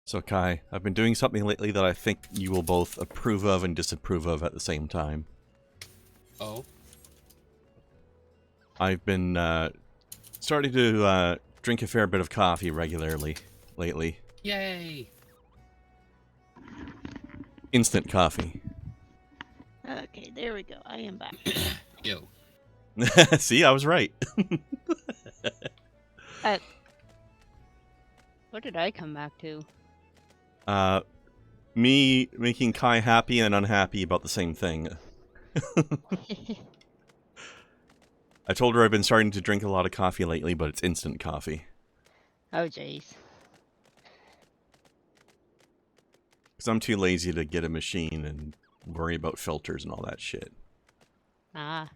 So Kai, I've been doing something lately that I think you will both approve of and disapprove of at the same time. Oh? I've been starting to drink a fair bit of coffee regularly lately. Yay! Instant coffee. Okay, there we go. I am back. Yo. See, I was right. What did I come back to? Me making Kai happy and unhappy about the same thing. I told her I've been starting to drink a lot of coffee lately, but it's instant coffee. Oh, jeez. Because I'm too lazy to get a machine and worry about filters and all that shit. Ah.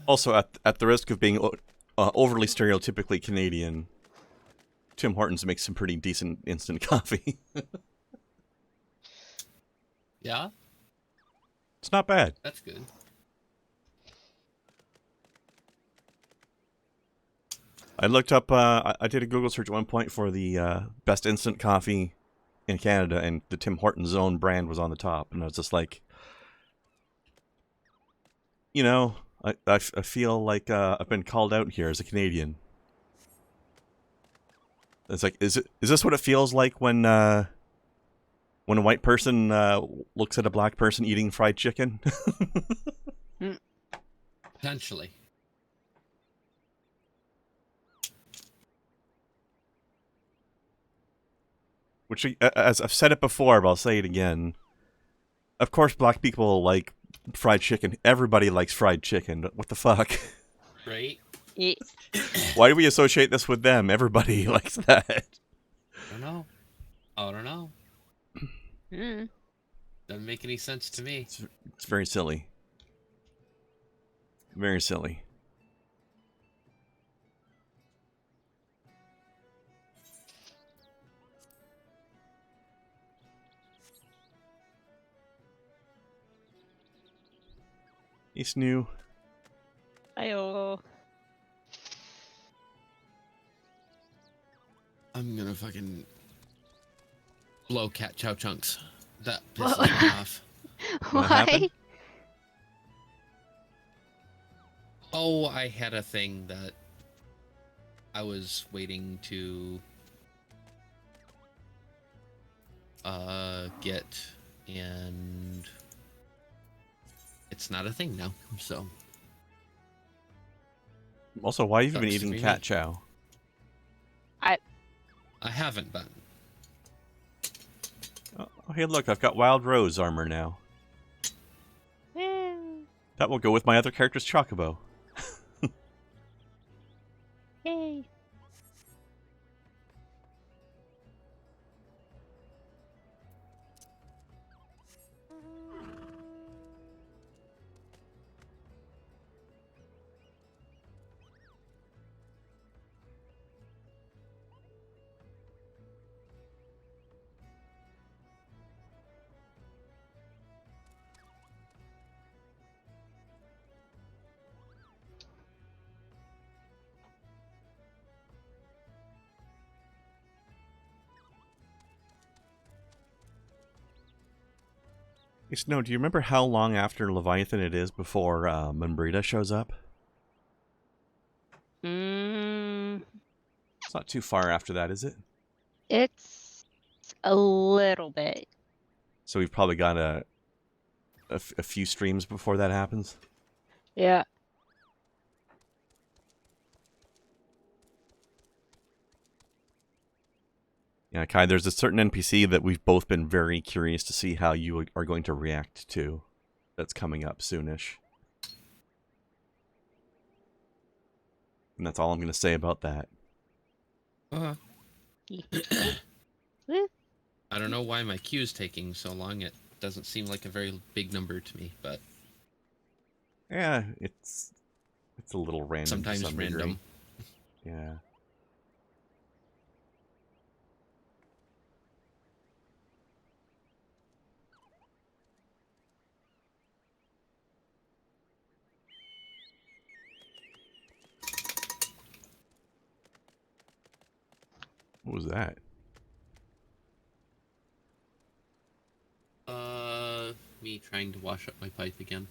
Also, at the risk of being overly stereotypically Canadian, Tim Hortons makes some pretty decent instant coffee. Yeah? It's not bad. That's good. I looked up, I did a Google search at one point for the best instant coffee in Canada, and the Tim Hortons own brand was on the top, and I was just like, you know, I feel like I've been called out here as a Canadian. It's like, is this what it feels like when a white person looks at a black person eating fried chicken? Potentially. Which, as I've said it before, but I'll say it again. Of course, black people like fried chicken. Everybody likes fried chicken. What the fuck? Right? Why do we associate this with them? Everybody likes that. I don't know. I don't know. Doesn't make any sense to me. It's very silly. Very silly. It's new. Ayo. I'm gonna fucking blow cat chow chunks. That pisses me off. What happened? Why? Oh, I had a thing that I was waiting to get, and it's not a thing now, so. Also, why have you been Sucks to eating be cat me. chow? I haven't been. Oh, hey, look, I've got Wild Rose armor now. That will go with my other character's Chocobo. Yay. Hey, Snow, do you remember how long after Leviathan it is before Membrita shows up? Mm, It's not too far after that, is it? it's a little bit. So we've probably got a few streams before that happens. Yeah. Yeah, Kai, there's a certain NPC that we've both been very curious to see how you are going to react to. That's coming up soonish. And that's all I'm going to say about that. Uh-huh. Woo. I don't know why my queue's taking so long. It doesn't seem like a very big number to me, but Yeah, it's a little random. sometimes to some random. degree. Yeah. What was that? Me trying to wash up my pipe again.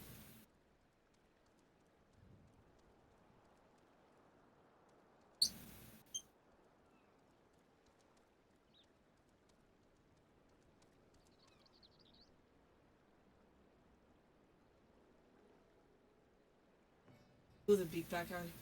Ooh, the beat back on.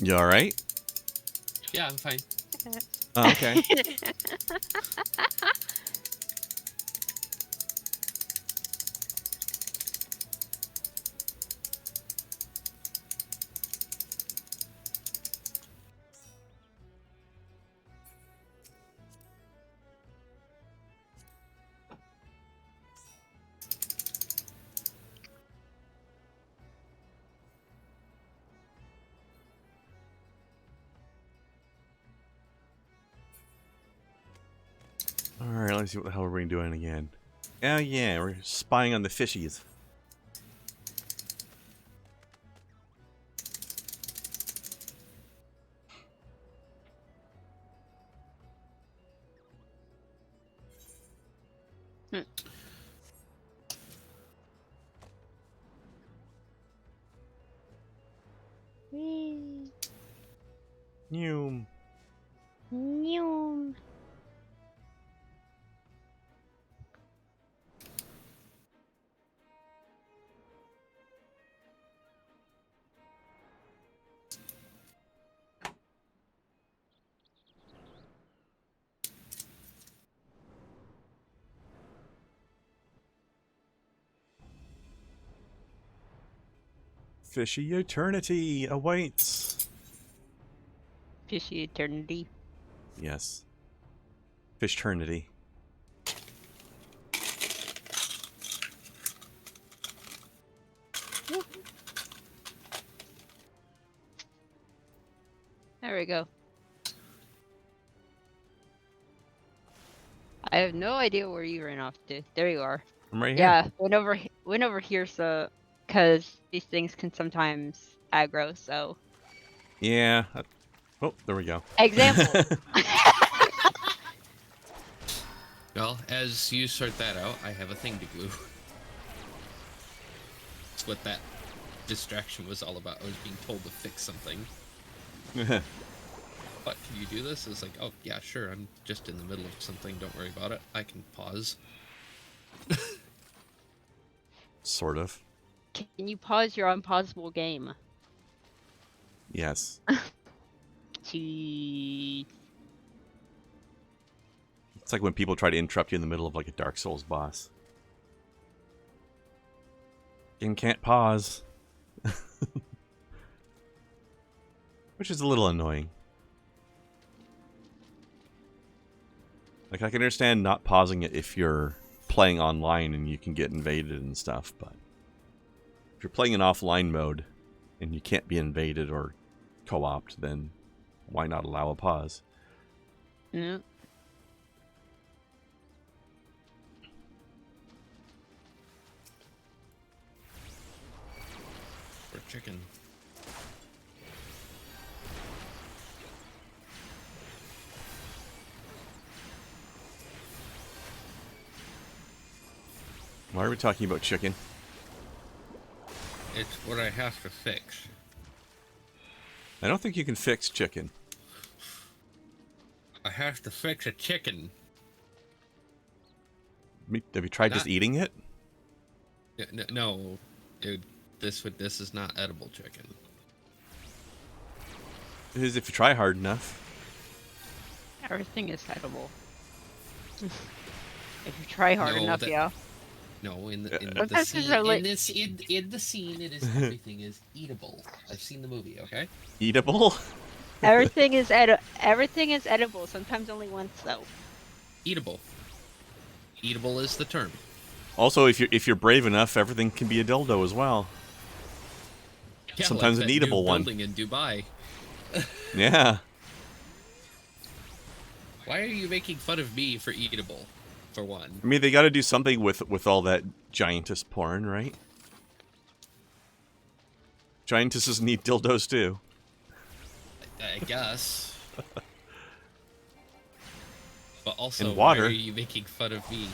You all right? Yeah, I'm fine. Oh, okay. All right, let's see what the hell we're doing again. Oh yeah, we're spying on the fishies. Whee! New. Nyum. Fishy eternity awaits. Fishy eternity. Yes. Fish eternity. There we go. I have no idea where you ran off to. There you are. I'm right here. Yeah, went over here so because these things can sometimes aggro. So Yeah. Oh, there we go. example. Well, as you sort that out, I have a thing to glue. That's what that distraction was all about. I was being told to fix something. What, can you do this? It's like, oh, yeah, sure. I'm just in the middle of something. Don't worry about it. I can pause. Sort of. Can you pause your unpausable game? Yes. Jeez. It's like when people try to interrupt you in the middle of like a Dark Souls boss. Game can't pause. Which is a little annoying. Like, I can understand not pausing it if you're playing online and you can get invaded and stuff, but if you're playing in offline mode and you can't be invaded or co-opt, then why not allow a pause? Yeah. For chicken. Why are we talking about chicken? It's what I have to fix. I don't think you can fix chicken. I have to fix a chicken. Have you tried just Not- eating it? No, dude. This is not edible chicken. It is if you try hard enough. Everything is edible. If you try hard No, enough, that- yeah. No, in the Sometimes scene, they're like- in the scene, it is everything is eatable. I've seen the movie. Okay. Eatable? Everything is edible. Sometimes only once though. Eatable. Eatable is the term. Also, if you're brave enough, everything can be a dildo as well. Yeah, Sometimes like an that eatable new one. building in Dubai. Yeah. Why are you making fun of me for eatable? For one, I mean, they got to do something with all that giantess porn, right? Giantesses need dildos too. I guess. But also, And why water. are you making fun of me?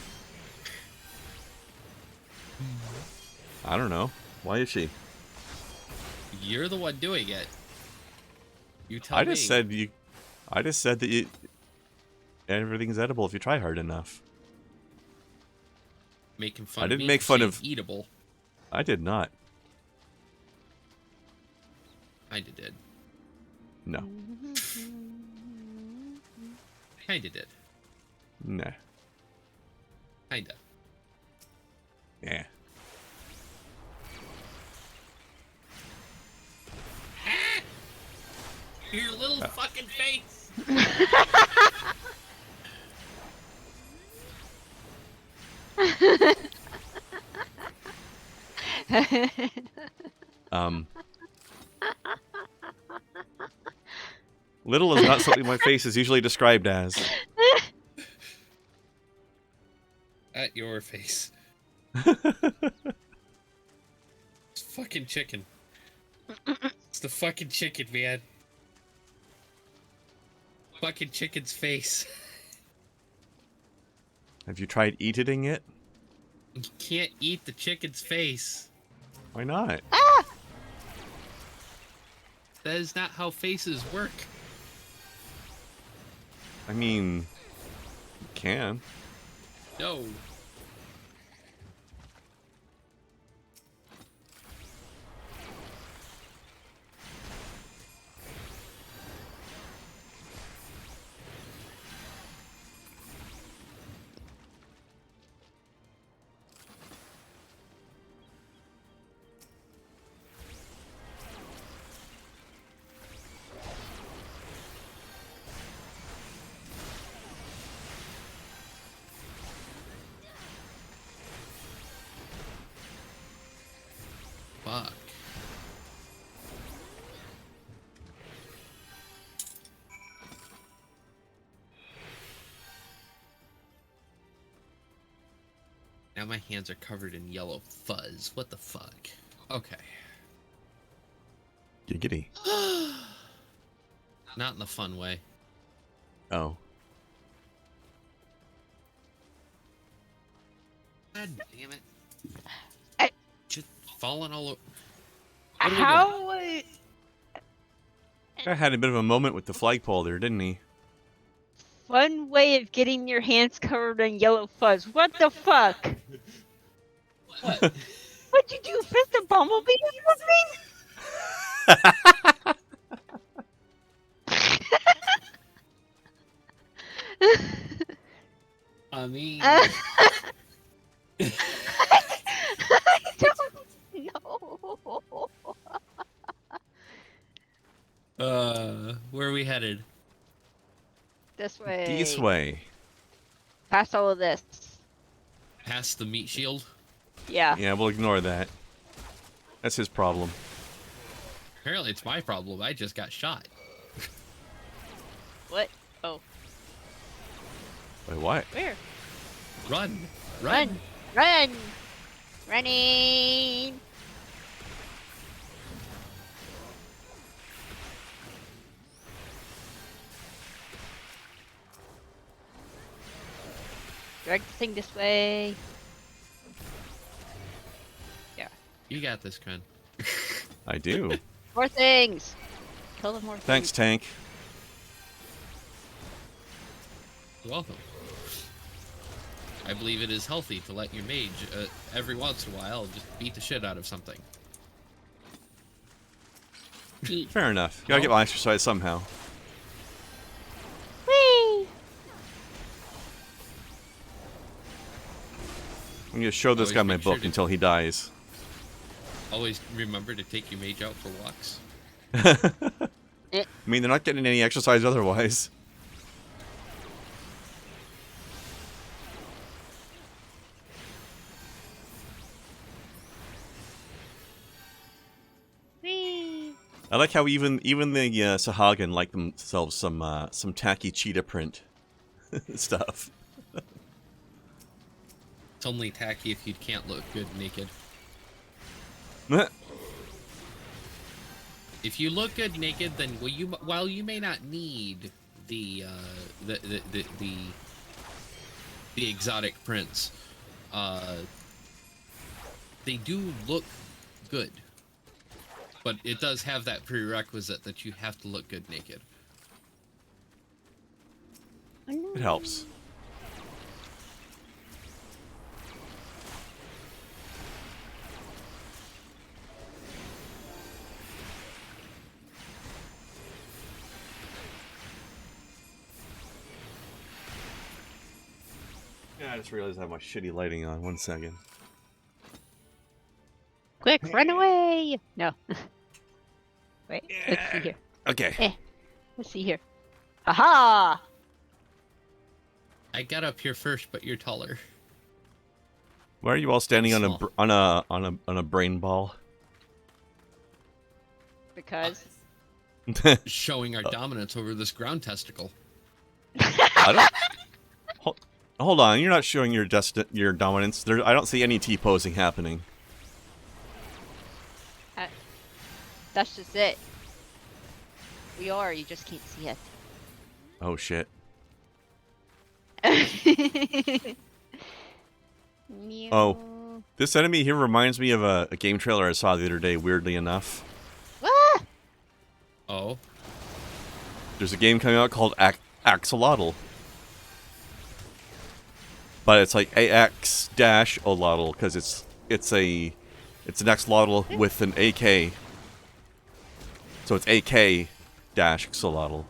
I don't know. Why is she? You're the one doing it. You tell I me. just said you. I just said that everything's edible if you try hard enough. Making fun I of didn't me make for fun saying of- eatable. I did not. Kinda did. No. Kinda did. Nah. Kinda. Yeah. Your little fucking face! Little is not something my face is usually described as. At your face. It's fucking chicken. It's the fucking chicken, man. Fucking chicken's face. Have you tried eating it? You can't eat the chicken's face. Why not? That is not how faces work. I mean, you can. No. Fuck. Now my hands are covered in yellow fuzz. What the fuck? Okay. Giggity. Not in the fun way. Oh. God damn it. I- Just falling all over. How? I had a bit of a moment with the flagpole there, didn't he? Fun way of getting your hands covered in yellow fuzz. What the fuck? What? What'd you do? Fist a bumblebee or something? I mean, I don't know. where are we headed? This way. This way. Past all of this. Past the meat shield? Yeah. Yeah, we'll ignore that. That's his problem. Apparently it's my problem. I just got shot. What? Oh. Wait, what? Where? Run! Run! Run! Running! Drag the thing this way. You got this, Kren. I do. More things! Kill them more Thanks, things. Tank. You're welcome. I believe it is healthy to let your mage, every once in a while, just beat the shit out of something. Fair enough. Gotta get my exercise somehow. Whee! I'm gonna show this Always guy my make sure book to- until he dies. Always remember to take your mage out for walks. I mean, they're not getting any exercise otherwise. I like how even the Sahagin like themselves some tacky cheetah print stuff. It's only tacky if you can't look good naked. If you look good naked, then while you may not need the exotic prints, they do look good. But it does have that prerequisite that you have to look good naked. It helps. Yeah, I just realized I have my shitty lighting on. 1 second. Quick, run away! No. Wait, let's see here. Okay. Let's see here. Aha! I got up here first, but you're taller. Why are you all standing on Small. a brain ball? Because. Showing our dominance over this ground testicle. I don't. Hold on, you're not showing your dominance. I don't see any T-posing happening. That's just it. We are, you just can't see it. Oh shit. Oh. This enemy here reminds me of a game trailer I saw the other day, weirdly enough. Ah! Oh. There's a game coming out called Axolotl. But it's like AX-Olotl, because it's an axolotl with an AK. So it's AK-Axolotl.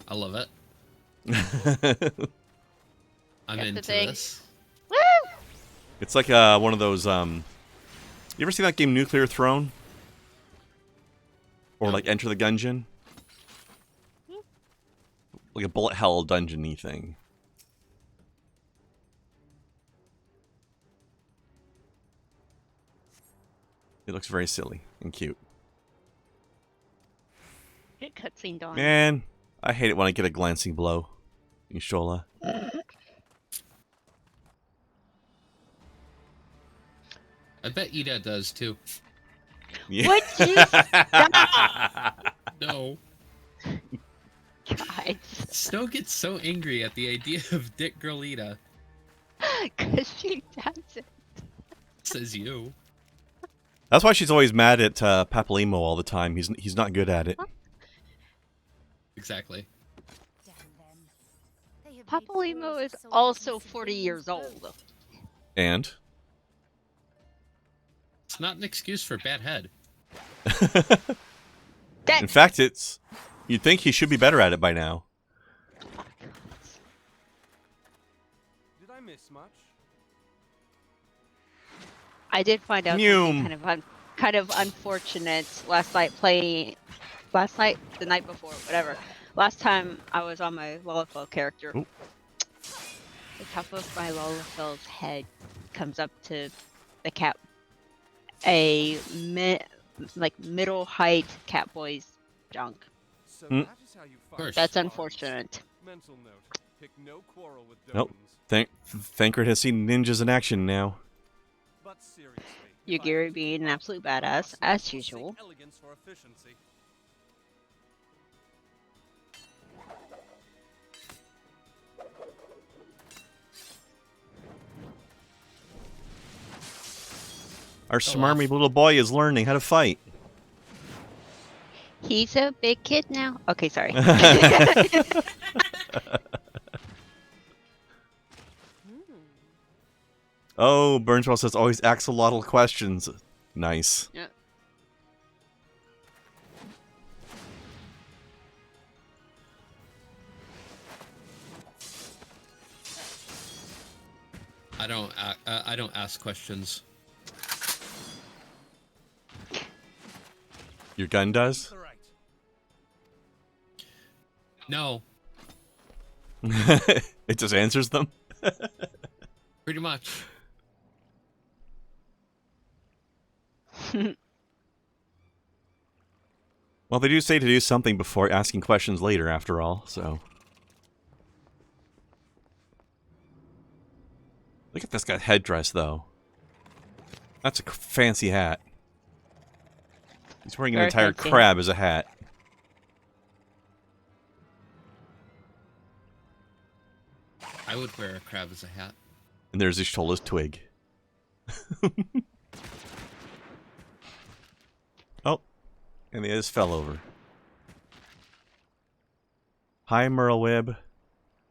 I love it. I'm That's the into thing. this. Woo! It's like one of those, you ever seen that game Nuclear Throne? Or like Enter the Gungeon? Like a bullet hell dungeon-y thing. It looks very silly and cute. Good cutscene, Dawn. Man, I hate it when I get a glancing blow in Shola. I bet Ida does too. Yeah. Would you stop? No. God. Snow gets so angry at the idea of Dick Girl Ida. Because she does it. Says you. That's why she's always mad at Papalimo all the time. He's not good at it. Exactly. Papalimo is also 40 years old. And? It's not an excuse for bad head. In fact, you'd think he should be better at it by now. Did I miss much? I did find out Mew. something kind of unfortunate last night, the night before, whatever. Last time I was on my Lullafell character, Ooh. the top of my Lullafell's head comes up to the cat, a middle height Catboy's junk. So Hmm. that is how you fight. course. That's unfortunate. Mental note: pick no quarrel with Nope. Domans. Thancred has seen ninjas in action now. But seriously, Yugiri being an absolute badass, as usual. Elegance for efficiency. Our smarmy little boy is learning how to fight. He's a big kid now. Okay, sorry. Oh, Burnswell says always axolotl questions. Nice. Yeah. I don't ask questions. Your gun does? All right. No, It just answers them? pretty much. Well, they do say to do something before asking questions later, after all, so... Look at this guy's headdress, though. That's a fancy hat. He's wearing an Very entire fancy crab as a hat. I would wear a crab as a hat. And there's Ishtola's twig. Oh, and they just fell over. Hi, Merlewib.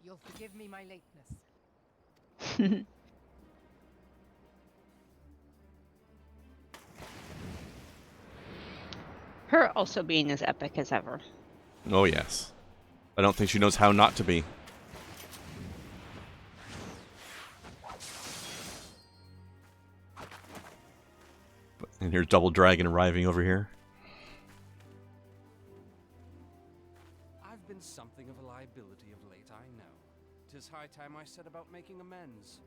You'll forgive me my lateness. Her also being as epic as ever. Oh, yes. I don't think she knows how not to be. And here's Double Dragon arriving over here. I've been something of a liability of late, I know. 'Tis high time I set about making amends.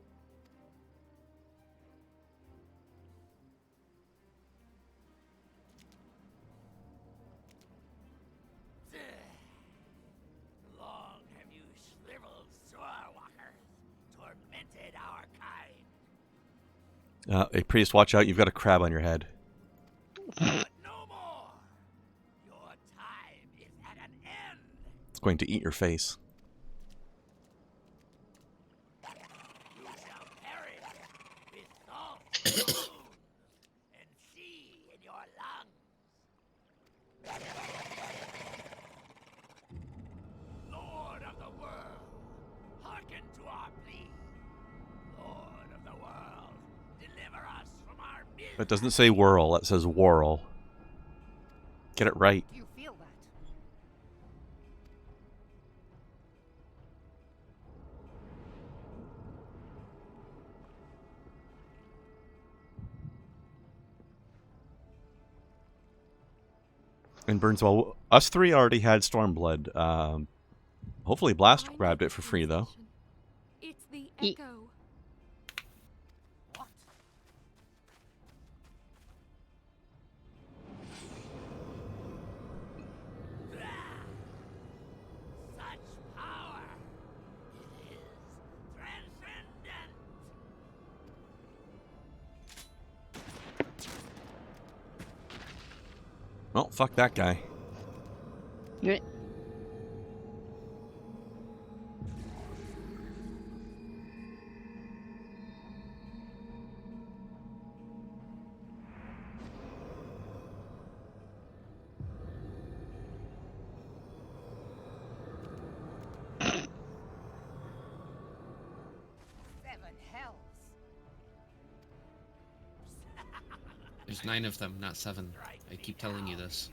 Long have you shriveled Sorwalkers, tormented our kind. Hey, priest, watch out. You've got a crab on your head. But no more! Your time is at an end! It's going to eat your face. You shall perish with salt in your wounds and sea in your lungs! Lord of the world, hearken to our plea. Lord of the world, deliver us from our misery! It doesn't say whirl, it says whorl. Get it right. Do you feel that? And Burnswell, us three already had Stormblood. Hopefully Blast grabbed it for free, though. It's the Ye- echo. What? Such power! It is transcendent! Well, fuck that guy. Yeah. Seven hells. There's 9 of them, not 7. I keep telling you this.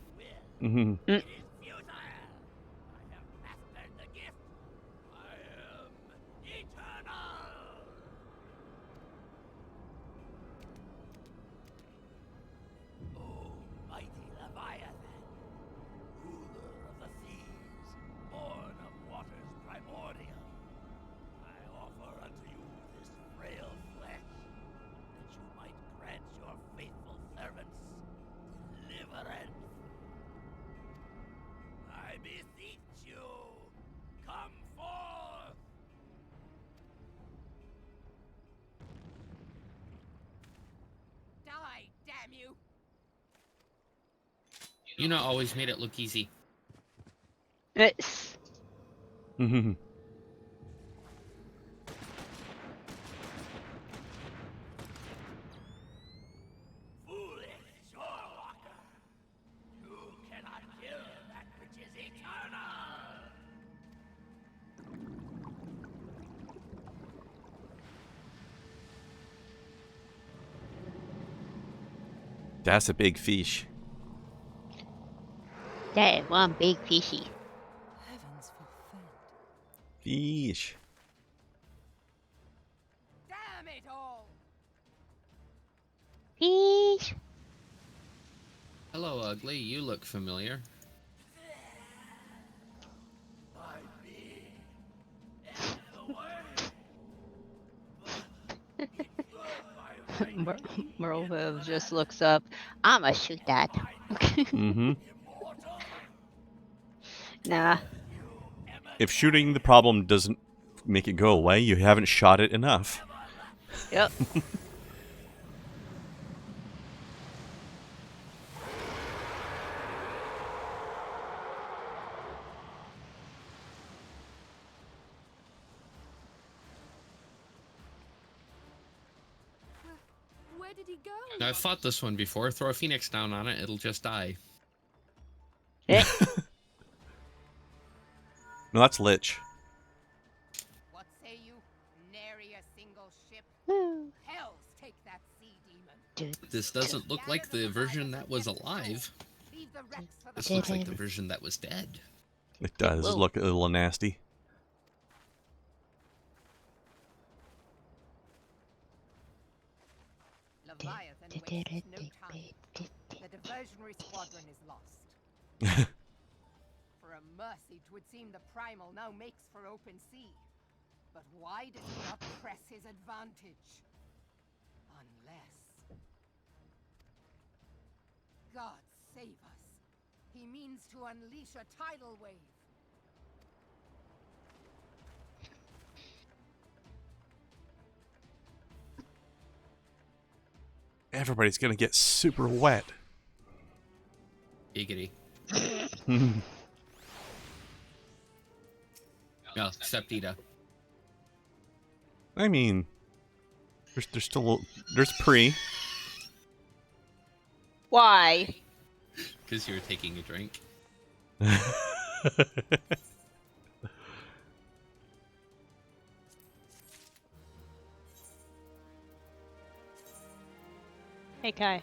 Mm-hmm. It is futile! I have mastered the gift! I am eternal! O mighty Leviathan, ruler of the seas, born of waters primordial, I offer unto you this frail flesh, that you might grant your faithful servants deliverance. I beseech you, come forth! Die, damn you! You know, always made it look easy. It's Mm-hmm. Foolish shorewalker! You cannot kill that which is eternal! That's a big fish. that one big fishy. Heavens forfend. Fish. Damn it all! Fish. Hello, Ugly. You look familiar. My being is the way! But it would my Merlewib just looks up. I'ma shoot that. Mm-hmm. immortal! Nah. If shooting the problem doesn't make it go away, you haven't shot it enough. Yep. Where did he go? Now, I've fought this one before. Throw a phoenix down on it, it'll just die. Eh. No, that's Lich. What say you? Nary a single ship. Woo. Hells take that sea demon. This doesn't look like the version that was alive. Leave the wrecks for the This looks like the version that was dead. It does Whoa. look a little nasty. Leviathan wastes no time. The diversionary squadron is lost. For a mercy, 'twould seem the primal now makes for open sea. But why does he not press his advantage? Unless... God save us. He means to unleash a tidal wave. Everybody's gonna get super wet. Giggity. No, except Ida. I mean, there's still there's pre. Why? Because you were taking a drink. Hey, Kai.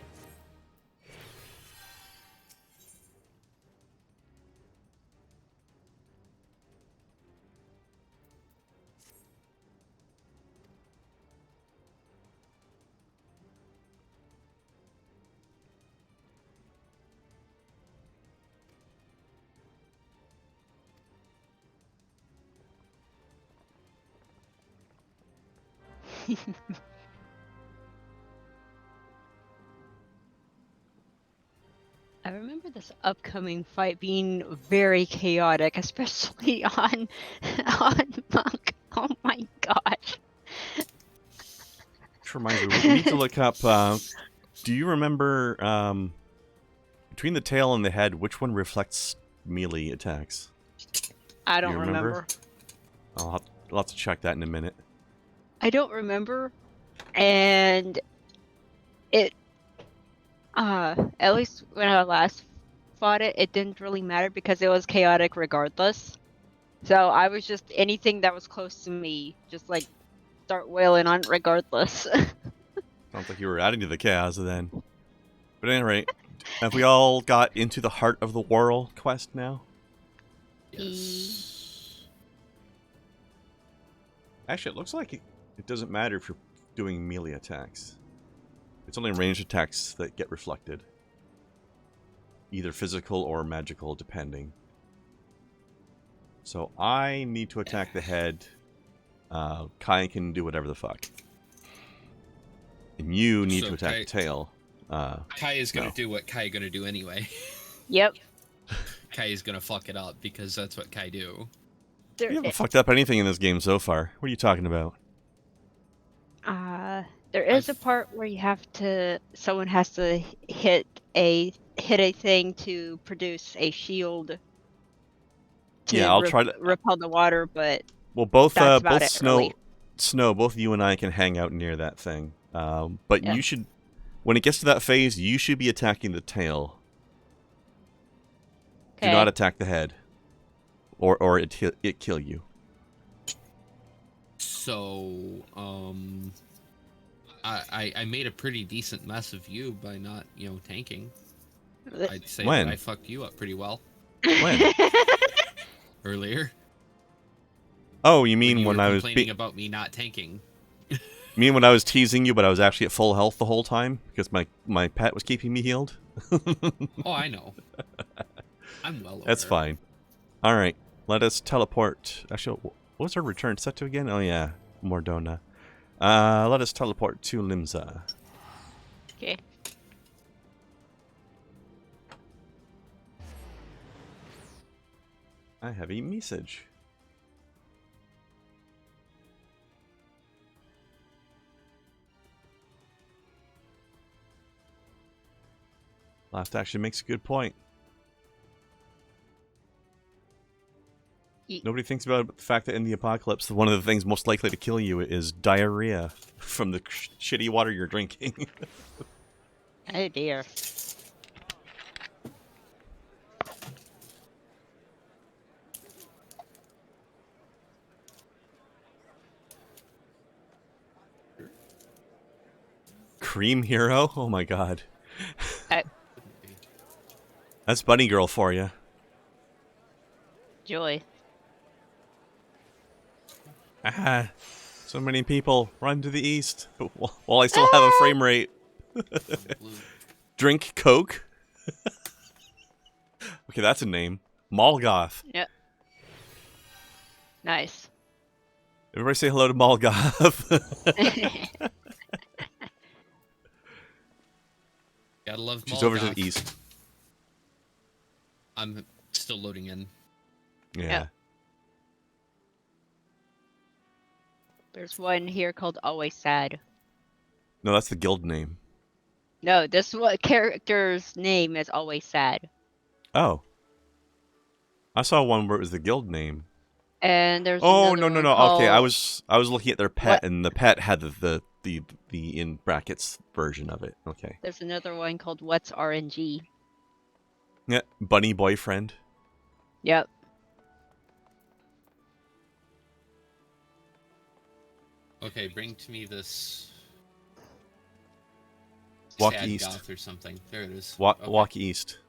I remember this upcoming fight being very chaotic, especially on Monk. Oh my gosh. Which reminds me, we need to look up. Do you remember between the tail and the head, which one reflects melee attacks? I Do don't you remember. I'll have to check that in a minute. I don't remember, and it at least when I last fought it, it didn't really matter because it was chaotic regardless. So I was just anything that was close to me, just like start wailing on it regardless. Sounds like you were adding to the chaos then. But at any rate, have we all got into the heart of the Whirl quest now? Yes. Actually, it looks like it doesn't matter if you're doing melee attacks. It's only ranged attacks that get reflected. Either physical or magical, depending. So I need to attack the head. Kai can do whatever the fuck. And you need So to attack Kai- the tail. Kai is gonna No. do what Kai gonna do anyway. Yep. Kai is gonna fuck it up because that's what Kai do. There, You haven't fucked up anything in this game so far. What are you talking about? there is a part where you have to. Someone has to hit a thing to produce a shield. To Yeah, I'll try to. repel the water, but Well, both that's about both it, really. Snow, both you and I can hang out near that thing. But Yeah. you should, when it gets to that phase, you should be attacking the tail. Do okay. not attack the head, or it kill you. So, I made a pretty decent mess of you by not, tanking. I'd say When? that I fucked you up pretty well When? earlier. Oh, you When mean you when were I was complaining about me not tanking. when I was teasing you, but I was actually at full health the whole time because my pet was keeping me healed? Oh, I know. I'm well aware. That's fine. All right, let us teleport. Actually, what was our return set to again? Oh yeah, Mordona. Let us teleport to Limsa. Okay. I have a message. Last actually makes a good point. Nobody thinks about the fact that in the apocalypse, one of the things most likely to kill you is diarrhea from the shitty water you're drinking. Oh dear. Cream hero? Oh my god. Uh, That's Bunny Girl for you. Joy. Ah, so many people run to the east. While I still have a frame rate. Drink Coke. Okay, that's a name. Molgoth. Yep. Nice. Everybody say hello to Molgoth. Gotta love She's over to Molgoth. the east. I'm still loading in. Yeah. Yep. There's one here called Always Sad. No, that's the guild name. No, this character's name is Always Sad. Oh. I saw one where it was the guild name. And there's Oh, another no. one Okay, I called- was looking at their pet, and the pet had the in brackets version of it. Okay. There's another one called What's RNG. Yeah, bunny boyfriend. Yep. Okay, bring to me this. Walk sad east. goth or something. There it is. Walk Okay, walk east.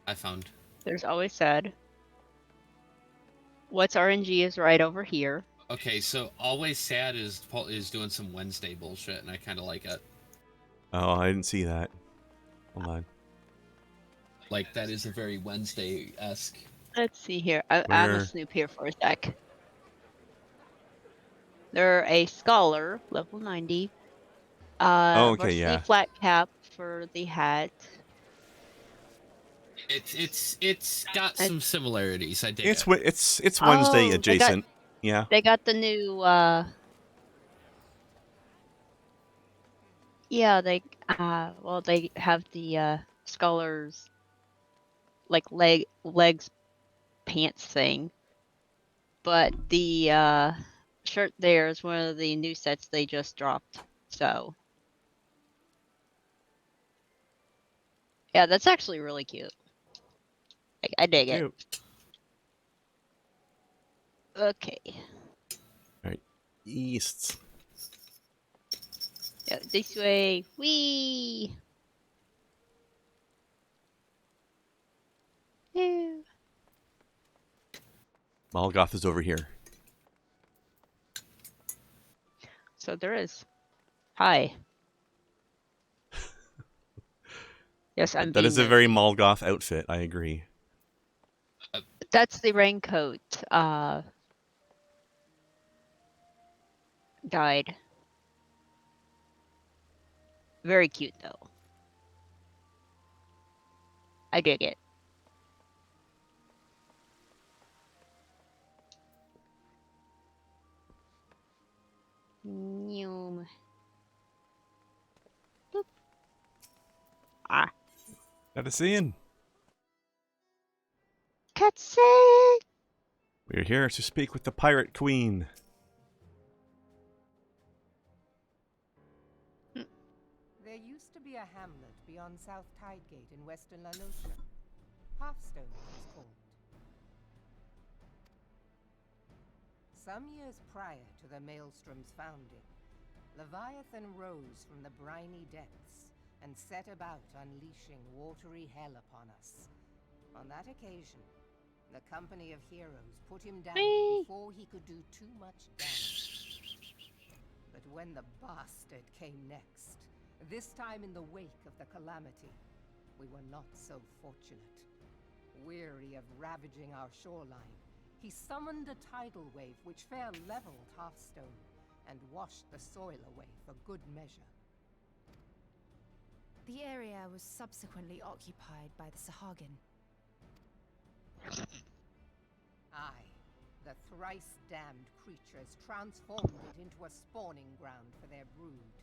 I found. There's Always Sad. What's RNG is right over here. Okay, so Always Sad is doing some Wednesday bullshit, and I kind of like it. Oh, I didn't see that. Hold on. Like, that is a very Wednesday-esque. Let's see here. I'm Where- a snoop here for a sec. They're a scholar, level 90. Oh, okay, varsity yeah. flat cap for the hat. It's got some similarities. I dig It's it. it's Wednesday Oh, adjacent. Yeah. They got the new, yeah, they, well, they have the, scholars, like, legs pants thing. But the, shirt there is one of the new sets they just dropped, so. Yeah, that's actually really cute. I dig it. Cute. Okay. Alright. East. Yeah, this way. Whee! Ew. Molgoth is over here. So there is. Hi. Yes, I'm That is a being very nosy. Molgoth outfit, I agree. That's the raincoat, dyed. Very cute, though. I dig it. Noom. Boop. Ah. Got a scene. Cutscene! We're here to speak with the Pirate Queen. There used to be a hamlet beyond South Tidegate in western La Nocia. Hearthstone it was called. Some years prior to the Maelstrom's founding, Leviathan rose from the briny depths and set about unleashing watery hell upon us. On that occasion, the company of heroes put him down Whee! before he could do too much damage. But when the bastard came next, this time in the wake of the calamity, we were not so fortunate. Weary of ravaging our shoreline, he summoned a tidal wave which fair leveled Hearthstone and washed the soil away for good measure. The area was subsequently occupied by the Sahagin. Aye, the thrice-damned creatures transformed it into a spawning ground for their brood.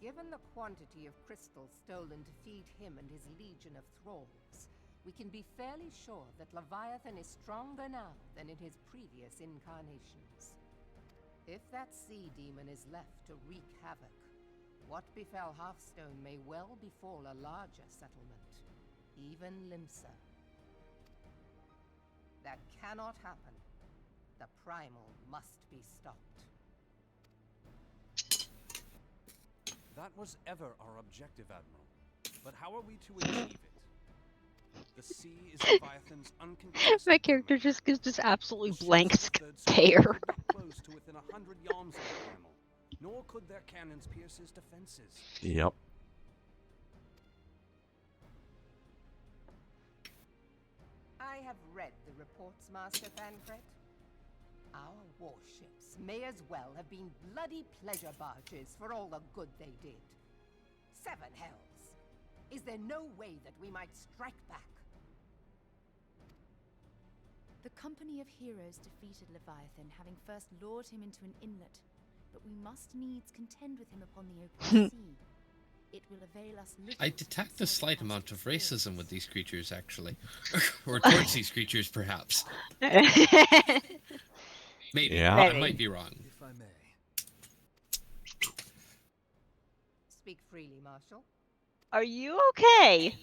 Given the quantity of crystals stolen to feed him and his legion of thralls, we can be fairly sure that Leviathan is stronger now than in his previous incarnations. If that sea demon is left to wreak havoc, what befell Hearthstone may well befall a larger settlement, even Limsa. That cannot happen. The primal must be stopped. That was ever our objective, Admiral. But how are we to achieve it? The sea is Leviathan's uncontested My character domain. just gives this The absolutely ships blank of the Third Circle stare. could not close to within 100 yards of the primal, nor could their cannons pierce his defenses. Yep. I have read the reports, Master Thancred. Our warships may as well have been bloody pleasure barges for all the good they did. Seven hells! Is there no way that we might strike back? The company of heroes defeated Leviathan, having first lured him into an inlet, but we must needs contend with him upon the open sea. It will avail us little. I to detect a console slight the amount of captive racism heroes. with these creatures, actually. Or towards these creatures, perhaps. Maybe. Yeah. I Maybe. might be wrong. If I may. Speak freely, Marshal. Are you okay? Did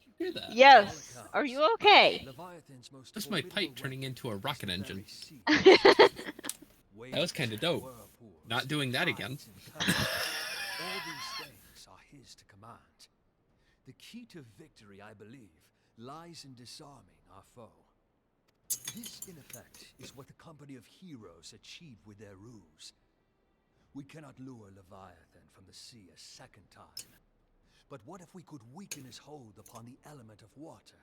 you hear that? Yes. Are you okay? Leviathan's most That's my formidable pipe turning into a weapon rocket is the engine. very sea. That was kinda dope. Whirlpools, Not doing that again. tides, and currents. All these things are his to command. The key to victory, I believe, lies in disarming our foe. This, in effect, is what the company of heroes achieved with their ruse. We cannot lure Leviathan from the sea a second time. But what if we could weaken his hold upon the element of water?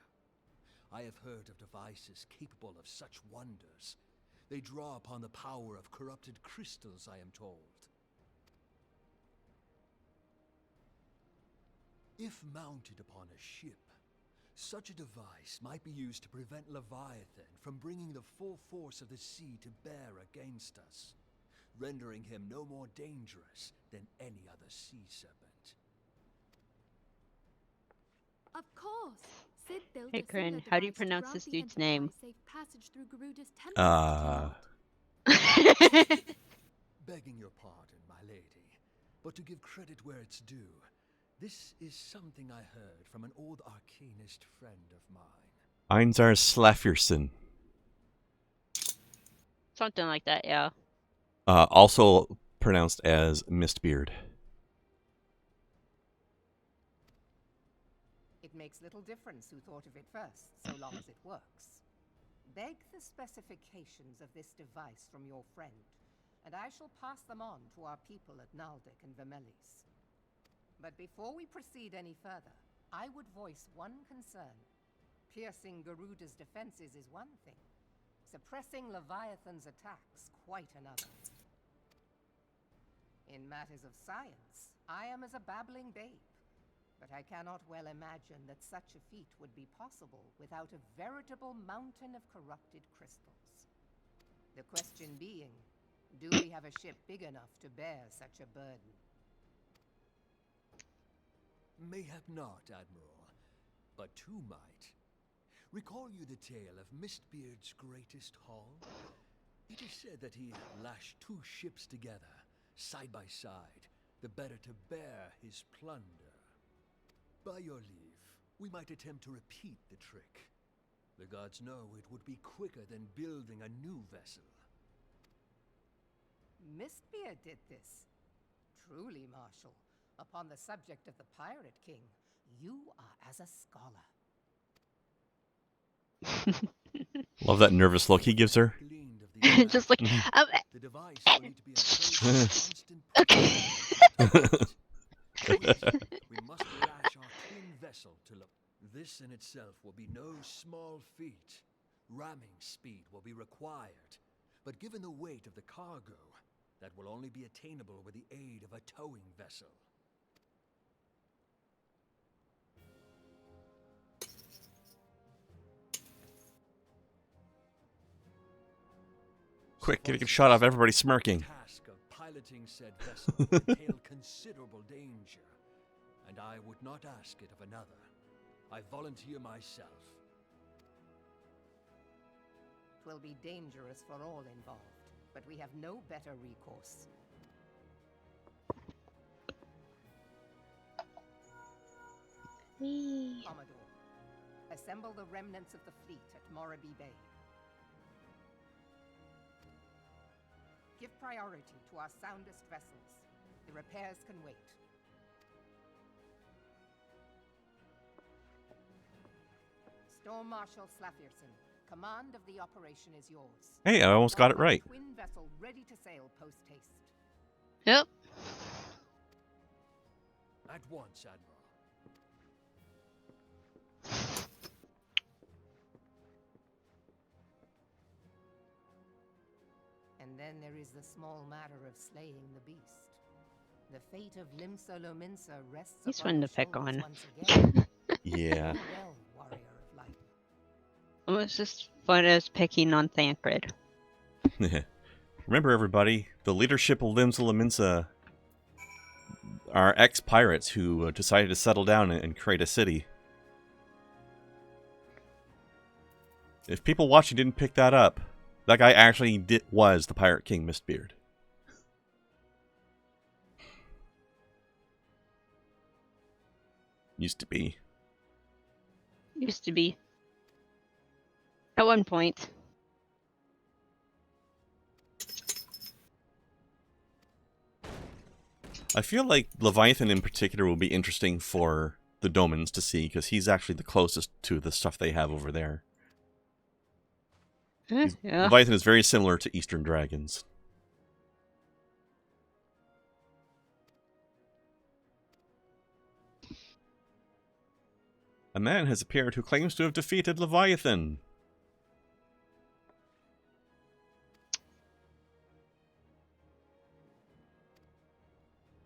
I have heard of devices capable of such wonders. They draw upon the power of corrupted crystals, I am told. If mounted upon a ship, such a device might be used to prevent Leviathan from bringing the full force of the sea to bear against us, rendering him no more dangerous than any other sea serpent. Of course. Sid built Hey, a similar Kryn, how do you device to pronounce grant this the dude's name? Enterprise safe passage through Garuda's tempest, did he not? Begging your pardon, my lady, but to give credit where it's due, this is something I heard from an old arcanist friend of mine. Einzar Slafferson. Something like that, yeah. Also pronounced as Mistbeard. It makes little difference who thought of it first, so long as it works. Beg the specifications of this device from your friend, and I shall pass them on to our people at Naldic and Vermelis. But before we proceed any further, I would voice one concern. Piercing Garuda's defenses is one thing. Suppressing Leviathan's attacks, quite another. In matters of science, I am as a babbling babe. But I cannot well imagine that such a feat would be possible without a veritable mountain of corrupted crystals. The question being, do we have a ship big enough to bear such a burden? Mayhap not, Admiral, but two might. Recall you the tale of Mistbeard's greatest haul? It is said that he lashed two ships together, side by side, the better to bear his plunder. By your leave, we might attempt to repeat the trick. The gods know it would be quicker than building a new vessel. Mistbeard did this. Truly, Marshal, upon the subject of the Pirate King, you are as a scholar. Love that nervous look he gives her. Gleaned of the Just like, the device will need to be enclosed in constant okay. we must lash our twin vessel to look. This in itself will be no small feat. Ramming speed will be required, but given the weight of the cargo, that will only be attainable with the aid of a towing vessel. Quick, get a good shot of everybody smirking. Task of piloting said vessel would entail considerable danger, and I would not ask it of another. I volunteer myself. 'Twill be dangerous for all involved, but we have no better recourse. Commodore, assemble the remnants of the fleet at Morabie Bay. Give priority to our soundest vessels. The repairs can wait. Storm Marshal Slafierson, command of the operation is yours. Hey, I almost got it right. Twin vessel ready to sail post haste. Yep. At once, Admiral. And then there is the small matter of slaying the beast. The fate of Limsa Lominsa rests He's upon fun your to pick shoulders on. once again. Yeah. Well, warrior of light. Almost as fun as picking on Thancred. Remember, everybody, the leadership of Limsa Lominsa are ex-pirates who decided to settle down and create a city. If people watching didn't pick that up, that guy actually was the Pirate King Mistbeard. Used to be. Used to be. At one point. I feel like Leviathan in particular will be interesting for the Domans to see, because he's actually the closest to the stuff they have over there. Yeah. Leviathan is very similar to Eastern Dragons. A man has appeared who claims to have defeated Leviathan.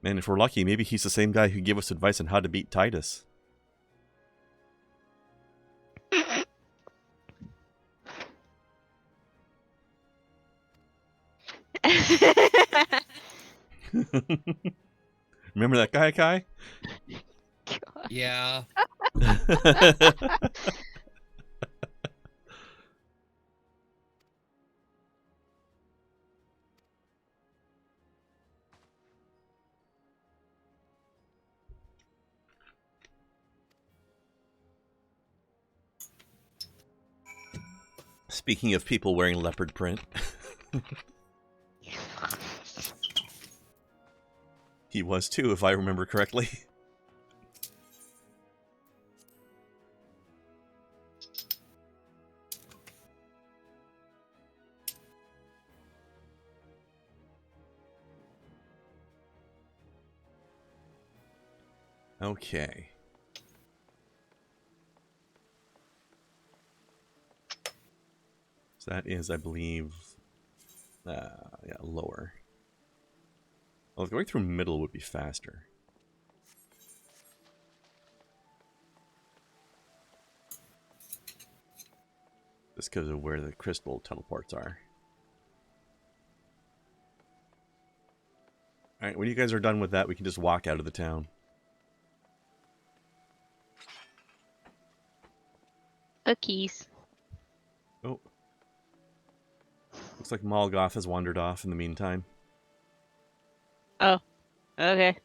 Man, if we're lucky, maybe he's the same guy who gave us advice on how to beat Titus. Remember that guy, Kai? Yeah. Speaking of people wearing leopard print. He was too, if I remember correctly. Okay. So that is, I believe, yeah, lower. Well, going through middle would be faster. Just because of where the crystal teleports are. Alright, when you guys are done with that, we can just walk out of the town. Cookies. Oh. Looks like Molgoth has wandered off in the meantime. Oh. Okay.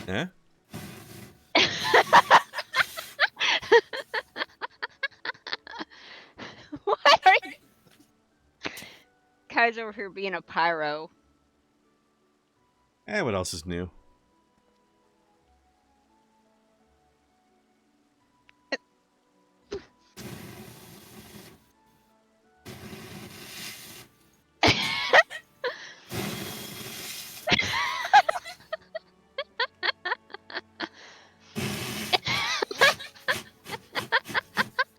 Eh? What are you? Kai's over here being a pyro. What else is new?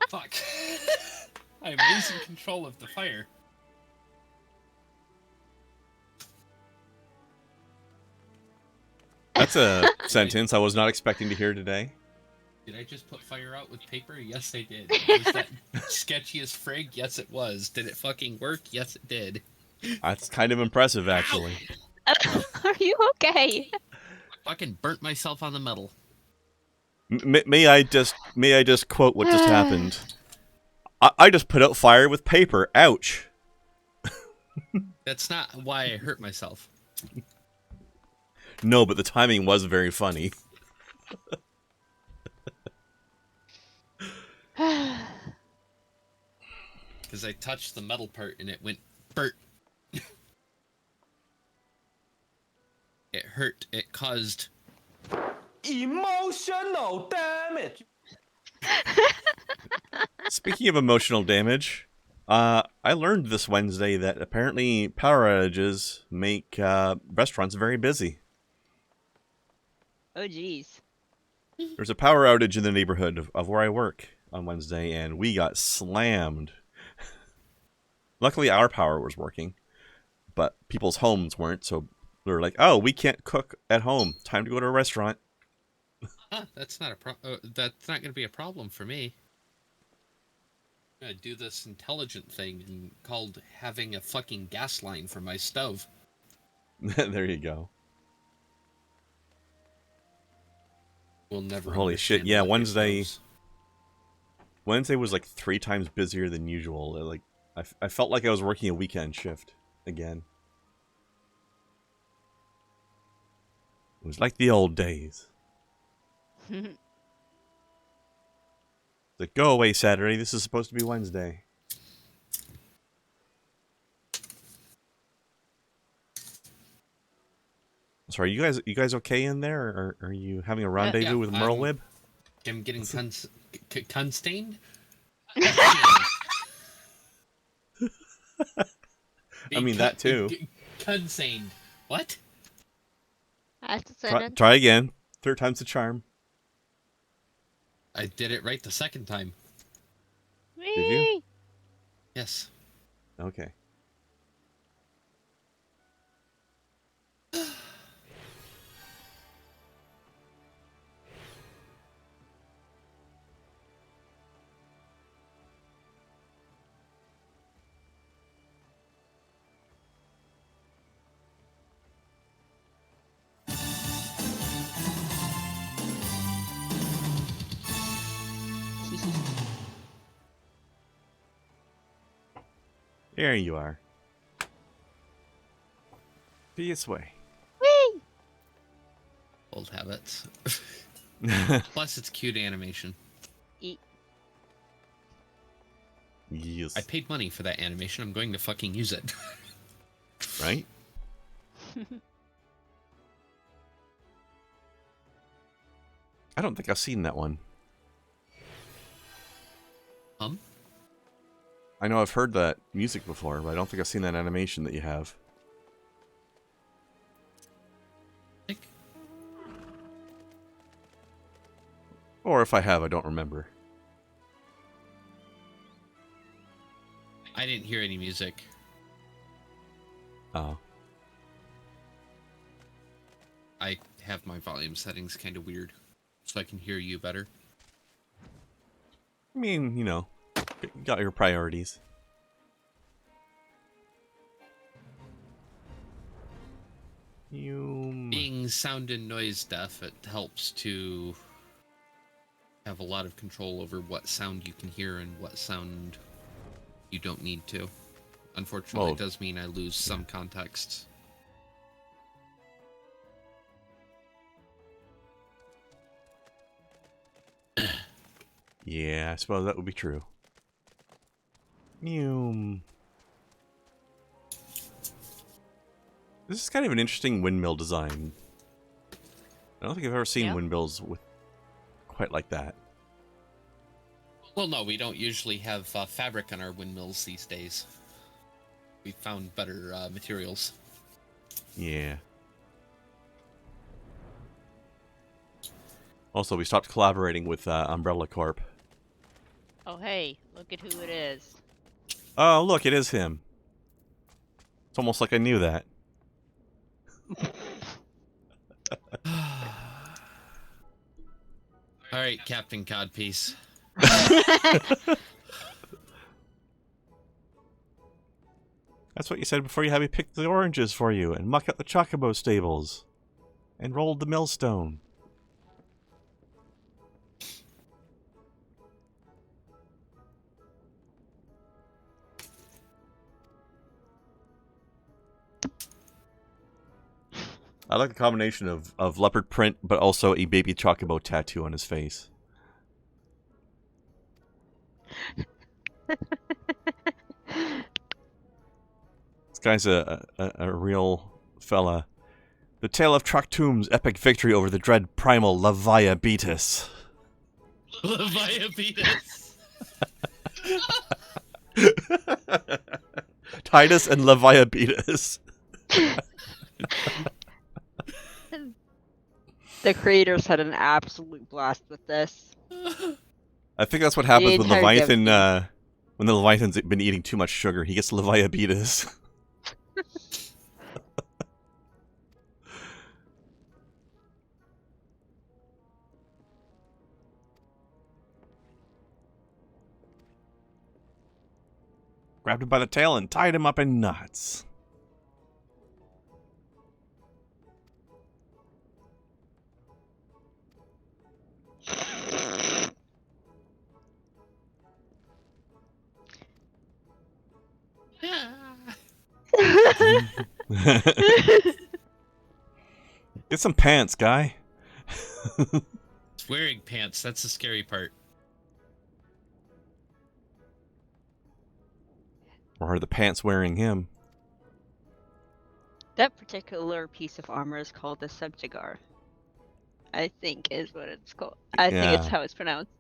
Fuck. I'm losing control of the fire. That's a sentence I was not expecting to hear today. Did I just put fire out with paper? Yes, I did. Was that sketchy as frig? Yes, it was. Did it fucking work? Yes, it did. That's kind of impressive, actually. Are you okay? Fucking burnt myself on the metal. May I just quote what just happened? I just put out fire with paper. Ouch. That's not why I hurt myself. No, but the timing was very funny. Because I touched the metal part and it went burnt. It hurt. It caused emotional damage. Speaking of emotional damage, I learned this Wednesday that apparently power outages make restaurants very busy. Oh, jeez. There's a power outage in the neighborhood of where I work on Wednesday, and we got slammed. Luckily, our power was working, but people's homes weren't, so we were like, oh, we can't cook at home. Time to go to a restaurant. that's not a that's not going to be a problem for me. I'm going to do this intelligent thing called having a fucking gas line for my stove. There you go. We'll never. Holy shit! understand Yeah, electric stoves. Wednesday was like 3 times busier than usual. Like I felt like I was working a weekend shift again. It was like the old days. Like, go away, Saturday. This is supposed to be Wednesday. Sorry, you guys okay in there, or are you having a rendezvous with Merlewib? I'm getting stained. I mean that too. Cun-stained. What? That's a sentence. Try again. 3rd time's the charm. I did it right the second time. Did you? Yes. Okay. There you are. This way. Whee! Old habits. Plus, it's cute animation. Yes. I paid money for that animation. I'm going to fucking use it. Right? I don't think I've seen that one. I know I've heard that music before, but I don't think I've seen that animation that you have. Or if I have, I don't remember. I didn't hear any music. Oh. I have my volume settings kind of weird, so I can hear you better. I mean, you know, you got your priorities. Being sound and noise deaf, it helps to have a lot of control over what sound you can hear and what sound you don't need to. Unfortunately, it does mean I lose some context. Yeah, I suppose that would be true. This is kind of an interesting windmill design. I don't think I've ever seen windmills with quite like that. Well, no, we don't usually have fabric on our windmills these days. We found better materials. Yeah. Also, we stopped collaborating with Umbrella Corp. Oh, hey, look at who it is. Oh, look, it is him. It's almost like I knew that. right, Captain Codpiece. That's what you said before you had me pick the oranges for you and muck up the chocobo stables. And rolled the millstone. I like the combination of leopard print, but also a baby chocobo tattoo on his face. This guy's a real fella. The tale of Traktum's epic victory over the dread primal Leviathan. Leviathan. Titus and Leviathan. The creators had an absolute blast with this. I think that's what happens when entire Leviathan, dev when the Leviathan's been eating too much sugar. He gets Leviathan. Grabbed him by the tail and tied him up in knots. Get some pants, guy. It's wearing pants. That's the scary part. Or are the pants wearing him? That particular piece of armor is called the subjugar. I think is what it's called. I think it's Yeah. how it's pronounced.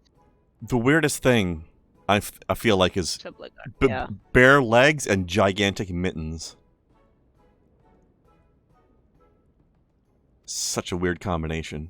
The weirdest thing I feel like is Subjugar. Yeah. bare legs and gigantic mittens. Such a weird combination.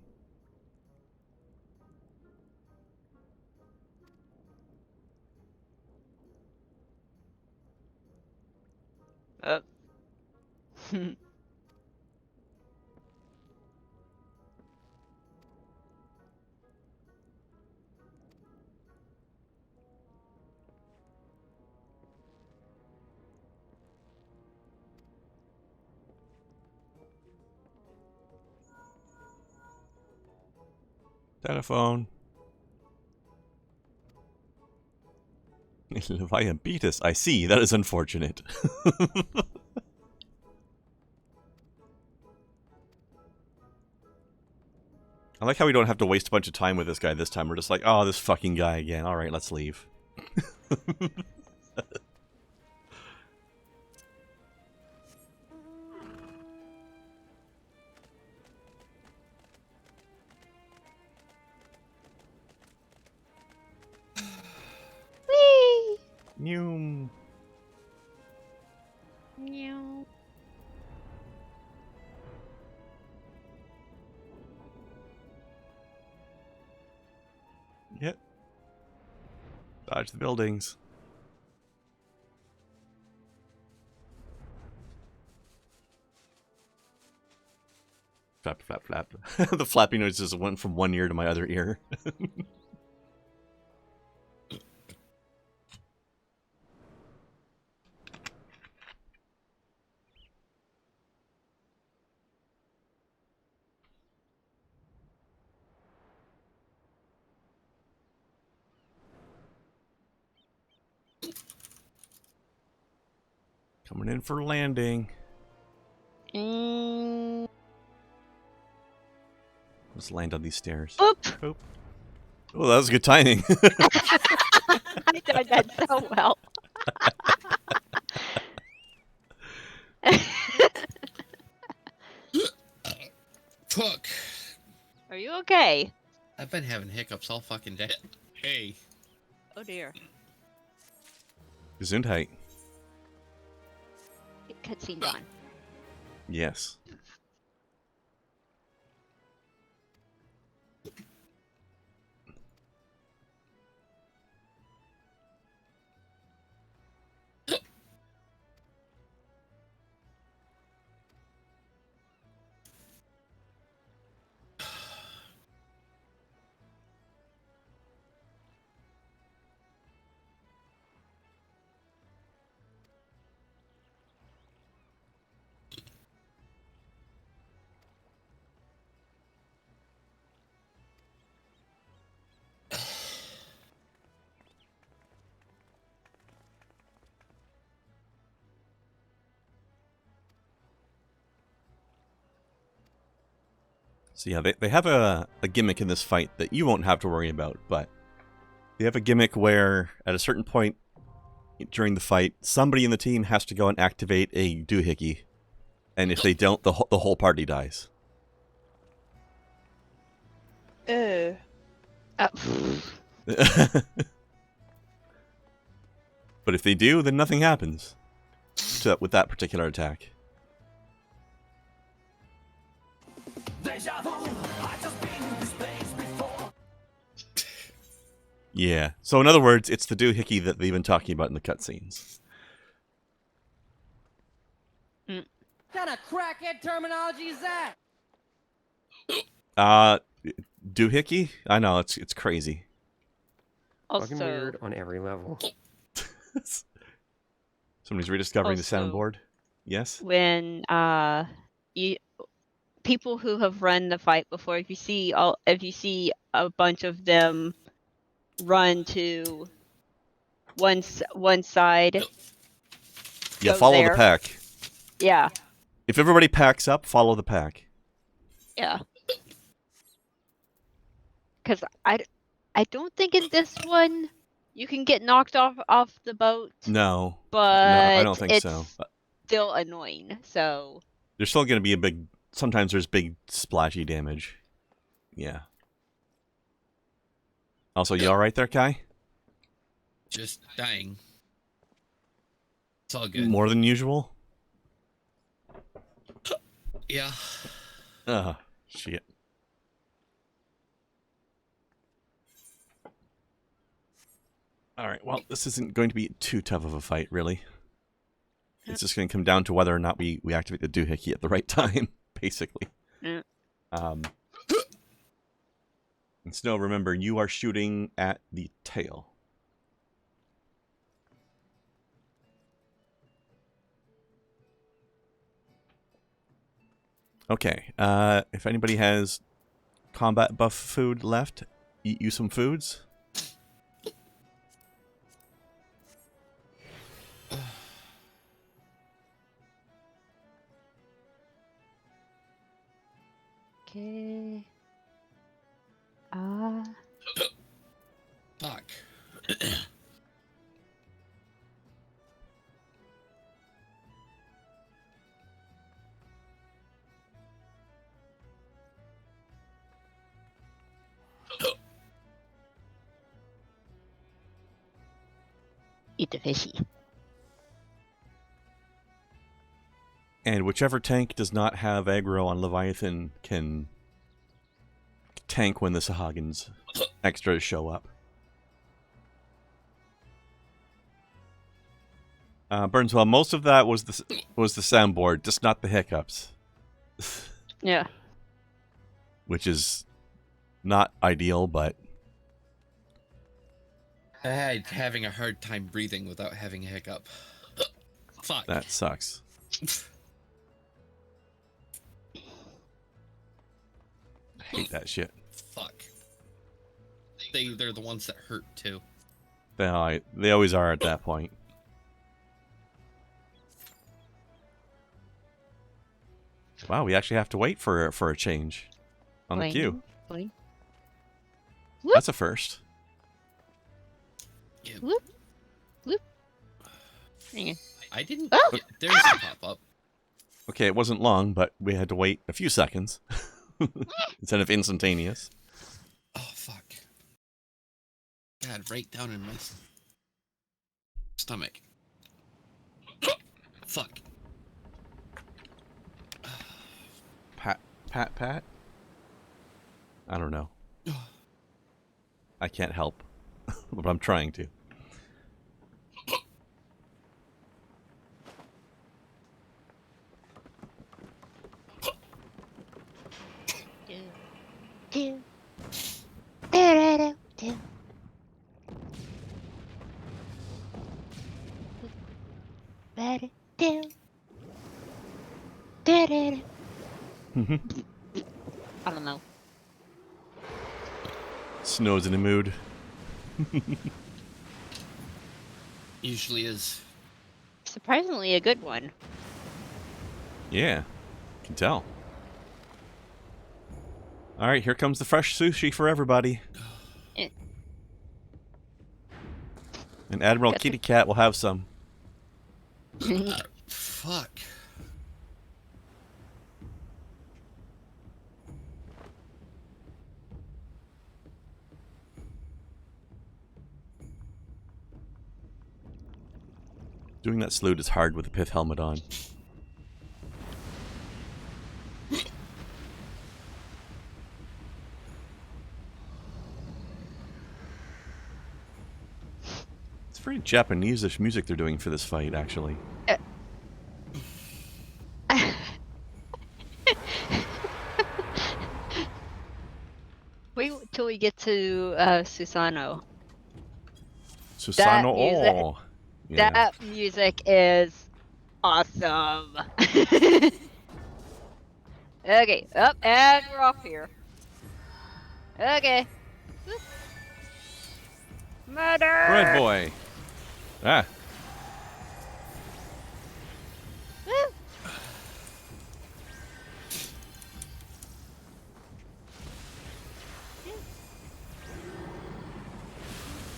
Telephone. Leviathan. I see. That is unfortunate. I like how we don't have to waste a bunch of time with this guy this time. We're just like, oh, this fucking guy again. Alright, let's leave. Whee! New. Meow. Yep. Dodge the buildings. Flap, flap, flap. The flapping noises went from one ear to my other ear. Coming in for landing. Let's land on these stairs. Oop! Oop. Oh, that was good timing. I did that so well. Fuck. Are you okay? I've been having hiccups all fucking day. Hey. Oh dear. Gesundheit. Cutscene on. Yes. So yeah, they have a gimmick in this fight that you won't have to worry about, but they have a gimmick where at a certain point during the fight, somebody in the team has to go and activate a doohickey, and if they don't, the whole party dies. Uh, But if they do, then nothing happens with that particular attack. Yeah. So in other words, it's the doohickey that they've been talking about in the cutscenes. What kind of crackhead terminology is that? Doohickey? I know, it's crazy. Fucking also, weird on every level. Somebody's rediscovering the Also- soundboard. Yes? when people who have run the fight before, if you see a bunch of them run to one side, Yeah, go follow there. the pack. Yeah, If everybody packs up, follow the pack. yeah. Because I don't think in this one you can get knocked off the boat, No. but No, I don't think it's so. still annoying. So There's still going to be a big... Sometimes there's big splashy damage. Yeah. Also, you alright there, Kai? Just dying. It's all good. More than usual? Yeah. Shit. Alright, well, this isn't going to be too tough of a fight, really. It's just going to come down to whether or not we activate the doohickey at the right time, basically. Yeah. And Snow, remember, you are shooting at the tail. Okay, if anybody has combat buff food left, eat you some foods. okay. Fuck. Eat the fishy. And whichever tank does not have aggro on Leviathan can tank when the Sahagins extras show up. Burnswell, most of that was the soundboard, just not the hiccups. Yeah. Which is not ideal, but I had having a hard time breathing without having a hiccup. Fuck. that sucks. I hate that shit. Fuck. They're the ones that hurt too. They always are at that point. Wow, we actually have to wait for a change on the queue. Boing. That's a first. Yeah. Whoop. Whoop. Hang on. I didn't. Oh! Yeah, there's a pop up. Okay, it wasn't long, but we had to wait a few seconds instead of instantaneous. Oh fuck. God, right down in my stomach. Fuck. Pat? I don't know. I can't help, but I'm trying to. I don't know. Snow's in the mood. Usually is. Surprisingly, a good one. Yeah, can tell. All right, here comes the fresh sushi for everybody. And Admiral Kitty Cat will have some. Fuck. Doing that salute is hard with the pith helmet on. It's very Japanese-ish music they're doing for this fight, actually. Wait till we get to Susano. Susano, oh. Yeah. That music is awesome. Okay, up and we're off here. Okay. Murder! Bread boy. Ah. Woo!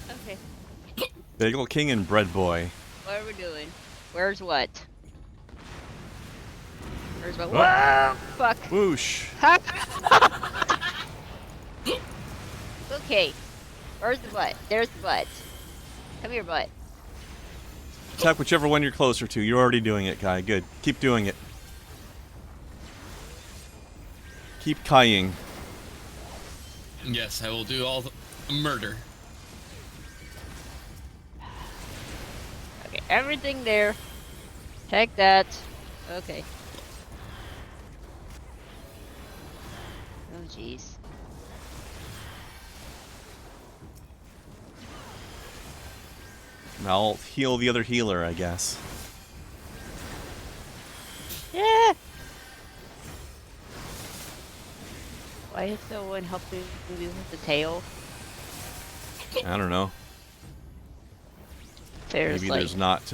Okay, Bagel King and Bread Boy. what are we doing? Where's what? Where's what? Oh. Whoa! Fuck. Whoosh. Okay. Where's the butt? There's the butt. Come here, butt. Attack whichever one you're closer to. You're already doing it, Kai. Good. Keep doing it. Keep Kaiing. Yes, I will do all the murder. Okay, everything there. Take that. Okay. Oh, jeez. I'll heal the other healer, I guess. Yeah. Why is no one helping me with the tail? I don't know. Maybe Like, there's not,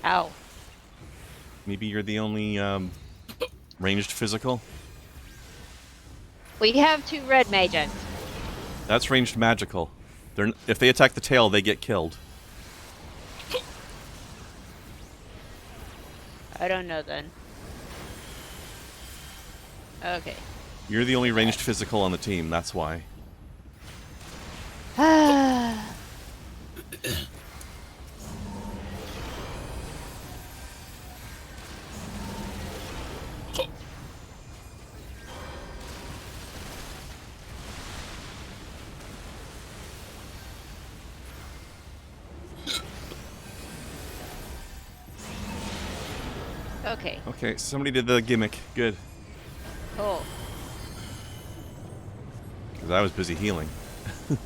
ow. maybe you're the only, ranged physical? We have 2 red mages. That's ranged magical. If they attack the tail, they get killed. I don't know then. Okay. You're the only ranged physical on the team, that's why. Okay. Okay, somebody did the gimmick. Good. Cool. Because I was busy healing. Woo!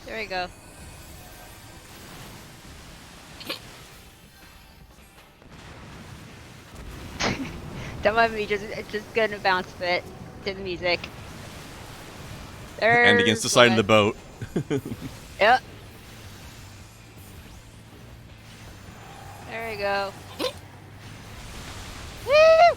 There we go. Don't mind me, just gonna bounce a bit to the music. There's And against the side of the boat. Yep. There we go. Woo!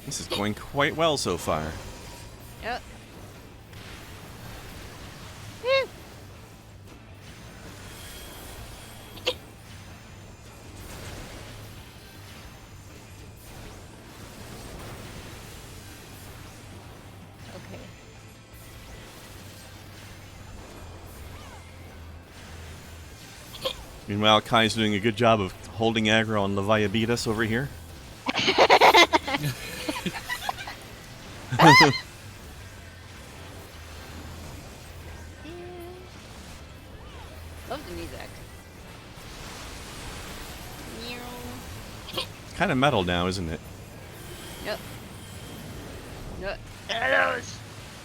This is going quite well so far. Yep. Woo! Okay. Meanwhile, Kai's doing a good job of holding aggro on Leviathan over here. Love the music. It's kind of metal now, isn't it? Yep. Yep. Out of those.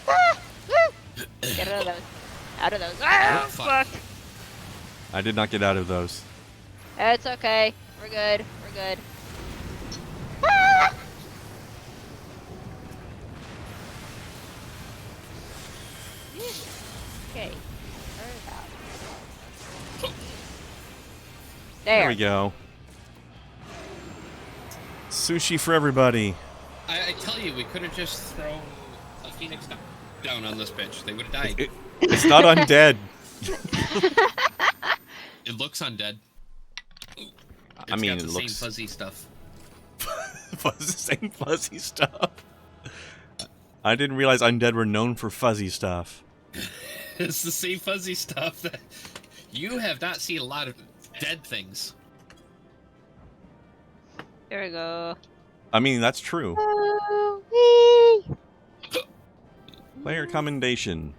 Ah! Woo! Get out of those. Out of those. Ah, Oh, fuck. fuck. I did not get out of those. It's okay. We're good. We're good. Ah! Okay. There we go. Sushi for everybody. I tell you, we could have just thrown a phoenix down on this bitch. They would have died. It's not undead. It looks undead. I mean, got it the looks same fuzzy stuff. same fuzzy stuff. I didn't realize undead were known for fuzzy stuff. It's the same fuzzy stuff that you have not seen a lot of dead things. There we go. I mean, that's true. Oh, Player commendation.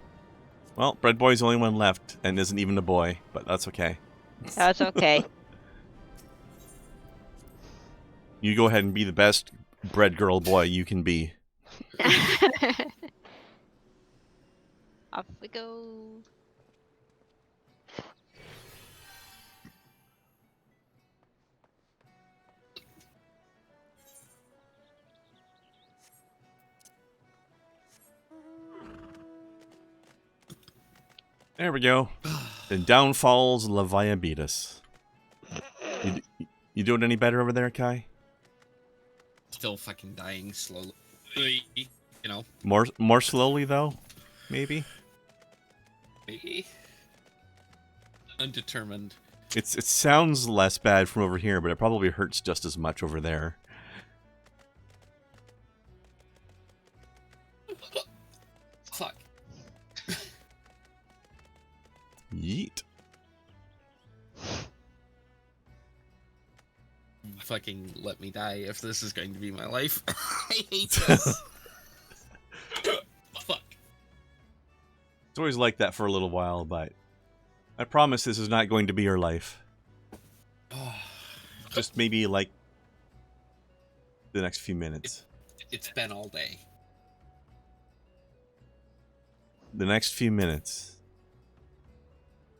Well, Bread Boy's the only one left, and isn't even a boy, but that's okay. that's okay. You go ahead and be the best bread girl boy you can be. Off we go. There we go. And down falls Leviathan. You doing any better over there, Kai? Still fucking dying slowly. You know. More slowly though, maybe. Maybe. Undetermined. It sounds less bad from over here, but it probably hurts just as much over there. Fuck. Yeet. Fucking let me die if this is going to be my life. I hate this. Fuck. It's always like that for a little while, but I promise this is not going to be your life. Just maybe like the next few minutes. It's been all day. The next few minutes.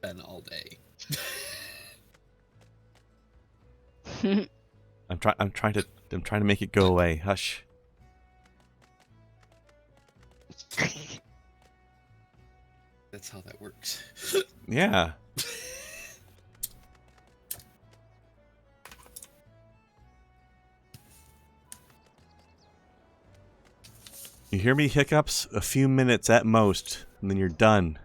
Been all day. I'm trying to make it go away. Hush. That's how that works. Yeah. You hear me, hiccups? A few minutes at most, and then you're done.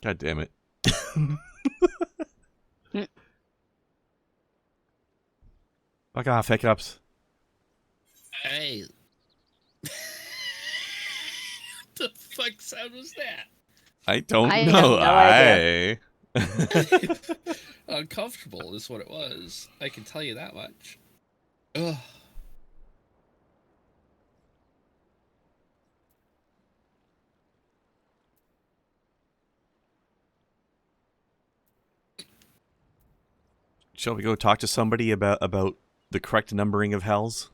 God damn it. Fuck off, hiccups. Hey. What the fuck sound was that? I don't I know. have no idea. Uncomfortable is what it was. I can tell you that much. Ugh. Shall we go talk to somebody about the correct numbering of hells?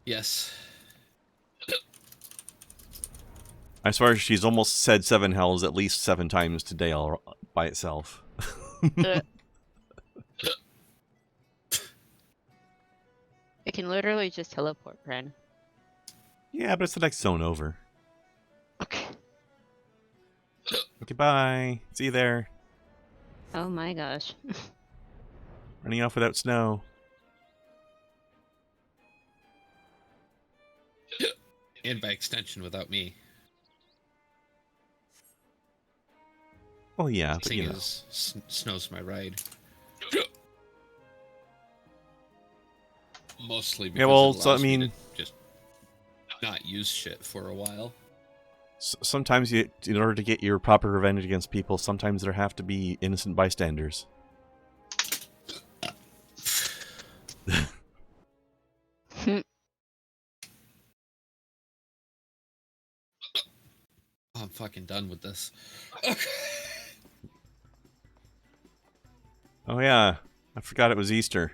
Yes. I swear she's almost said 7 hells at least 7 times today all by itself. It can literally just teleport, Ren. Yeah, but it's the next zone over. Okay. Okay, bye. See you there. Oh my gosh. Running off without snow. And by extension, without me. Well, yeah, but Seeing you know. as snow's my ride. Mostly because Yeah, well, it so, I allows me mean, to just not use shit for a while. sometimes you, in order to get your proper revenge against people, sometimes there have to be innocent bystanders. I'm fucking done with this. Oh yeah, I forgot it was Easter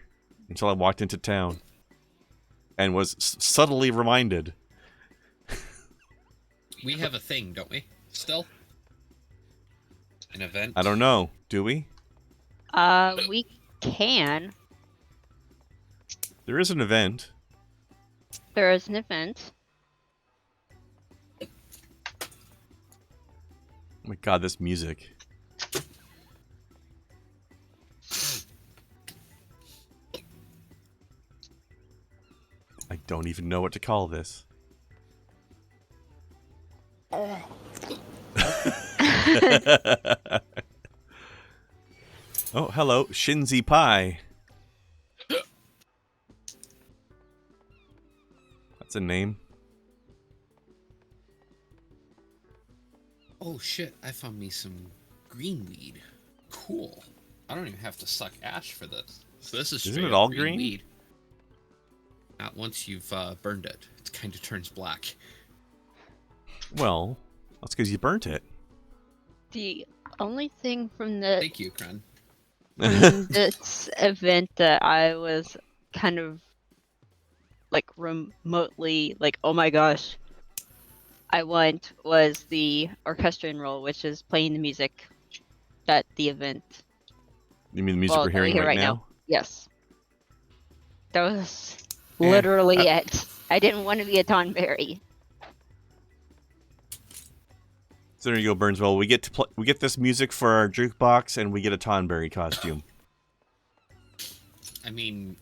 until I walked into town and was subtly reminded. We have a thing, don't we? Still? An event? I don't know. Do we? We can. There is an event. There is an event. Oh my god, this music. I don't even know what to call this. Oh, hello, Shinzi Pie. That's a name. Oh shit, I found me some green weed. Cool. I don't even have to suck ash for this. So this is Isn't straight it up all green green? weed. Not once you've burned it. It kind of turns black. Well, that's because you burnt it. The only thing from the Thank you, Kren. from this event that I was kind of like remotely like, oh my gosh, I went was the orchestrion role, which is playing the music at the event. You mean the music Well, we're that we hearing hear right now? Yes. That was literally it. I didn't want to be a Tonberry. So there you go, Burnswell. We get to we get this music for our jukebox, and we get a Tonberry costume. I mean,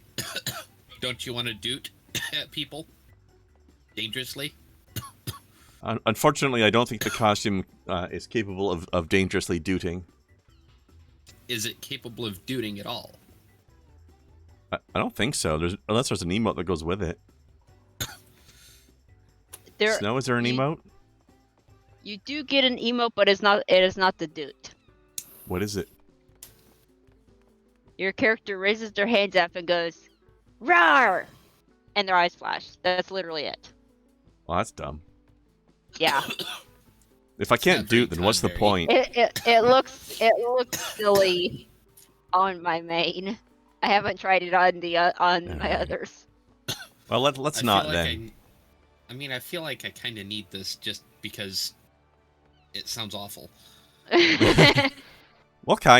don't you want to doot at people? Dangerously? Unfortunately, I don't think the costume is capable of dangerously dooting. Is it capable of dooting at all? I don't think so. Unless there's an emote that goes with it. Snow, is there an emote? You do get an emote, but it is not the doot. What is it? Your character raises their hands up and goes, "Roar!" and their eyes flash. That's literally it. Well, that's dumb. Yeah. If I can't doot, then what's the point? It looks silly on my main. I haven't tried it on the on my others. Well, let's not then. I mean, I feel like I kind of need this just because it sounds awful. Well, Kai,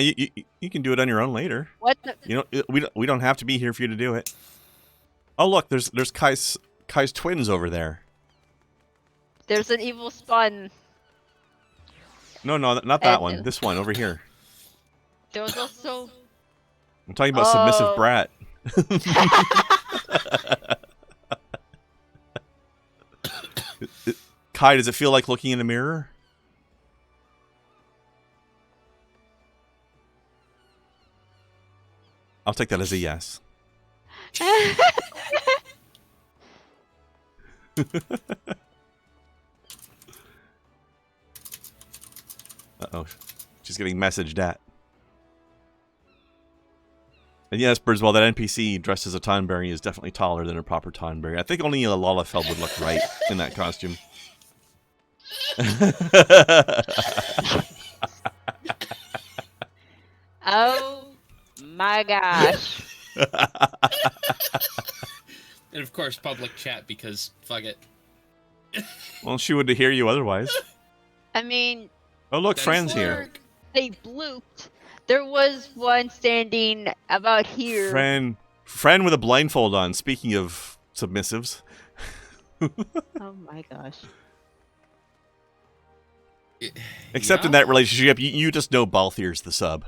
you can do it on your own later. What the? You know, we don't have to be here for you to do it. Oh, look, there's Kai's twins over there. There's an evil spawn. No, not that one. This one over here. There was also. I'm talking about submissive brat. Kai, does it feel like looking in a mirror? I'll take that as a yes. Uh-oh. She's getting messaged at. And yes, Birdswell, that NPC dressed as a Tonberry is definitely taller than a proper Tonberry. I think only a Lalafell would look right in that costume. Oh my gosh. And of course, public chat because fuck it. Well, she wouldn't hear you otherwise. I mean. Oh, look, Fran's here. They blooped. There was one standing about here. Fran with a blindfold on. Speaking of submissives. Oh my gosh. Except in that relationship, you just know Balthier's the sub.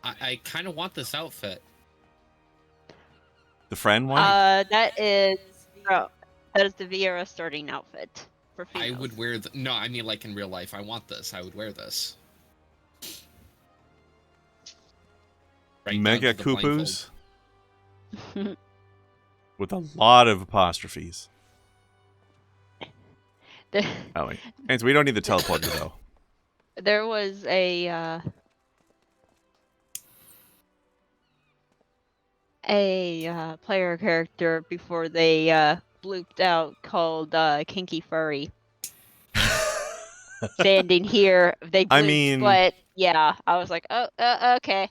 I kind of want this outfit. The Fran one? That is the Vieira starting outfit for females. I would wear no, I mean like in real life. I want this. I would wear this. Right Mega Koopus? With a lot of apostrophes. Oh, wait. And so we don't need the teleporter, though. There was a player character before they blooped out called Kinky Furry. Standing here, they blooped, but yeah, I was like, oh, okay.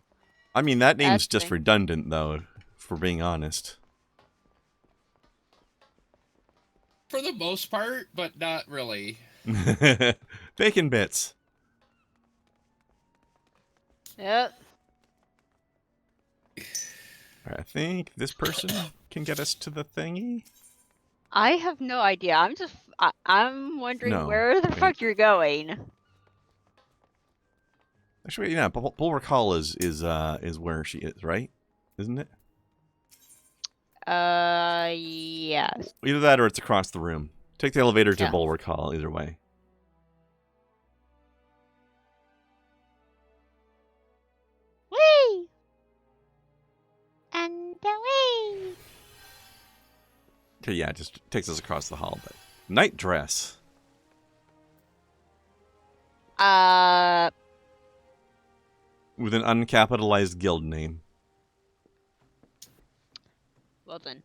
I mean, that name's just redundant, though, if we're being honest. For the most part, but not really. Bacon bits. Yep. I think this person can get us to the thingy. I have no idea. I'm wondering No, where the wait. fuck you're going. Actually, yeah, Bulwark Hall is where she is, right? Isn't it? Yes. Either that or it's across the room. Take the elevator to Yeah. Bulwark Hall, either way. Whee! And away! Okay, yeah, it just takes us across the hall. But night dress. With an uncapitalized guild name. Well then.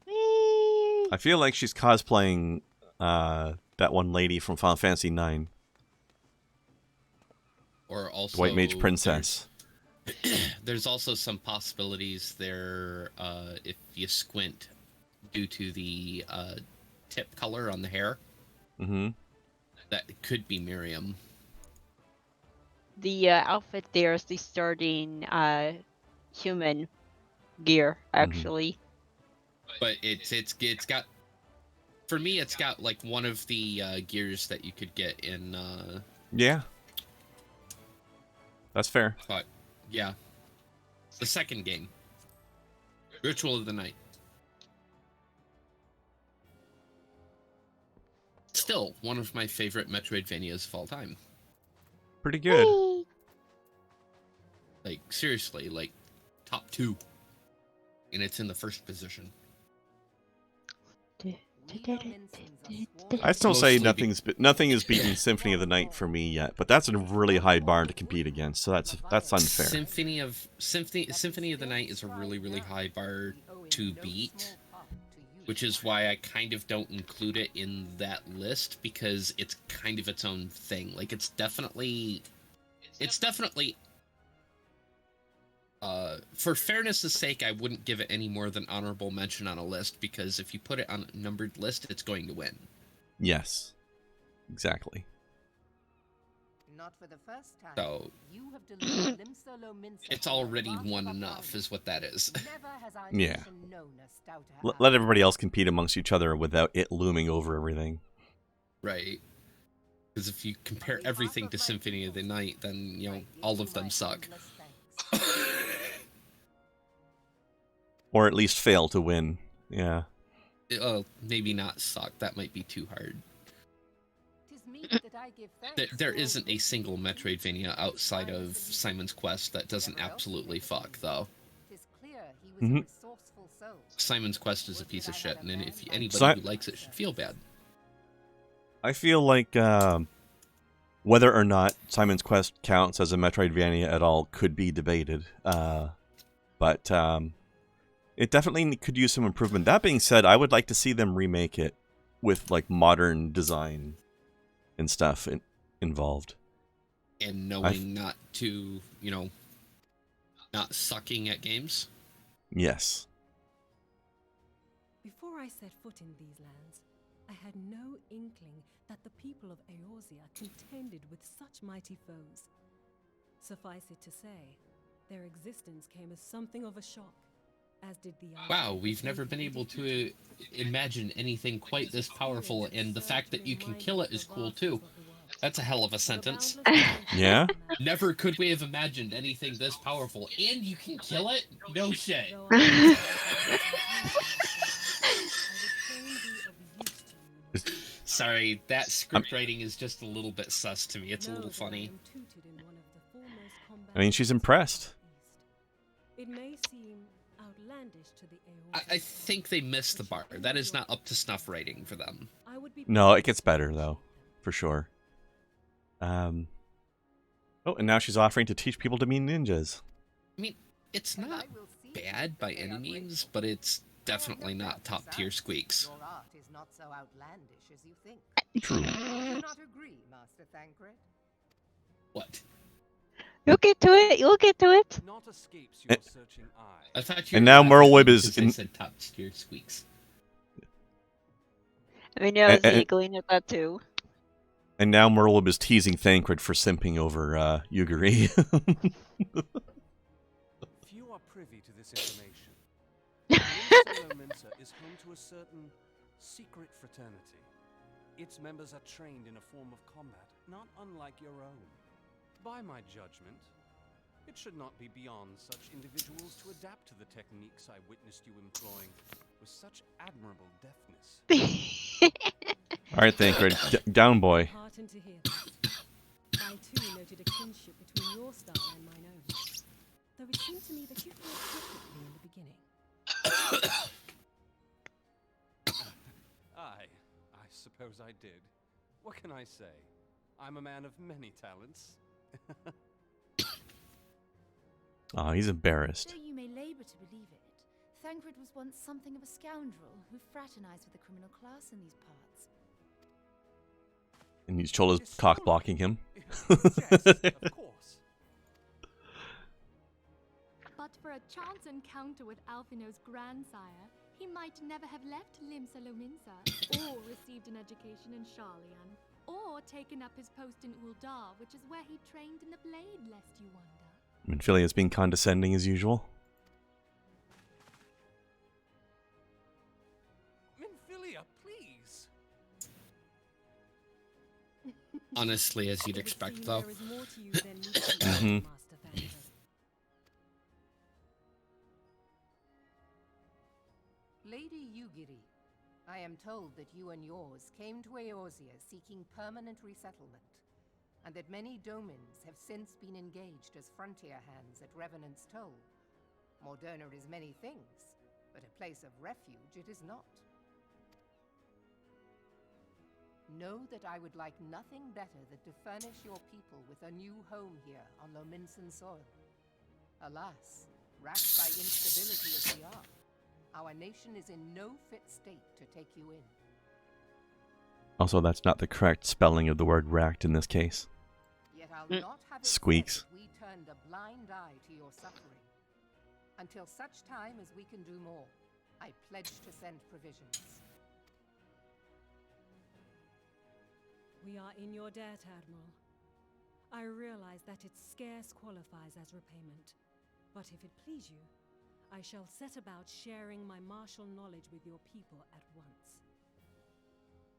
Whee! I feel like she's cosplaying that one lady from Final Fantasy IX. Or also The White Mage Princess. There's also some possibilities there if you squint due to the tip color on the hair. Mm-hmm. That could be Miriam. The outfit there is the starting human gear, actually. But it's got, for me, it's got like one of the gears that you could get in. Yeah. That's fair. But yeah, the second game, Ritual of the Night. Still one of my favorite Metroidvanias of all time. Pretty good. Whee! Like seriously, like top 2, and it's in the first position. I'd still say Mostly nothing has beaten Symphony of the Night for me yet, but that's a really high bar to compete against, so that's unfair. Symphony of the Night is a really high bar to beat, which is why I kind of don't include it in that list, because it's kind of its own thing. Like it's definitely for fairness' sake, I wouldn't give it any more than honorable mention on a list, because if you put it on a numbered list, it's going to win. Yes. Exactly. Not for the first time. So You have delivered Limsolo Mincer it's to already advance won above enough, bounds. is what that is. Never has our Yeah. nation known a stouter Let ally. everybody else compete amongst each other without it looming over everything. Right. Because if you compare everything to Symphony of the Night, then, you know, all of them suck. Or at least fail to win. Yeah. Maybe not suck. That might be too hard. 'Tis meet that I give thanks There to isn't all a single Metroidvania outside of Simon's Quest that doesn't absolutely fuck, though. 'Tis clear he was Mhm. a resourceful soul. Simon's Quest is a piece of shit, and if anybody Si- who likes it should feel bad. I feel like whether or not Simon's Quest counts as a Metroidvania at all could be debated. But it definitely could use some improvement. That being said, I would like to see them remake it with like modern design and stuff involved. And knowing not to, you know, not sucking at games. Yes. Before I set foot in these lands, I had no inkling that the people of Eorzea contended with such mighty foes. Suffice it to say, their existence came as something of a shock, as did the Wow, we've never been able to imagine anything quite this powerful, and the fact that you can kill it is cool too. That's a hell of a sentence. Yeah? Never could we have imagined anything this powerful, and you can kill it? No shit. Sorry, that script writing is just a little bit sus to me. It's a little funny. I mean, she's impressed. It may seem outlandish to the I think they missed the bar. That is not up to snuff writing for them. No, it gets better though, for sure. Oh, and now she's offering to teach people to be ninjas. I mean, it's not bad by any means, but it's definitely not top tier squeaks. Your art is not so outlandish as you think. True. Do you not agree, Master Thancred? What? You'll get to it. You'll get to it. Not escapes your searching eye. I thought you And were now laughing Merlwyb is because I said top tier squeaks. I mean, I was giggling at that too. And now Merlib is teasing Thancred for simping over Yuguri. Few are privy to this information. Minsa is home to a certain secret fraternity. Its members are trained in a form of combat not unlike your own. By my judgment, it should not be beyond such individuals to adapt to the techniques I witnessed you employing with such admirable deftness. All right, Thancred, down, boy. Heartened to hear that. I too noted a kinship between your style and mine own. Though it seemed to me that you thought differently in the beginning. I suppose I did. What can I say? I'm a man of many talents. Oh, he's embarrassed. Though you may labor to believe it, Thancred was once something of a scoundrel who fraternized with the criminal class in these parts. And Chola's cock blocking him. Yes, of course. But for a chance encounter with Alphino's grandsire, he might never have left Limsa Lominsa, or received an education in Sharlian, or taken up his post in Uldar, which is where he trained in the blade, lest you wonder. Minfilia's being condescending as usual. Minfilia, please. Honestly, as you'd expect, though. Mm-hmm. Lady Yugiri, I am told that you and yours came to Eorzea seeking permanent resettlement, and that many domins have since been engaged as frontier hands at Revenant's Toll. Moderna is many things, but a place of refuge it is not. Know that I would like nothing better than to furnish your people with a new home here on Lominsan soil. Alas, racked by instability as we are, our nation is in no fit state to take you in. Also, that's not the correct spelling of the word racked in this case. Yet I'll not have it Squeaks. said that we turned a blind eye to your suffering. Until such time as we can do more, I pledge to send provisions. We are in your debt, Admiral. I realize that it scarce qualifies as repayment. But if it please you, I shall set about sharing my martial knowledge with your people at once.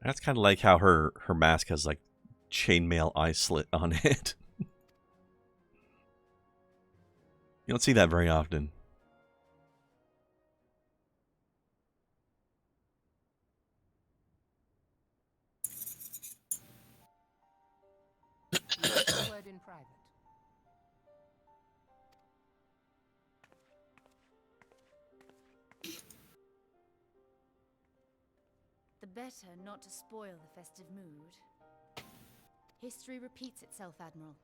That's kind of like how her mask has like chainmail eye slit on it. You don't see that very often. Word in private. The better not to spoil the festive mood. History repeats itself, Admiral.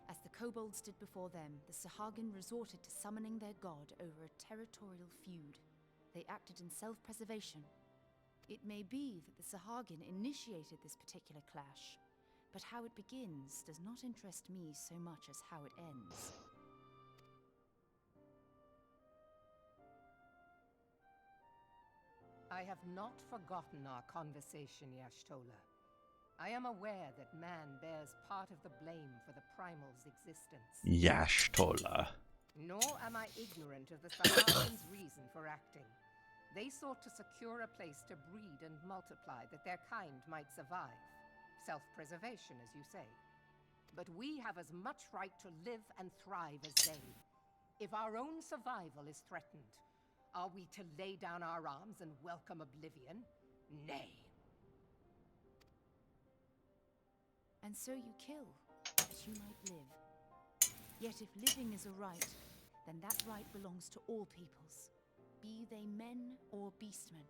As the kobolds did before them, the Sahagin resorted to summoning their god over a territorial feud. They acted in self-preservation. It may be that the Sahagin initiated this particular clash, but how it begins does not interest me so much as how it ends. I have not forgotten our conversation, Yashtola. I am aware that man bears part of the blame for the primal's existence. Yashtola. Nor am I ignorant of the Saharan's reason for acting. They sought to secure a place to breed and multiply that their kind might survive. Self-preservation, as you say. But we have as much right to live and thrive as they. If our own survival is threatened, are we to lay down our arms and welcome oblivion? Nay. And so you kill, that you might live. Yet if living is a right, then that right belongs to all peoples, be they men or beastmen.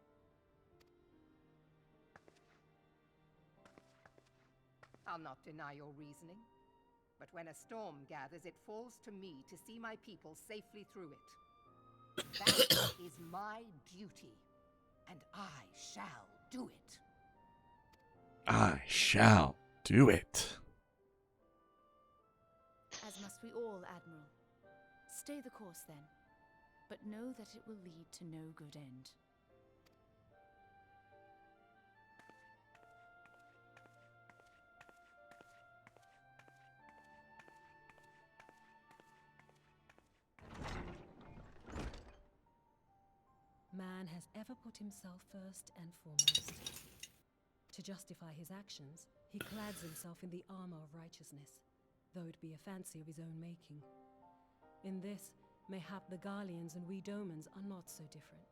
I'll not deny your reasoning, but when a storm gathers, it falls to me to see my people safely through it. That is my duty, and I shall do it. I shall do it. As must we all, Admiral. Stay the course, then, but know that it will lead to no good end. man has ever put himself first and foremost. To justify his actions, he clads himself in the armor of righteousness, though it be a fancy of his own making. In this, mayhap the Garleans and we Domans are not so different.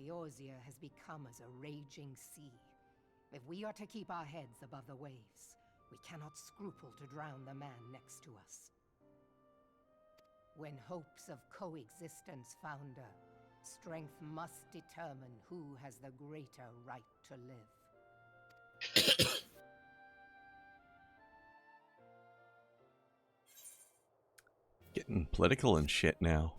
Eorzea has become as a raging sea. If we are to keep our heads above the waves, we cannot scruple to drown the man next to us. When hopes of coexistence founder, strength must determine who has the greater right to live. Getting political and shit now.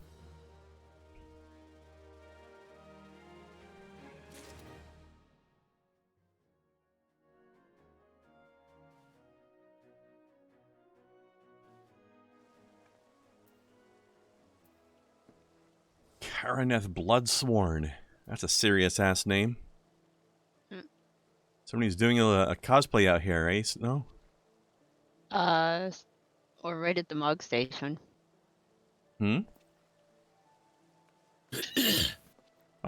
Karaneth Bloodsworn. That's a serious ass name. Somebody's doing a cosplay out here, eh? No? Or right at the Mog Station. I'm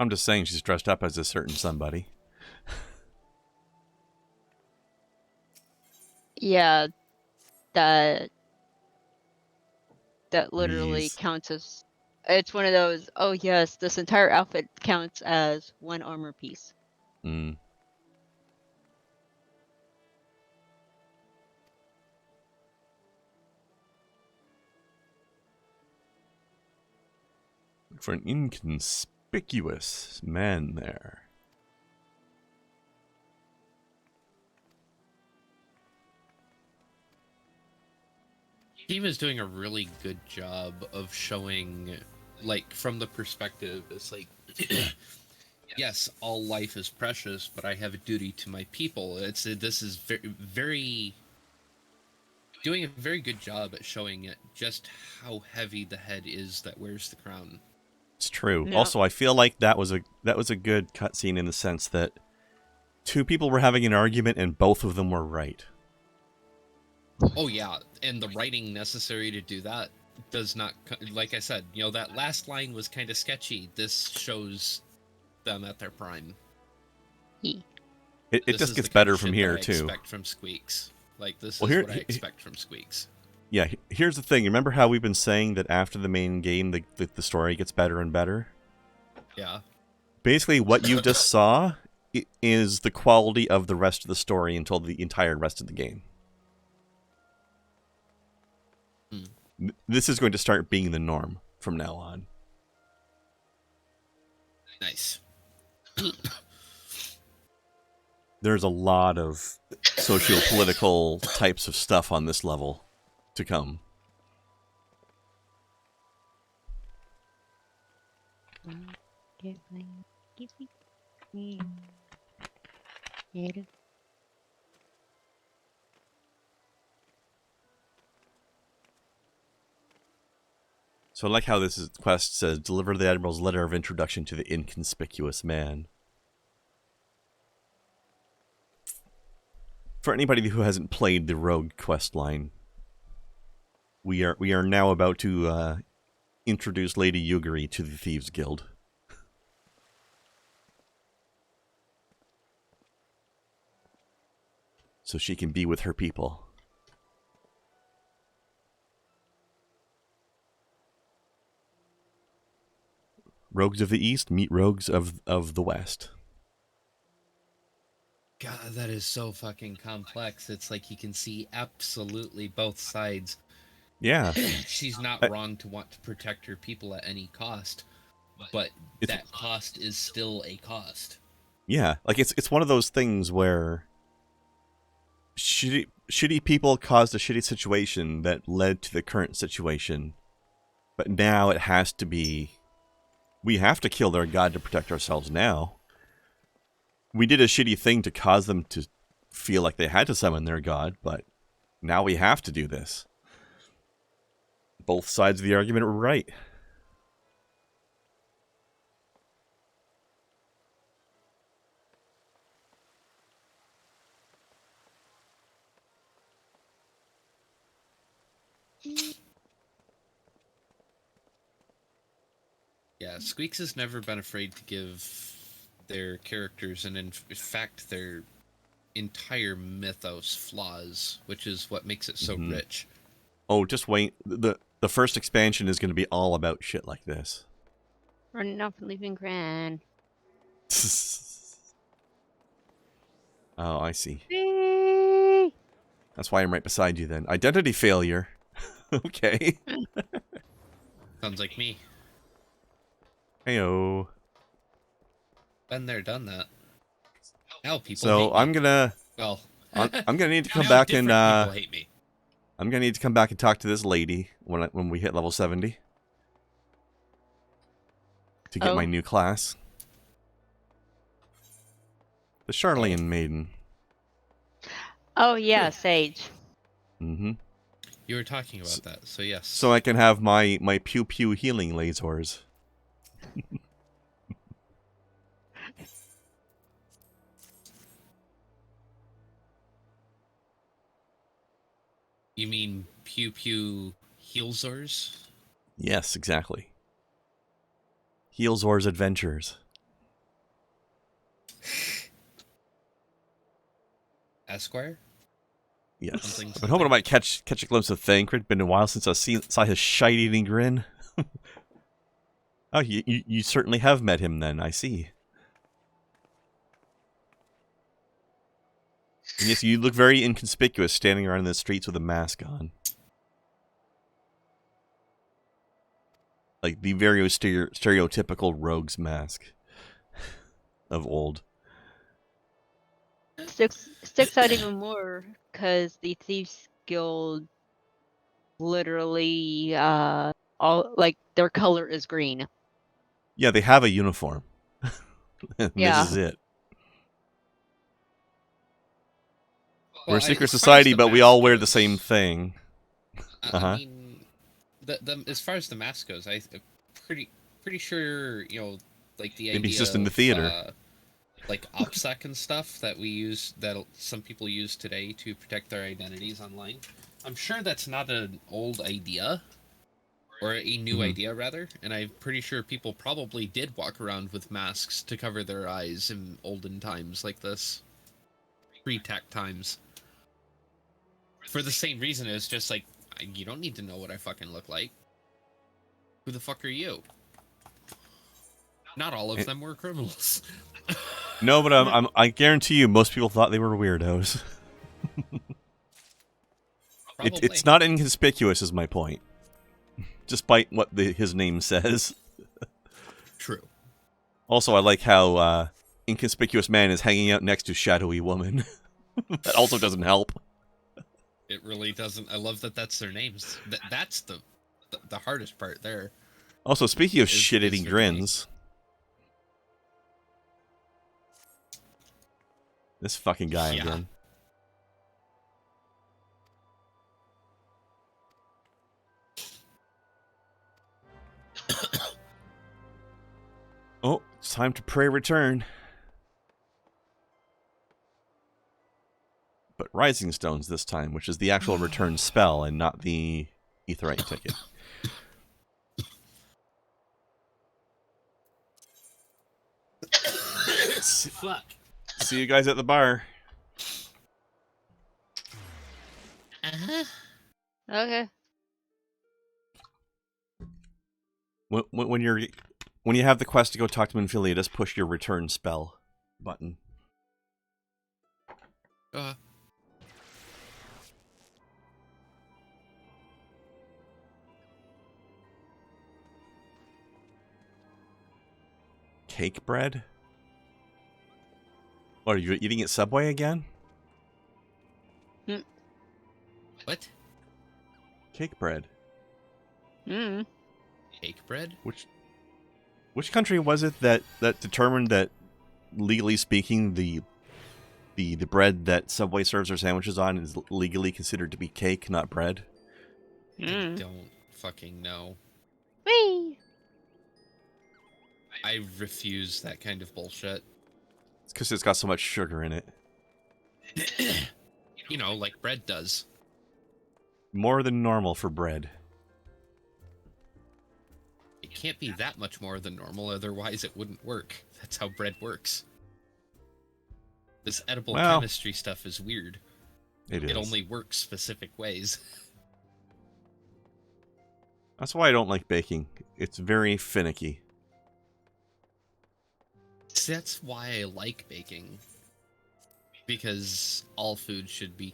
just saying she's dressed up as a certain somebody. Yeah, that literally counts as... It's one of those, oh yes, this entire outfit counts as one armor piece. Look for an inconspicuous man there. Game is doing a really good job of showing, like, from the perspective, it's like, yes, all life is precious, but I have a duty to my people. This is very doing a very good job at showing it just how heavy the head is that wears the crown. It's true. No. Also, I feel like that was a good cutscene in the sense that two people were having an argument and both of them were right. Oh yeah, and the writing necessary to do that does not, like I said, you know, that last line was kind of sketchy. This shows them at their prime. It just gets better from here too. Expect from Squeaks. Like, this is what I expect from Squeaks. Yeah, here's the thing. Remember how we've been saying that after the main game, the story gets better and better? Yeah. Basically, what you just saw is the quality of the rest of the story until the entire rest of the game. This is going to start being the norm from now on. Nice. There's a lot of socio-political types of stuff on this level to come. So I like how this quest says, deliver the Admiral's letter of introduction to the inconspicuous man. For anybody who hasn't played the Rogue quest line, we are now about to introduce Lady Yugiri to the Thieves Guild. So she can be with her people. Rogues of the East meet rogues of the West. God, that is so fucking complex. It's like you can see absolutely both sides. Yeah. She's not wrong to want to protect her people at any cost, but that cost is still a cost. Yeah, like it's one of those things where shitty people caused a shitty situation that led to the current situation, but now it has to be, we have to kill their god to protect ourselves now. We did a shitty thing to cause them to feel like they had to summon their god, but now we have to do this. Both sides of the argument were right. Yeah, Squeaks has never been afraid to give their characters, and in fact, their entire mythos flaws, which is what makes it so rich. Oh, just wait. The first expansion is going to be all about shit like this. Running off and leaving Gran. Oh, I see. Whee! That's why I'm right beside you then. Identity failure. Okay. Sounds like me. Heyo. Been there, done that. Now people So hate me. I'm gonna. Well, I'm gonna need to come now back and. different people hate me. I'm gonna need to come back and talk to this lady when we hit level 70 to get my new class. The Charlene Maiden. Oh yeah, Sage. Mm-hmm. You were talking about that, so yes. So I can have my pew pew healing lasers. You mean Pew Pew Healzors? Yes, exactly. Healzor's Adventures. Esquire? Yes. I've been hoping I might catch a glimpse of Thancred. Been a while since I saw his shite-eating grin. Oh, you certainly have met him then, I see. And yes, you look very inconspicuous standing around in the streets with a mask on. Like the very stereotypical rogue's mask of old. Sticks out even more because the Thieves Guild literally all like their color is green. Yeah, they have a uniform. And Yeah. This is it. Well, We're a secret as far as society, the but we mask all wear the goes, same thing. I mean, as far as the mask goes, I'm pretty sure, you know, like the Maybe idea it's just in the of, theater. like OPSEC and stuff that we use, that some people use today to protect their identities online. I'm sure that's not an old idea, or a new idea rather, and I'm pretty sure people probably did walk around with masks to cover their eyes in olden times like this, pre-tech times. For the same reason, it's just like, you don't need to know what I fucking look like. Who the fuck are you? Not all of them were criminals. No, but I guarantee you, most people thought they were weirdos. It's not inconspicuous, is my point. Despite what his name says. True. Also, I like how Inconspicuous Man is hanging out next to Shadowy Woman. That also doesn't help. It really doesn't. I love that that's their names. That's the hardest part there. Also, speaking of shit-eating grins. This fucking guy again. Oh, it's time to pray return. But Rising Stones this time, which is the actual return spell and not the Aetheryte ticket. Fuck. See you guys at the bar. Okay. When you have the quest to go talk to Minfilia, just push your return spell button. Cake bread? What, are you eating at Subway again? What? Cake bread. Cake bread? Which country was it that determined that, legally speaking, the bread that Subway serves their sandwiches on is legally considered to be cake, not bread? I don't fucking know. Whee! I refuse that kind of bullshit. It's because it's got so much sugar in it. You know, like bread does. More than normal for bread. can't be that much more than normal, otherwise it wouldn't work. That's how bread works. This edible chemistry stuff is weird. It only works specific ways. That's why I don't like baking. It's very finicky. That's why I like baking. Because all food should be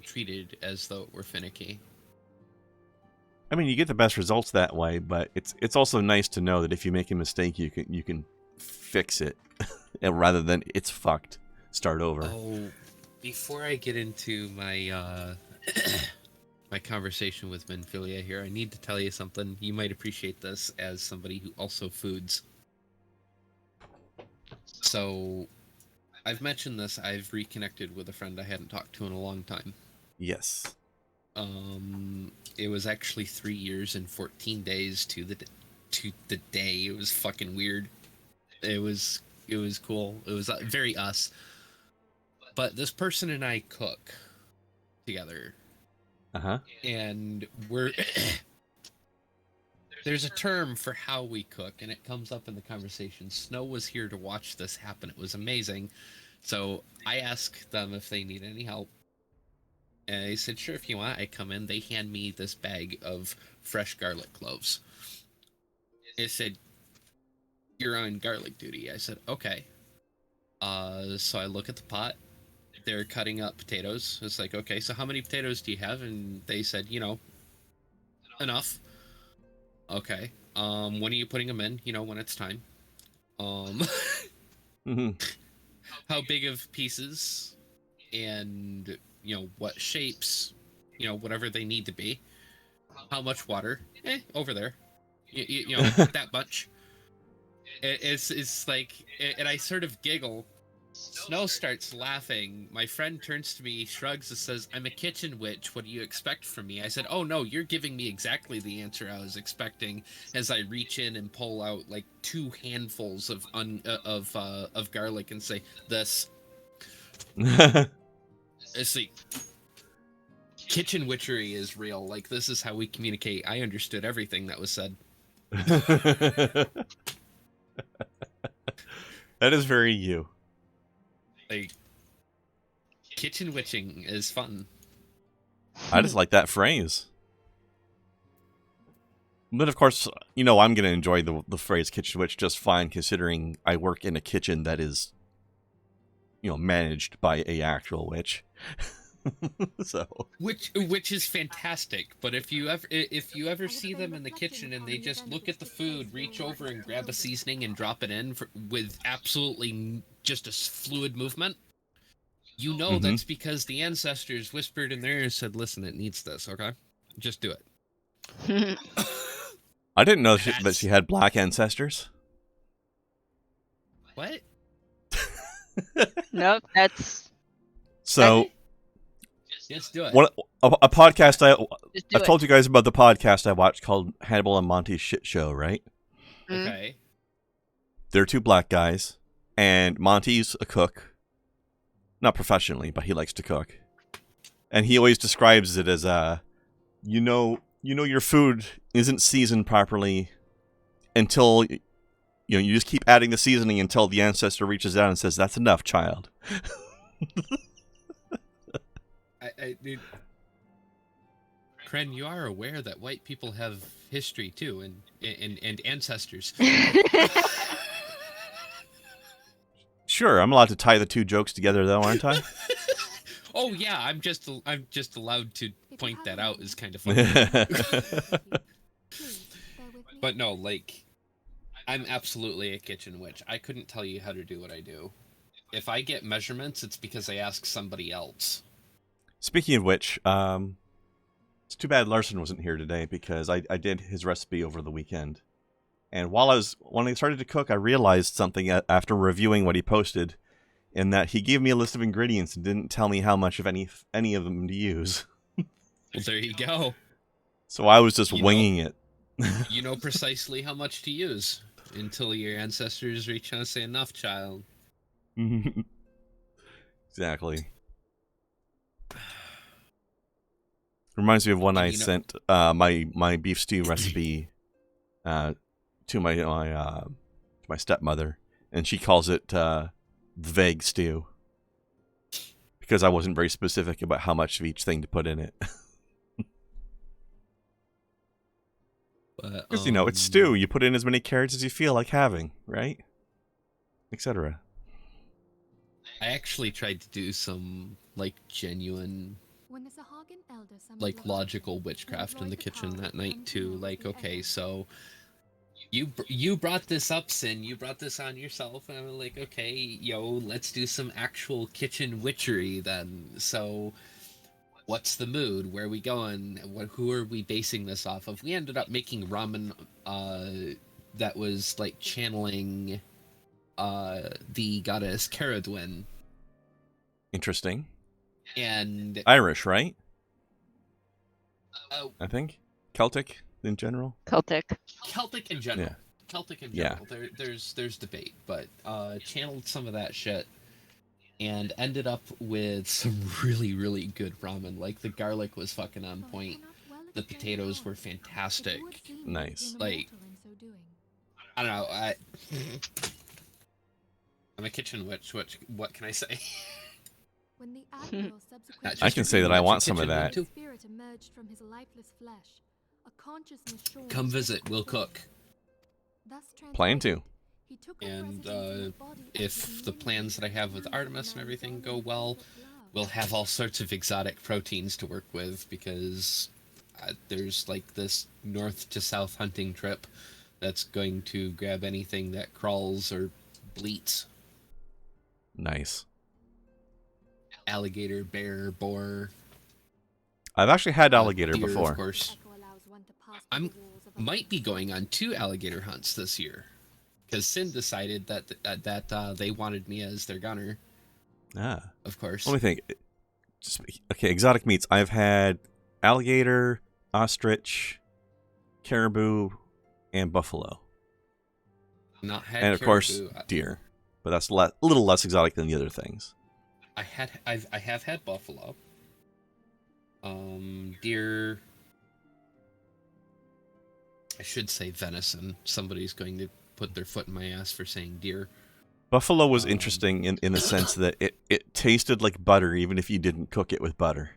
treated as though it were finicky. I mean, you get the best results that way, but it's also nice to know that if you make a mistake, you can fix it, and rather than it's fucked, start over. Oh, before I get into my my conversation with Minfilia here, I need to tell you something. You might appreciate this as somebody who also foods. So, I've mentioned this. I've reconnected with a friend I hadn't talked to in a long time. Yes. It was actually 3 years and 14 days to the day. It was fucking weird. It was cool. It was very us. But this person and I cook together. Uh-huh. And we're there's a term for how we cook, and it comes up in the conversation. Snow was here to watch this happen. It was amazing. So I asked them if they need any help. And they said, sure, if you want. I come in. They hand me this bag of fresh garlic cloves. It said, you're on garlic duty. I said, okay. So I look at the pot. They're cutting up potatoes. It's like, okay, so how many potatoes do you have? And they said, enough. Okay. When are you putting them in? When it's time. Mm-hmm. How big of pieces? And, what shapes? Whatever they need to be. How much water? Over there. That much. It's like, and I sort of giggle. Snow starts laughing. My friend turns to me, shrugs, and says, I'm a kitchen witch. What do you expect from me? I said, oh no, you're giving me exactly the answer I was expecting, as I reach in and pull out like 2 handfuls of garlic and say, this. See, kitchen witchery is real. Like, this is how we communicate. I understood everything that was said. That is very you. Like, kitchen witching is fun. I just like that phrase. But of course, I'm going to enjoy the phrase kitchen witch just fine, considering I work in a kitchen that is, managed by a actual witch. So, which is fantastic. But if you ever see them in the kitchen and they just look at the food, reach over and grab a seasoning and drop it in with absolutely just a fluid movement, Mm-hmm. that's because the ancestors whispered in their ear and said, listen, it needs this, okay? Just do it. I didn't know that she had black ancestors. What? Nope, that's... So... Just do it. A podcast I've told you guys about the podcast I watched called Hannibal and Monty's Shit Show, right? Okay. They're 2 black guys, and Monty's a cook. Not professionally, but he likes to cook. And he always describes it as your food isn't seasoned properly until you just keep adding the seasoning until the ancestor reaches out and says, "That's enough, child." Dude, Kren, you are aware that white people have history too, and ancestors. Sure, I'm allowed to tie the 2 jokes together, though, aren't I? Oh yeah, I'm just allowed to point that out is kind of funny. But no, like, I'm absolutely a kitchen witch. I couldn't tell you how to do what I do. If I get measurements, it's because I ask somebody else. Speaking of which, it's too bad Larson wasn't here today because I did his recipe over the weekend. And when I started to cook, I realized something after reviewing what he posted, in that he gave me a list of ingredients and didn't tell me how much of any of them to use. Well, there you go. So I was just winging it. You know precisely how much to use until your ancestors reach out and say, enough, child. Exactly. Reminds me of when I sent my beef stew recipe to my stepmother, and she calls it vague stew because I wasn't very specific about how much of each thing to put in it. Because it's stew. You put in as many carrots as you feel like having, right? Etc. I actually tried to do some like genuine, like logical witchcraft in the kitchen that night too. Like, okay, so you brought this up, Sin. You brought this on yourself, and I'm like, okay, let's do some actual kitchen witchery then. So, what's the mood? Where are we going? Who are we basing this off of? We ended up making ramen that was like channeling the goddess Caradwyn. Interesting. And Irish, right? I think Celtic in general. Celtic in general. Yeah. Celtic in general. Yeah. There's debate, but channeled some of that shit and ended up with some really, really good ramen. Like, the garlic was fucking on point. The potatoes were fantastic. Nice. Like, I don't know. I'm a kitchen witch. What can I say? When the admiral subsequently I can say that I want some of that. Spirit emerged from his lifeless flesh, a consciousness shorn. Come visit. We'll cook. Plan to. And if the plans that I have with Artemis and everything go well, we'll have all sorts of exotic proteins to work with, because there's like this north to south hunting trip that's going to grab anything that crawls or bleats. Nice. Alligator, bear, boar. I've actually had alligator deer, before. Of course. Might be going on 2 alligator hunts this year, because Sin decided that they wanted me as their gunner. Ah, of course. Let me think. Okay, exotic meats. I've had alligator, ostrich, caribou, and buffalo. Not had and of caribou. Course deer, but that's a little less exotic than the other things. I have had buffalo. Deer. I should say venison. Somebody's going to put their foot in my ass for saying deer. Buffalo was interesting in the sense that it tasted like butter even if you didn't cook it with butter.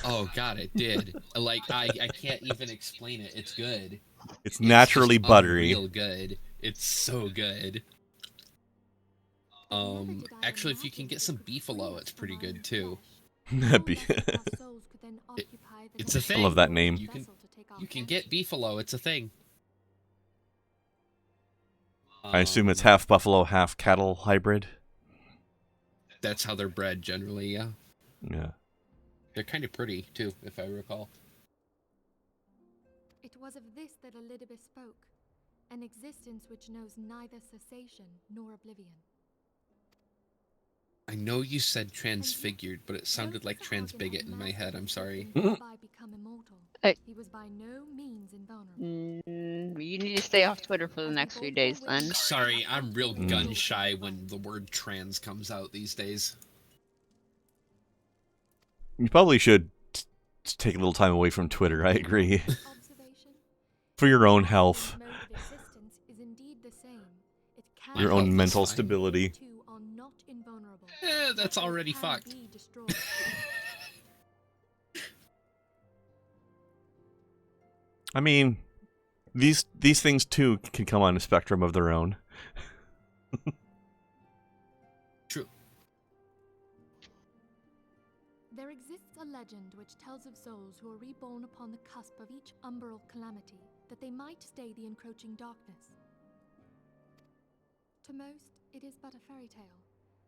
Oh god, it did. Like, I can't even explain it. It's good. It's naturally buttery. Real good. It's so good. Actually, if you can get some beefalo, it's pretty good too. It's a thing. I love that name. You can get beefalo. It's a thing. I assume it's half buffalo, half cattle hybrid. That's how they're bred generally, yeah. Yeah. They're kind of pretty too, if I recall. It was of this that Elizabeth spoke, an existence which knows neither cessation nor oblivion. I know you said transfigured, but it sounded like transbigot in my head. I'm sorry. He was by no means invulnerable. You need to stay off Twitter for the next few days, then. Sorry, I'm real gun shy when the word trans comes out these days. You probably should take a little time away from Twitter. I agree. For your own health. Your own mental stability. That's already fucked. I mean, these things too can come on a spectrum of their own. True. There exists a legend which tells of souls who are reborn upon the cusp of each umbral calamity, that they might stay the encroaching darkness. To most, it is but a fairy tale.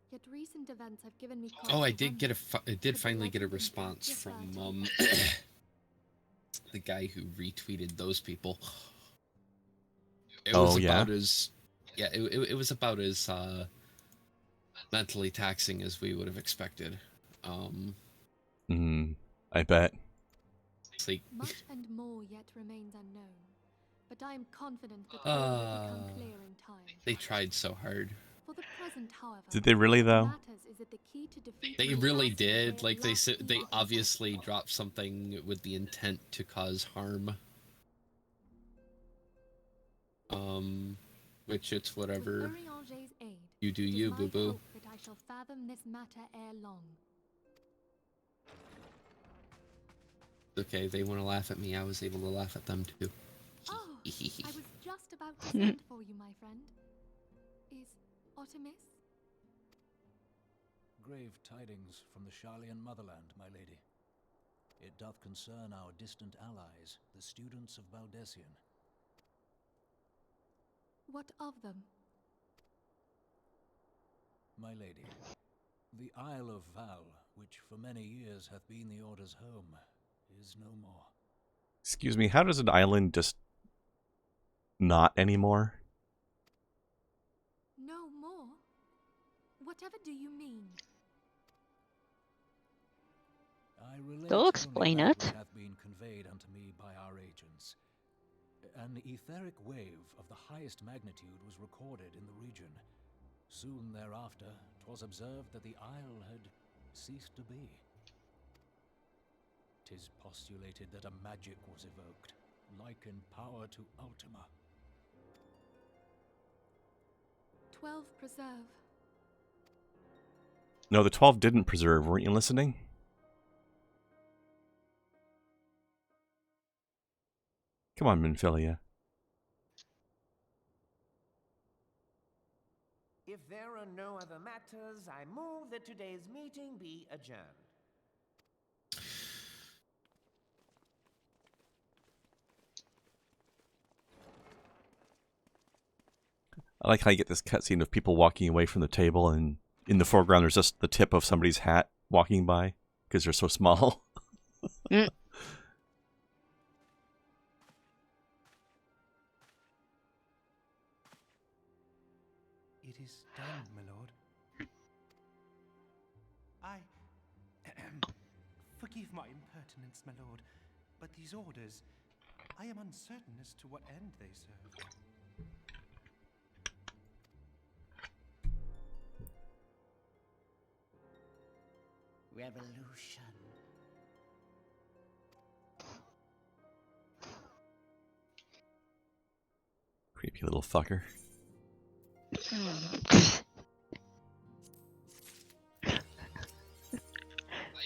Yet recent events have given me cause. Oh, I did finally get a response from the guy who retweeted those people. It was about as it was about as mentally taxing as we would have expected. I bet. It's like much and more yet remains unknown, but I am confident that all will become clear in time. They tried so hard. For the present, however, did they really though? They really did. Like, they obviously dropped something with the intent to cause harm. Which it's With whatever. Urianger's aid, You do it is you, my boo-boo. hope that I shall fathom this matter ere long. Okay, they want to laugh at me. I was able to laugh at them too. Oh, I was just about to send for you, my friend. Is Artemis? Grave tidings from the Sharlayan motherland, my lady. It doth concern our distant allies, the students of Baldessian. What of them? My lady, the Isle of Val, which for many years hath been the Order's home, is no more. Excuse me, how does an island just not anymore? No more? Whatever do you mean? I relate They'll only explain that it. which hath been conveyed unto me by our agents. An etheric wave of the highest magnitude was recorded in the region. Soon thereafter, 'twas observed that the isle had ceased to be. 'Tis postulated that a magic was evoked, like in power to Ultima. 12 preserve. No, the 12 didn't preserve. Weren't you listening? Come on, Minfilia. If there are no other matters, I move that today's meeting be adjourned. I like how you get this cutscene of people walking away from the table, and in the foreground there's just the tip of somebody's hat walking by because they're so small. It is done, my lord. Forgive my impertinence, my lord, but these orders, I am uncertain as to what end they serve. Revolution. Creepy little fucker.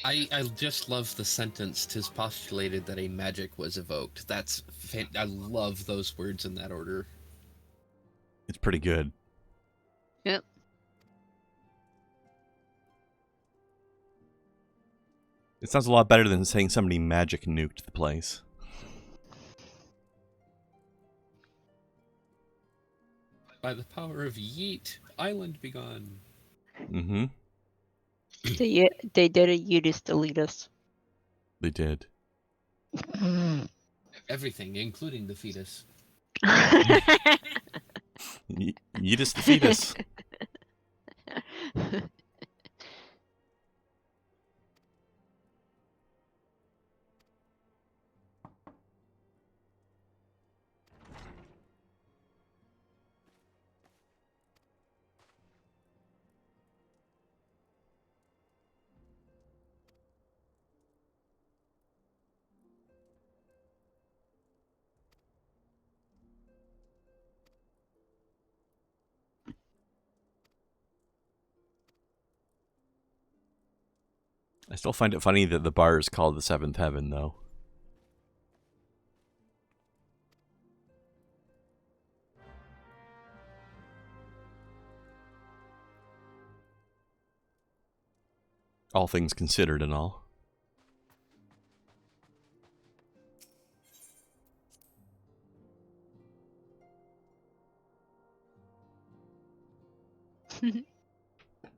I just love the sentence, "'Tis postulated that a magic was evoked." That's I love those words in that order. It's pretty good. Yep. It sounds a lot better than saying somebody magic nuked the place. By the power of Yeet, island be gone. Mm-hmm. They did a Udis Deletus. They did. Everything, including the fetus. Yeetus the fetus. I still find it funny that the bar is called the Seventh Heaven, though. All things considered and all.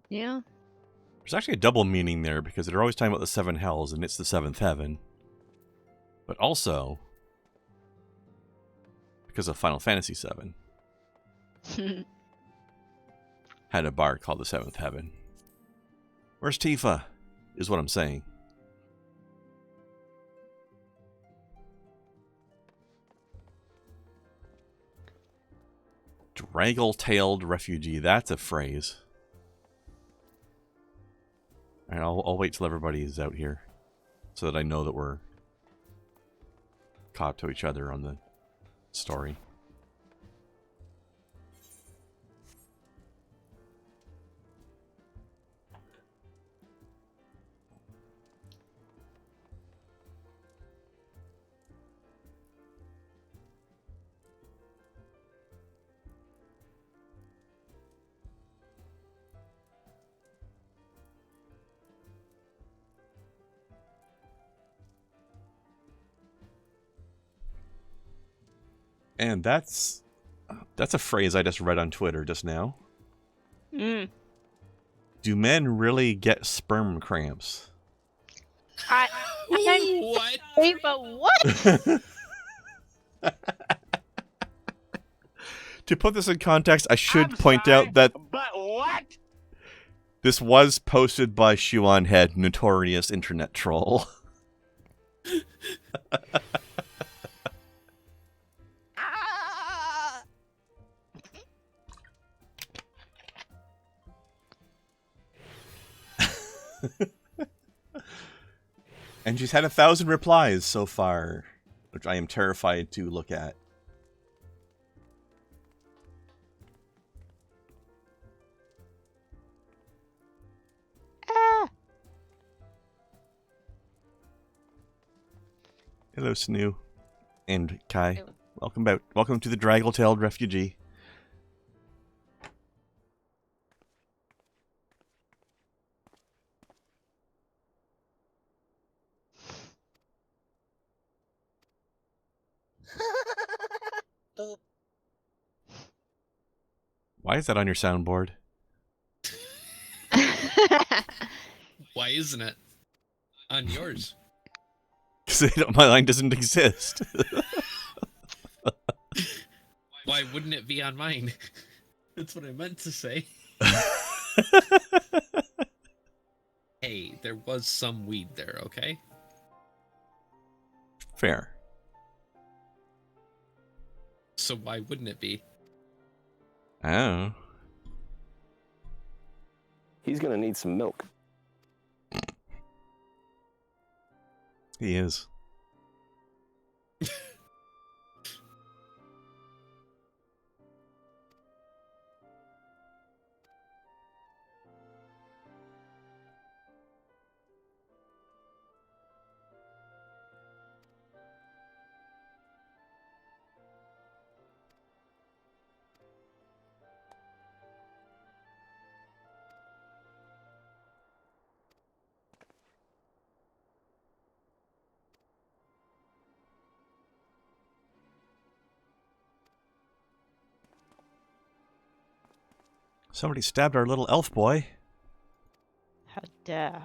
Yeah. There's actually a double meaning there because they're always talking about the seven hells and it's the seventh heaven. But also because of Final Fantasy VII. Had a bar called the Seventh Heaven. Where's Tifa? Is what I'm saying. Draggle-tailed refugee. That's a phrase. Alright, I'll wait till everybody is out here so that I know that we're caught to each other on the story. And that's a phrase I just read on Twitter just now. Mm. Do men really get sperm cramps? What? Hey, but what? To put this in context, I should point out that But what? this was posted by Shuan Head, notorious internet troll. And she's had 1,000 replies so far, which I am terrified to look at. Hello, Snoo. And Kai. Welcome back. Welcome to the Draggle-tailed Refugee. Why is that on your soundboard? Why isn't it on yours? Because my line doesn't exist. Why wouldn't it be on mine? That's what I meant to say. Hey, there was some weed there, okay? Fair. So why wouldn't it be? Oh. He's gonna need some milk. He is. Somebody stabbed our little elf boy. How dare.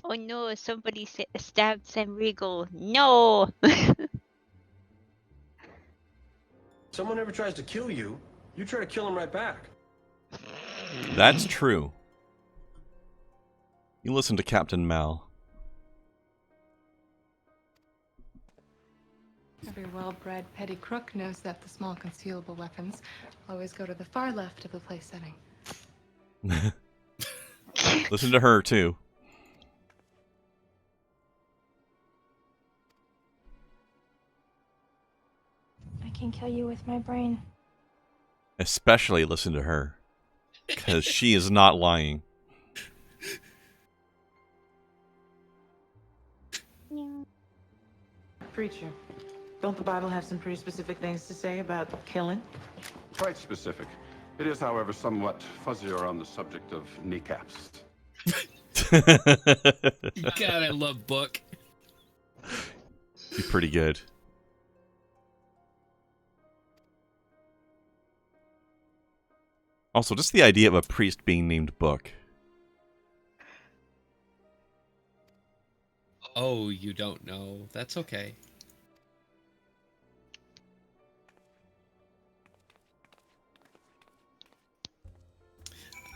Oh no, somebody stabbed Sam Regal. No! Someone ever tries to kill you, you try to kill him right back. That's true. You listen to Captain Mal. Every well-bred petty crook knows that the small concealable weapons always go to the far left of the play setting. Listen to her, too. I can kill you with my brain. Especially listen to her. Because she is not lying. Preacher, don't the Bible have some pretty specific things to say about killing? Quite specific. It is, however, somewhat fuzzier on the subject of kneecaps. God, I love Book. Be pretty good. Also, just the idea of a priest being named Book. Oh, you don't know. That's okay.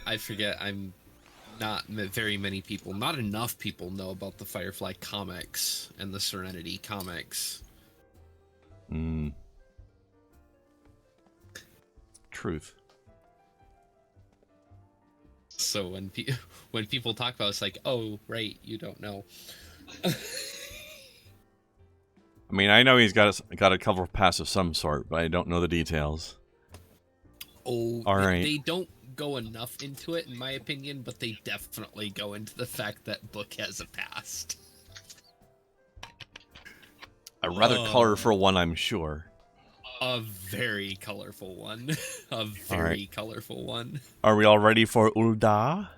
I forget, I'm not very many people, not enough people know about the Firefly comics and the Serenity comics. Hmm. Truth. So when people talk about it, it's like, oh, right, you don't know. I mean, I know he's got a cover pass of some sort, but I don't know the details. Oh, all right. They don't go enough into it, in my opinion, but they definitely go into the fact that Book has a past. A rather colorful one, I'm sure. A very colorful one. A very colorful one. Are we all ready for Ulda?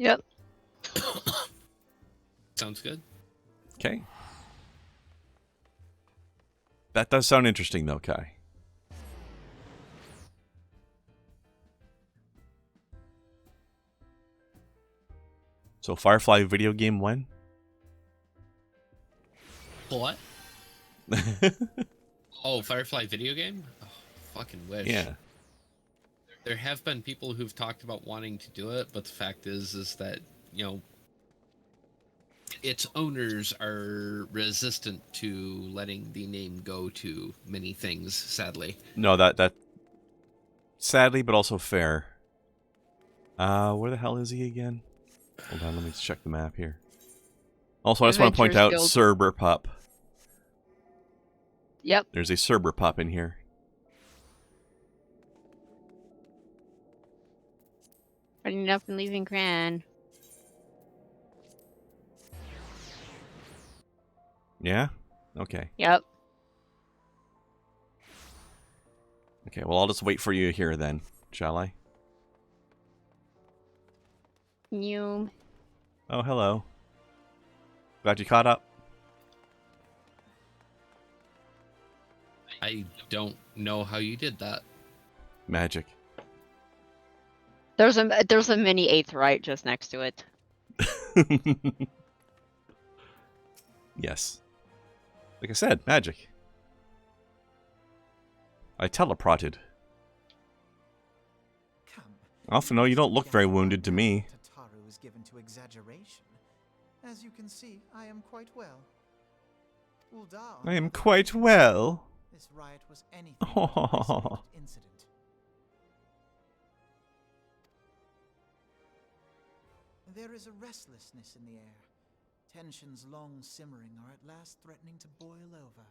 Yep. Sounds good. Okay. That does sound interesting, though, Kai. So, Firefly video game when? What? Oh, Firefly video game? Oh, fucking wish. Yeah. There have been people who've talked about wanting to do it, but the fact is that, you know, its owners are resistant to letting the name go to many things, sadly. No, that sadly, but also fair. Where the hell is he again? Hold on, let me check the map here. Also, I just want to point out Cerber Pup. Yep. There's a Cerber Pup in here. Running up and leaving Cran. Yeah? Okay. Yep. Okay, well, I'll just wait for you here then, shall I? You. Oh, hello. Glad you caught up. I don't know how you did that. Magic. There's a mini 8th right just next to it. Yes. Like I said, magic. I teleported. Often, no, you don't look very wounded to me. Tataru is given to exaggeration. As you can see, I am quite well. Ul'dah, I am quite well. This riot was anything but an isolated incident. There is a restlessness in the air. Tensions long simmering are at last threatening to boil over.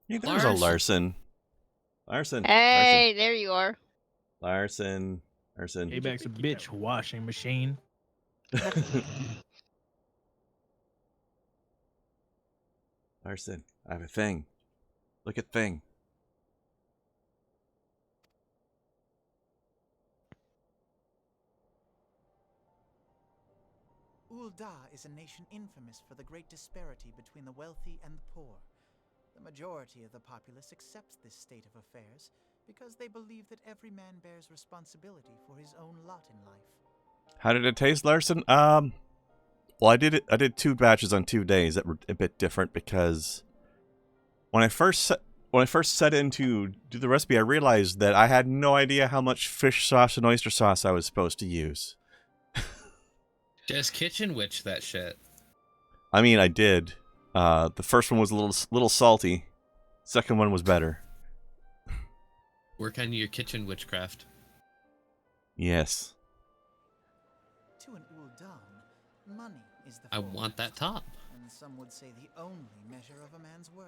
Hey, there's a Larson. Larson. Hey, Larson. there you are. Larson. Payback's a bitch washing machine. Larson, I have a thing. Look at thing. Ul'dah is a nation infamous for the great disparity between the wealthy and the poor. The majority of the populace accepts this state of affairs because they believe that every man bears responsibility for his own lot in life. How did it taste, Larson? Well, I did 2 batches on 2 days that were a bit different because when I first set in to do the recipe, I realized that I had no idea how much fish sauce and oyster sauce I was supposed to use. Just kitchen witch that shit. I mean, I did. The first one was a little salty. Second one was better. Work on your kitchen witchcraft. Yes. To an Ul'dah, money is the I want that top. And some would say the only measure of a man's worth.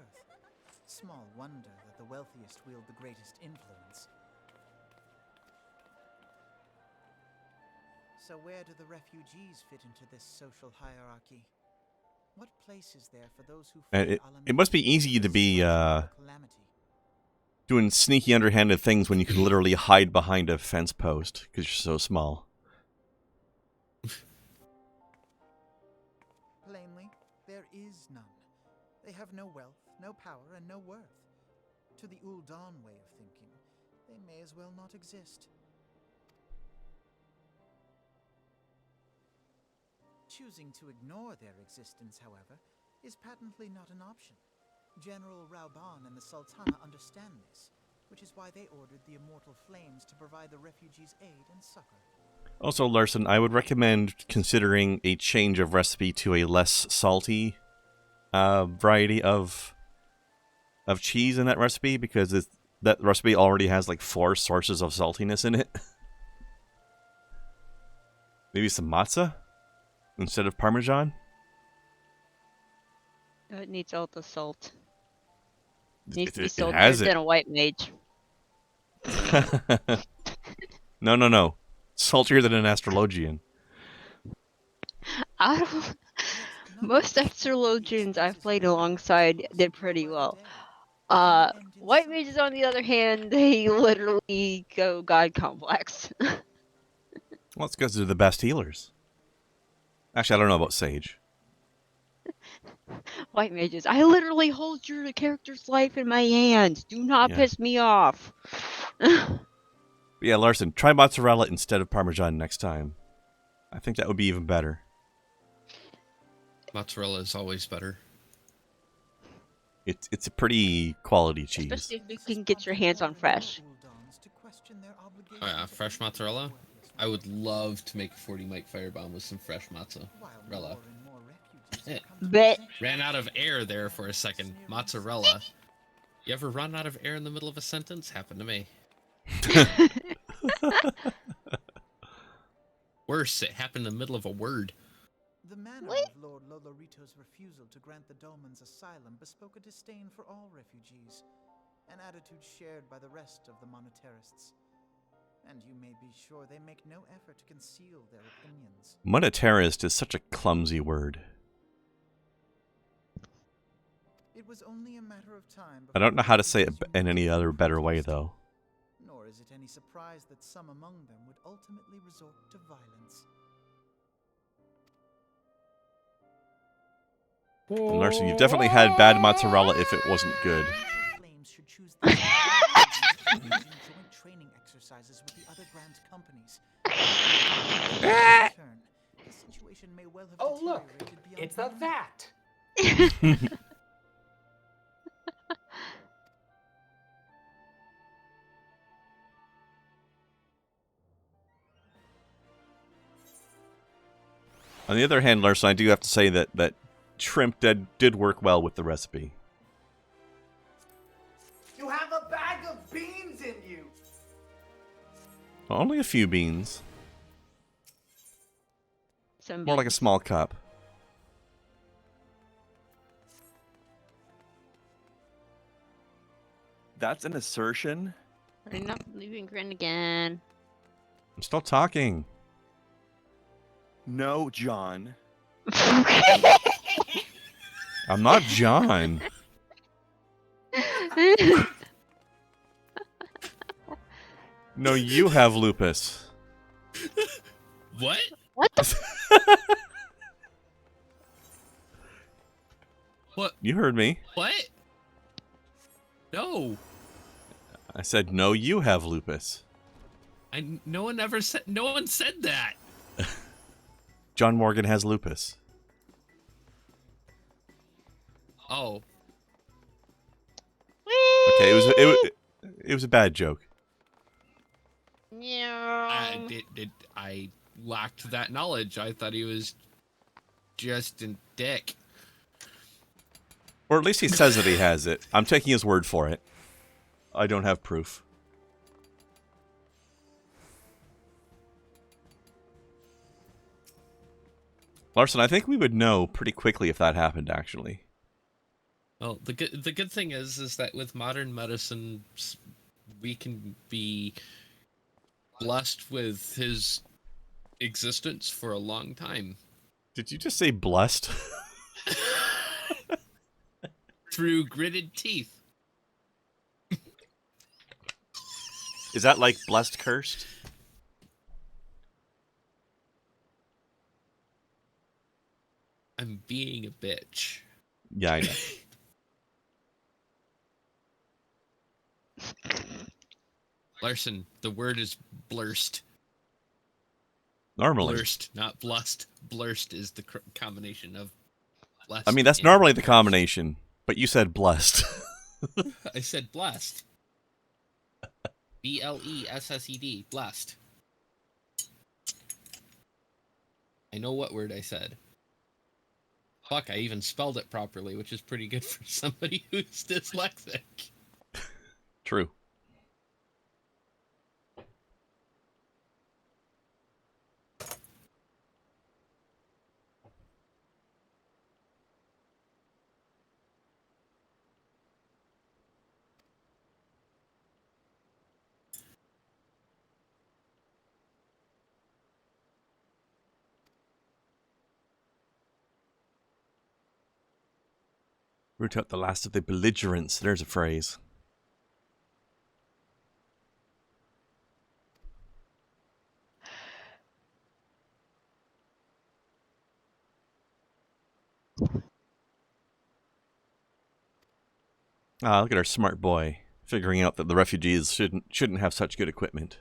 Small wonder that the wealthiest wield the greatest influence. So where do the refugees fit into this social hierarchy? What place is there for those who it must be easy to be doing sneaky underhanded things when you can literally hide behind a fence post because you're so small. Plainly, there is none. They have no wealth, no power, and no worth. To the Ul'dah way of thinking, they may as well not exist. Choosing to ignore their existence, however, is patently not an option. General Rauban and the Sultana understand this, which is why they ordered the Immortal Flames to provide the refugees aid and succor. Also, Larson, I would recommend considering a change of recipe to a less salty variety of cheese in that recipe, because that recipe already has like 4 sources of saltiness in it. Maybe some matzah instead of Parmesan? It needs all the salt. It needs to be It saltier has it. than a white mage. No. Saltier than an astrologian. Most astrologians I've played alongside did pretty well. White mages, on the other hand, they literally go god complex. Well, it's because they're the best healers. Actually, I don't know about Sage. White mages. I literally hold your character's life in my hands. Do not Yeah. piss me off. But yeah, Larson, try mozzarella instead of Parmesan next time. I think that would be even better. Mozzarella is always better. It's a pretty quality cheese. Especially if you can get your hands on fresh. Oh yeah, fresh mozzarella? I would love to make a 40 mic firebomb with some fresh mozzarella. But ran out of air there for a second. Mozzarella. You ever run out of air in the middle of a sentence? Happened to me. Worse, it happened in the middle of a word. The manner of Lord Lolorito's refusal to grant the Dolmens asylum bespoke a disdain for all refugees, an attitude shared by the rest of the Monetarists. And you may be sure they make no effort to conceal their opinions. Monetarist is such a clumsy word. It was only a matter of time. I don't know how to say it in any other better way, though. Nor is it any surprise that some among them would ultimately resort to violence. Larson, you definitely had bad mozzarella if it wasn't good. Training exercises with the other Grand companies. The situation may well have Oh look, it's a vat. On the other hand, Larson, I do have to say that shrimp did work well with the recipe. You have a bag of beans in you. Only a few beans. More like a small cup. That's an assertion? I'm not leaving Grin again. I'm still talking. No, John. I'm not John. No, you have lupus. What? What the? What? You heard me. What? No. I said, no, you have lupus. No one said that. John Morgan has lupus. Oh. Okay, it was a bad joke. Yeah. I lacked that knowledge. I thought he was just a dick. Or at least he says that he has it. I'm taking his word for it. I don't have proof. Larson, I think we would know pretty quickly if that happened, actually. Well, the good thing is that with modern medicine, we can be blessed with his existence for a long time. Did you just say blessed? Through gritted teeth. Is that like blessed cursed? I'm being a bitch. Yeah, I know. Larson, the word is blurst. Normally. Blurst, not blust. Blurst is the combination of blessed. I mean, that's normally the combination, but you said blessed. I said blessed. B-L-E-S-S-E-D. Blessed. I know what word I said. Fuck, I even spelled it properly, which is pretty good for somebody who's dyslexic. True. Root out the last of the belligerents. There's a phrase. Ah, look at our smart boy figuring out that the refugees shouldn't have such good equipment.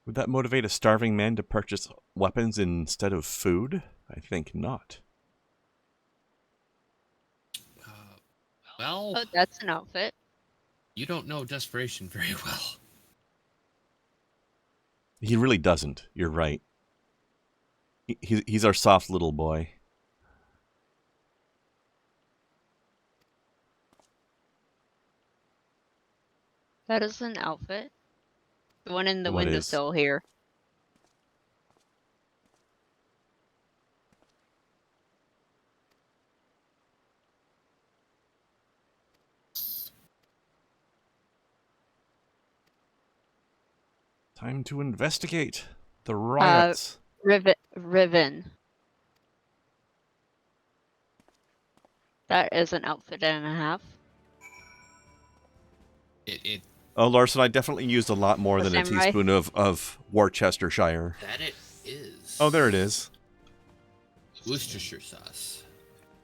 Would that motivate a starving man to purchase weapons instead of food? I think not. Well, Oh, that's an outfit. you don't know desperation very well. He really doesn't. You're right. He's our soft little boy. That is an outfit. The one in the What is? windowsill here. Time to investigate the riots. Riven. That is an outfit and a half. Oh, Larson, I definitely used a lot more The than samurai? a teaspoon of Worcestershire. That it is. Oh, there it is. Worcestershire sauce.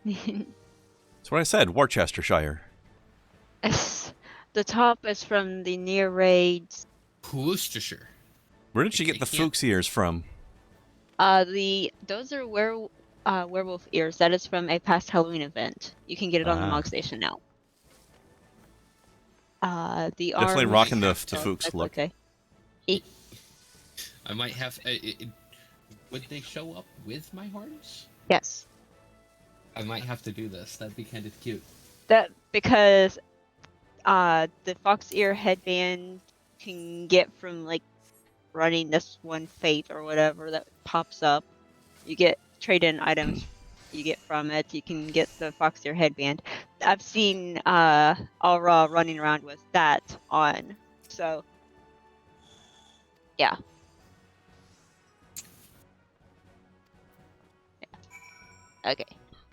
That's what I said, Worcestershire. The top is from the near raids. Worcestershire. Where did she get the Fuchs ears from? Those are werewolf ears. That is from a past Halloween event. You can get it on the Mog Station now. The Definitely arms, rocking the Fuchs that's look. okay. I might have. Would they show up with my horns? Yes. I might have to do this. That'd be kind of cute. That because the fox ear headband can get from like running this one fate or whatever that pops up. You get trade-in items you get from it. You can get the fox ear headband. I've seen Aura running around with that on. So yeah. Okay.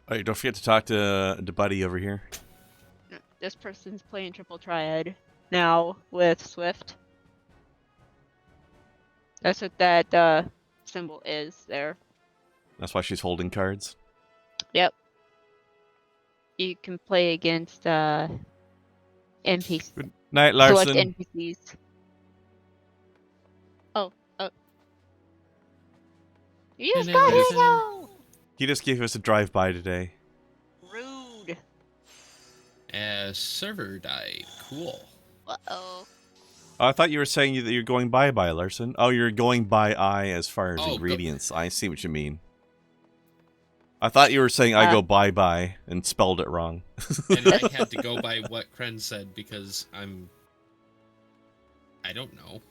All right, don't forget to talk to Buddy over here. This person's playing Triple Triad now with Swift. That's what that symbol is there. That's why she's holding cards. Yep. You can play against NPCs. Good night, Larson. Select NPCs. Oh. You just got here though! He just gave us a drive-by today. Rude. Server died. Cool. Uh-oh. I thought you were saying that you're going bye-bye, Larson. Oh, you're going by-I as far as Oh, ingredients. I see what you mean. I thought you were saying I go bye-bye and spelled it wrong. And I had to go by what Kren said because I don't know.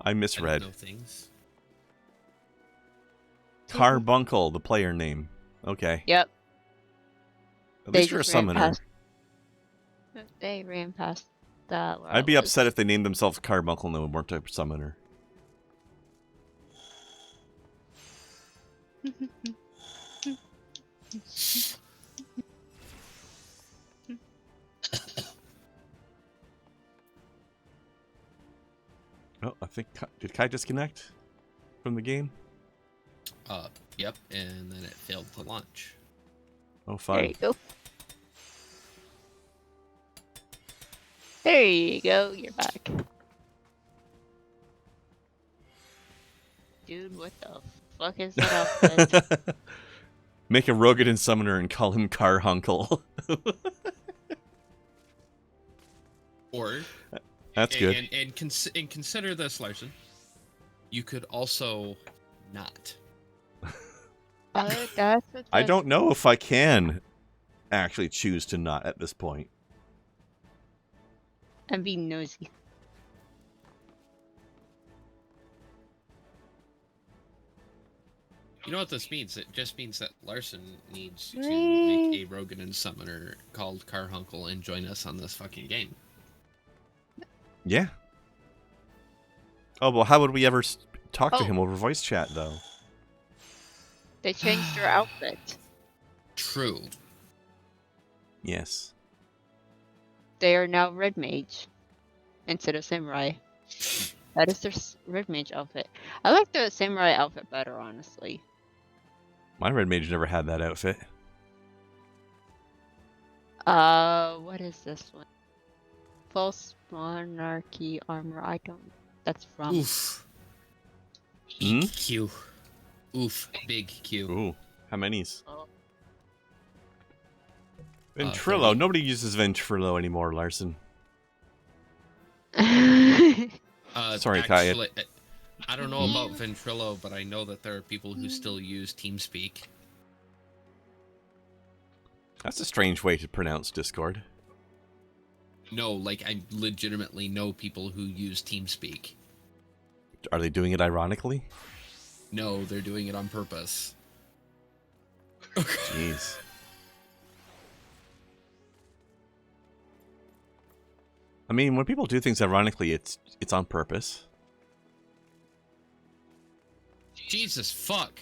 I misread. I don't know things. Carbuncle, the player name. Okay. Yep. At least you're a summoner. They ran past that. I'd be upset if they named themselves Carbuncle and they weren't a summoner. Oh, I think... Did Kai disconnect from the game? Yep, and then it failed to launch. Oh, fun. There you go. There you go. You're back. Dude, what the fuck is that outfit? Make a Rogadin summoner and call him Carhunkle. Or... That's good. And consider this, Larson. You could also not. I don't know if I can actually choose to not at this point. I'm being nosy. You know what this means? It just means that Larson needs to make a Rogadin summoner called Carhunkle and join us on this fucking game. Yeah. Oh, well, how would we ever talk to him over voice chat, though? They changed their outfit. True. Yes. They are now Red Mage instead of Samurai. That is their red mage outfit. I like the samurai outfit better, honestly. My red mage never had that outfit. What is this one? False monarchy armor. I don't. That's from. Oof. Q. Oof. Big Q. Ooh. How many's? Oh. Ventrilo. Nobody uses Ventrilo anymore, Larson. Sorry, Kaya. Actually, I don't know about Ventrilo, but I know that there are people who still use TeamSpeak. That's a strange way to pronounce Discord. No, like, I legitimately know people who use TeamSpeak. Are they doing it ironically? No, they're doing it on purpose. Jeez. I mean, when people do things ironically, it's on purpose. Jesus fuck.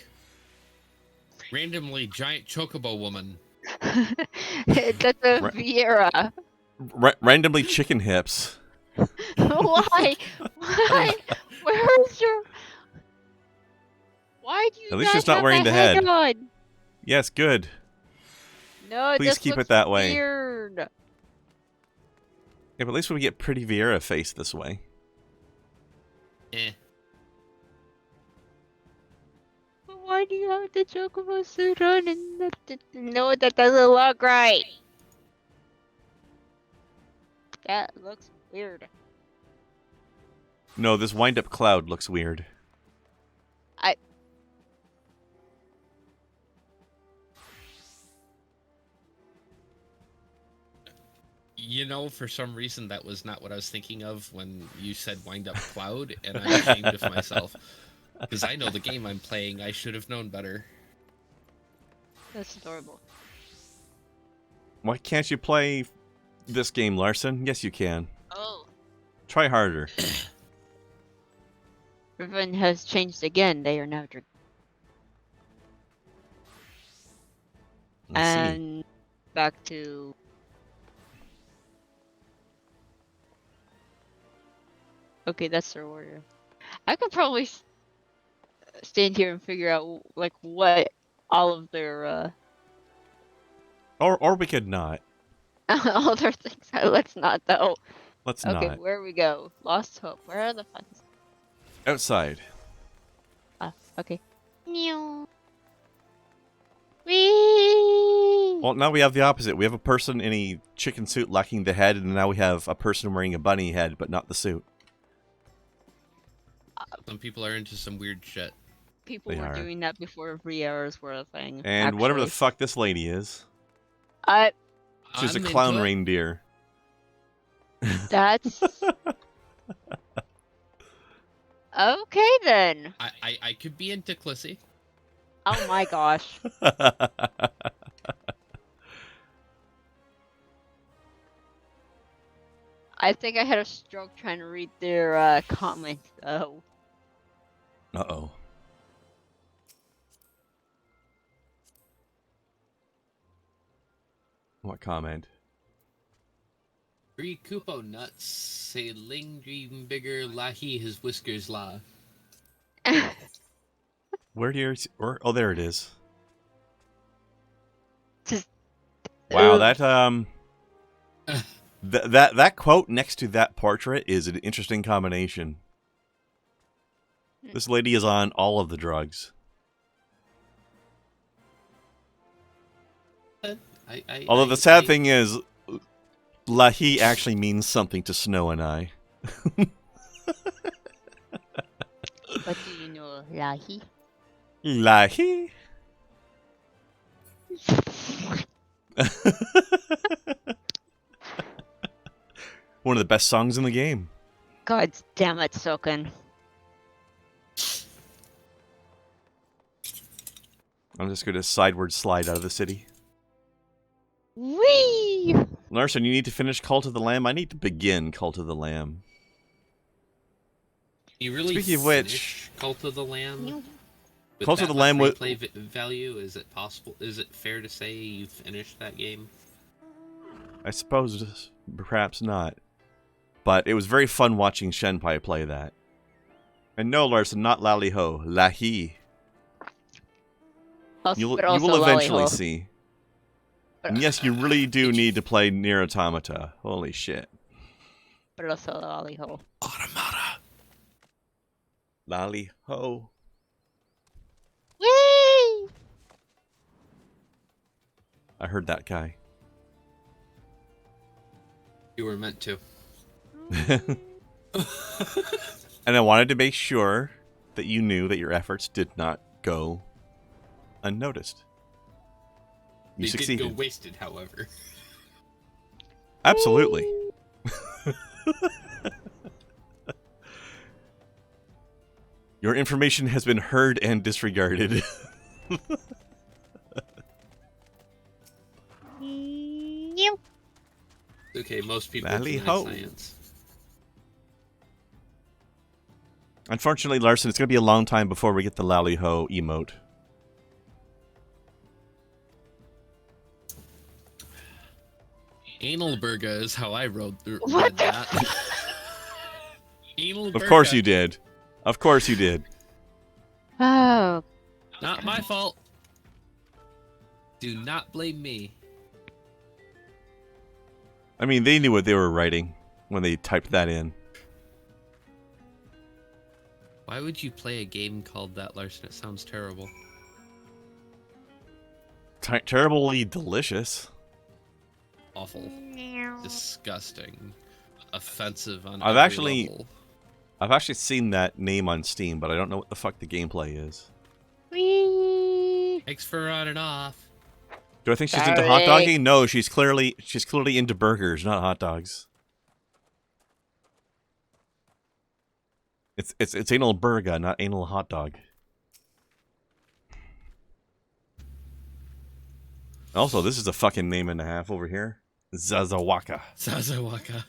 Randomly giant chocobo woman. That's a Vieira. Randomly chicken hips. Why? Why? Where's your? Why do you? At least not she's not have wearing a the head. on? Yes, good. No, Please this keep looks it that way. Weird. Yeah, but at least we get pretty Vieira face this way. Eh. Why do you have the chocobo suit on and no, that doesn't look right. That looks weird. No, this wind-up cloud looks weird. You know, for some reason, that was not what I was thinking of when you said wind up cloud, and I'm ashamed of myself. Because I know the game I'm playing, I should have known better. That's adorable. Why can't you play this game, Larson? Yes, you can. Oh. Try harder. Riven has changed again. They are now drinking. And back to. Okay, that's their order. I could probably stand here and figure out like what all of their Or we could not. all their things are. Let's not though. Let's okay, not. where we go? Lost Hope. Where are the funds? Outside. Ah, okay. Meow. Whee! Well, now we have the opposite. We have a person in a chicken suit lacking the head, and now we have a person wearing a bunny head, but not the suit. Some people are into some weird shit. People were doing that before Vieira's were a thing. And whatever the fuck this lady is. She's I'm a clown into it. reindeer. That's okay then. I could be into Clissy. Oh my gosh. I think I had a stroke trying to read their comments though. Uh-oh. What comment? Free Koopo nuts say Ling dream bigger lahi his whiskers la. Where do you... Oh, there it is. Just, wow, that that quote next to that portrait is an interesting combination. This lady is on all of the drugs. Although the sad thing is, Lahi actually means something to Snow and I. What do you know, Lahi? Lahi? One of the best songs in the game. God damn it, Soken. I'm just going to sideward slide out of the city. Whee! Larson, you need to finish Cult of the Lamb. I need to begin Cult of the Lamb. You really Speaking of which, Cult of the Lamb? With Cult of that the Lamb much replay value, is it possible? Is it fair to say you finished that game? I suppose perhaps not. But it was very fun watching Shenpai play that. And no, Larson, not Lally-Ho. Lahi. You will eventually see. And yes, you really do need to play Nier Automata. Holy shit. But also Lally-Ho. Automata. Lally-Ho. Whee! I heard that guy. You were meant to. And I wanted to make sure that you knew that your efforts did not go unnoticed. You succeeded. Did go wasted, however. Absolutely. Your information has been heard and disregarded. Okay, most people deny science. Unfortunately, Larson, it's going to be a long time before we get the Lally-Ho emote. Analburga is how I read that. Of course you did. Of course you did. Oh. Not my fault. Do not blame me. I mean, they knew what they were writing when they typed that in. Why would you play a game called that, Larson? It sounds terrible. Terribly delicious. Awful. Disgusting. Offensive on I've every level. actually seen that name on Steam, but I don't know what the fuck the gameplay is. Whee! Thanks for running off. Do I think she's into hot dogging? No, she's clearly into burgers, not hot dogs. It's anal burger, not anal hot dog. Also, this is a fucking name and a half over here. Zazawaka. Zazawaka.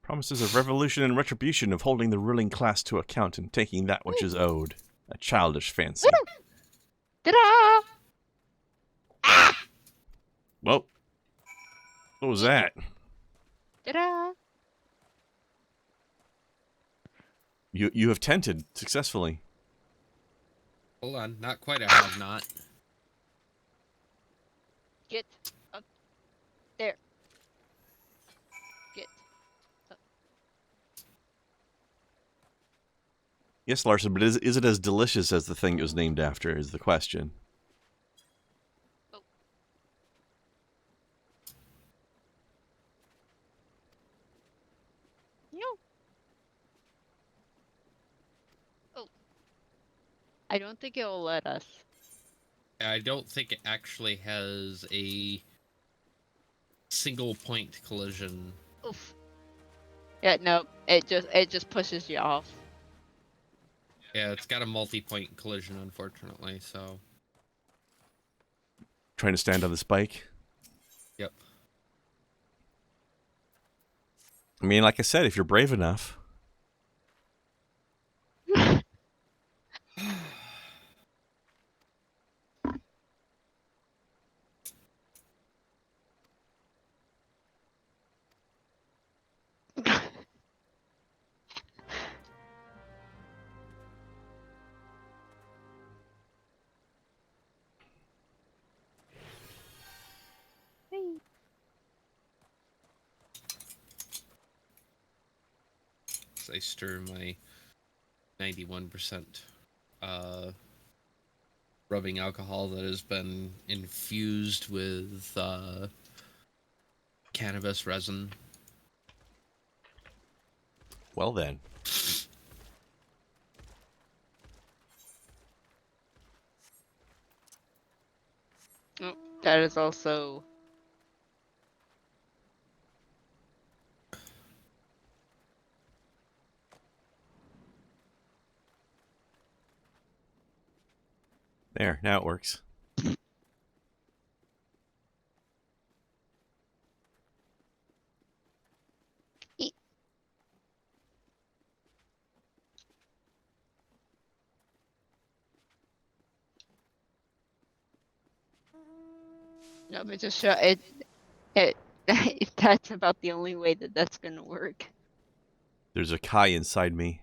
Promises of revolution and retribution, of holding the ruling class to account and taking that which is owed. A childish fancy. Ta-da! Well, what was that? Ta-da! You have tented successfully. Hold on, not quite a have not. Get up there. Get up. Yes, Larson, but is it as delicious as the thing it was named after is the question. I don't think it will let us. I don't think it actually has a single point collision. Oof. Yeah, no, it just pushes you off. Yeah, it's got a multi-point collision, unfortunately, so... Trying to stand on the spike? Yep. I mean, like I said, if you're brave enough... I stir my 91% rubbing alcohol that has been infused with cannabis resin. Well then. Oh, that is also... There, now it works. No, but just show it. It that's about the only way that that's gonna work. There's a Kai inside me.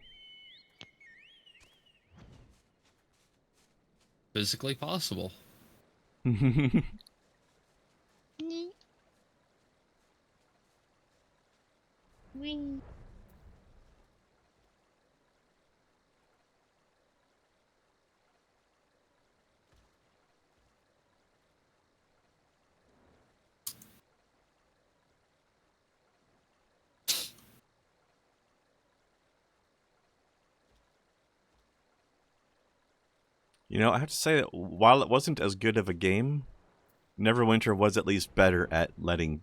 Physically possible. Wing. You know, I have to say that while it wasn't as good of a game, Neverwinter was at least better at letting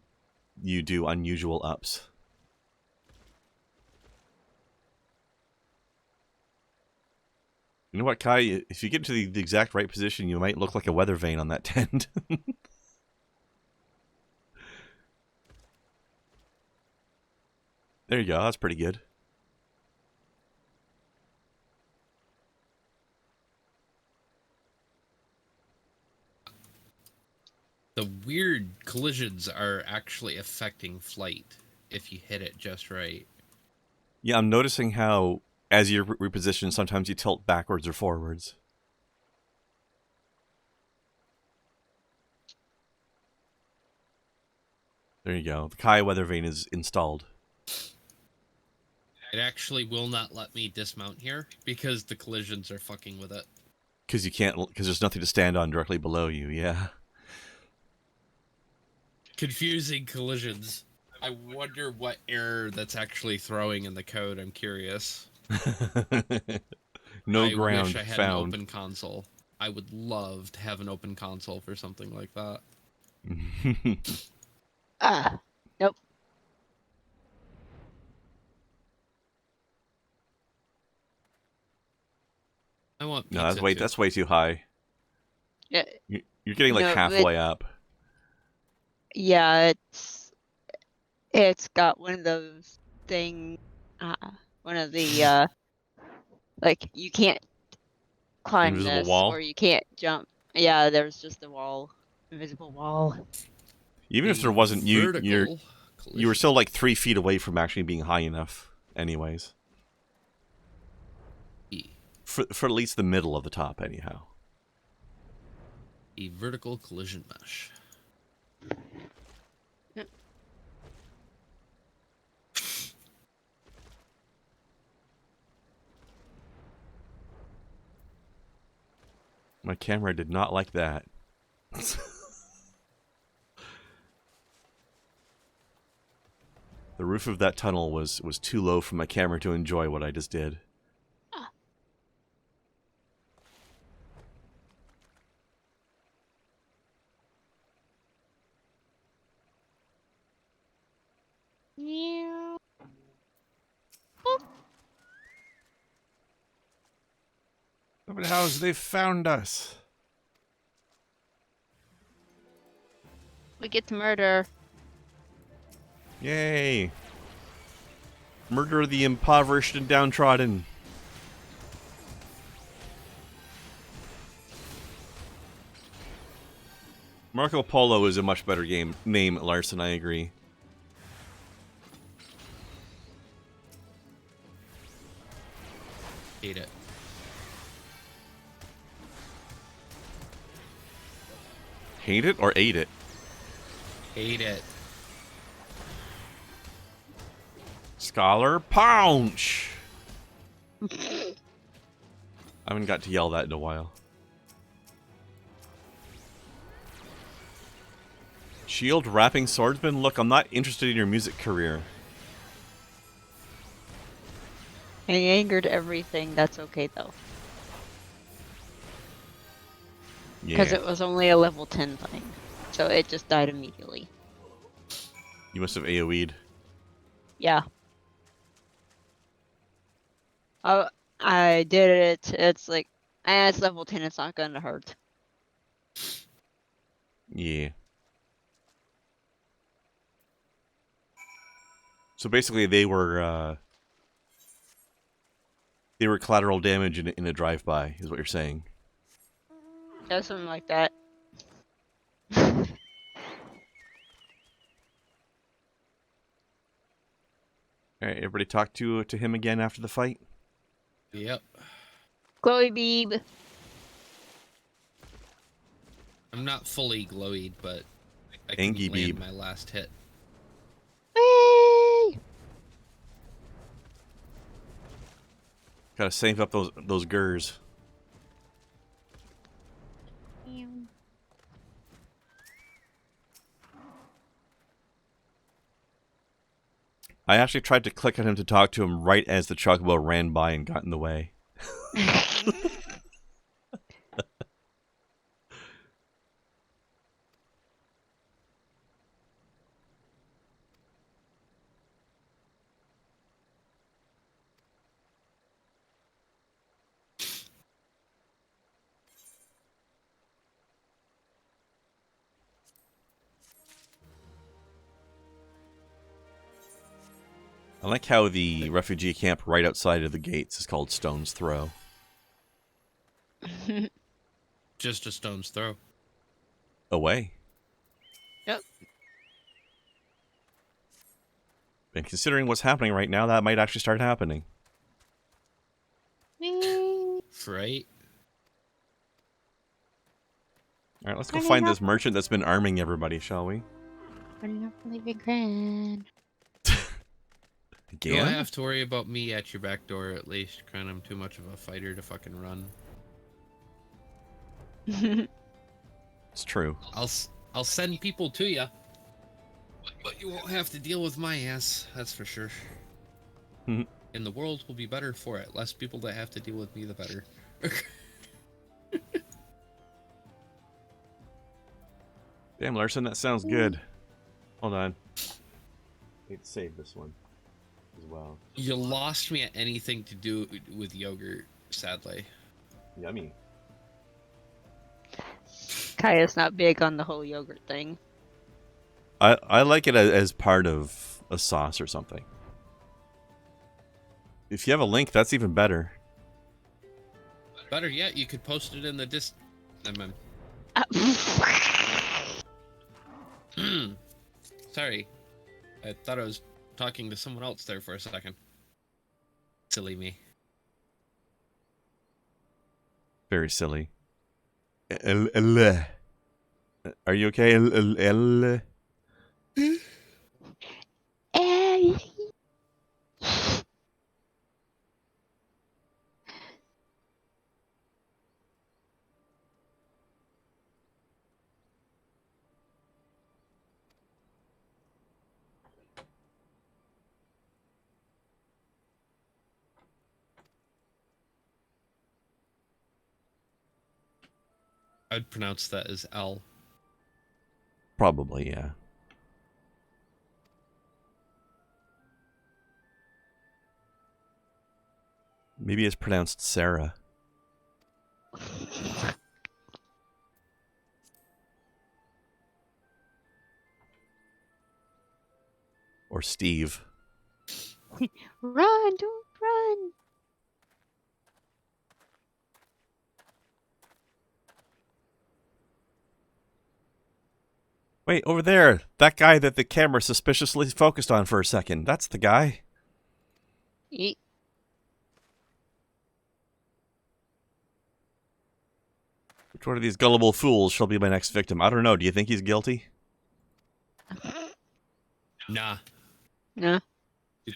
you do unusual ups. You know what, Kai? If you get to the exact right position, you might look like a weather vane on that tent. There you go. That's pretty good. The weird collisions are actually affecting flight if you hit it just right. Yeah, I'm noticing how, as you reposition, sometimes you tilt backwards or forwards. There you go. The Kai weather vane is installed. It actually will not let me dismount here because the collisions are fucking with it. Because you can't, because there's nothing to stand on directly below you, yeah. Confusing collisions. I wonder what error that's actually throwing in the code. I'm curious. No I ground wish I had found. an open console. I would love to have an open console for something like that. Nope. I want No, pizza that's way too high. Yeah. You're getting like No, halfway up. Yeah, it's got one of those things. One of the like you can't climb Invisible this wall? or you can't jump. Yeah, there's just a wall, invisible wall. Even if there wasn't, you were still like 3 feet away from actually being high enough, anyways. For at least the middle of the top, anyhow. A vertical collision mesh. Yep. My camera did not like that. The roof of that tunnel was too low for my camera to enjoy what I just did. Yeah. But how's they found us? We get to murder. Yay! Murder the impoverished and downtrodden. Marco Polo is a much better name, Larson, I agree. Hate it. Hate it or ate it? Hate it. Scholar Pounce! I haven't got to yell that in a while. Shield rapping swordsman? Look, I'm not interested in your music career. I angered everything. That's okay though. Because it was only a level 10 thing. So it just died immediately. You must have AoE'd. Yeah. Oh, I did it. It's like, it's level 10. It's not gonna hurt. Yeah. So basically, they were collateral damage in a drive-by, is what you're saying. Yeah, something like that. All right, everybody talk to him again after the fight. Yep. Chloe Beeb. I'm not fully glowied, but I Angie couldn't land Beeb. my last hit. Whee! Gotta save up those gurs. I actually tried to click on him to talk to him right as the chocobo ran by and got in the way. I like how the refugee camp right outside of the gates is called Stone's Throw. Just a stone's throw. Away. Yep. And considering what's happening right now, that might actually start happening. Right? Alright, let's go find this merchant that's been arming everybody, shall we? Running up Leviathan Grand. You don't Again? have to worry about me at your back door, at least. Cran, I'm too much of a fighter to fucking run. It's true. I'll send people to you, but you won't have to deal with my ass. That's for sure. And the world will be better for it. Less people that have to deal with me, the better. Damn, Larson, that sounds good. Hold on. Need to save this one as well. You lost me at anything to do with yogurt, sadly. Yummy. Kaya's not big on the whole yogurt thing. I like it as part of a sauce or something. If you have a link, that's even better. Better yet, you could post it in the Sorry. I thought I was talking to someone else there for a second. Silly me. Very silly. Are you okay? I'd pronounce that as L. Probably, yeah. Maybe it's pronounced Sarah. Or Steve. Run, don't run. Wait, over there. That guy that the camera suspiciously focused on for a second. That's the guy. Yeet. Which one of these gullible fools shall be my next victim? I don't know. Do you think he's guilty? Nah. No.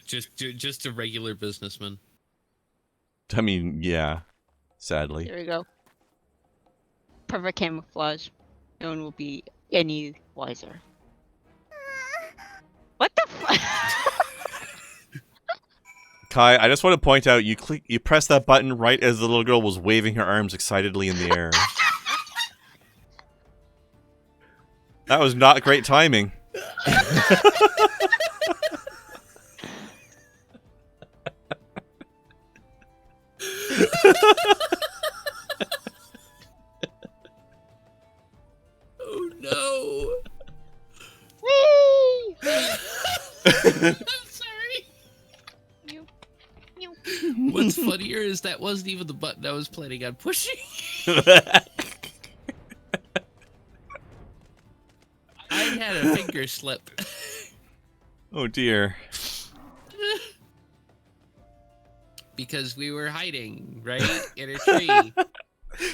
Just a regular businessman. I mean, yeah. Sadly. There we go. Perfect camouflage. No one will be any wiser. What the fuck? Kai, I just want to point out, you pressed that button right as the little girl was waving her arms excitedly in the air. That was not great timing. Oh no! Whee! I'm sorry. What's funnier is that wasn't even the button I was planning on pushing. had a finger slip. Oh dear. Because we were hiding, right? In a tree.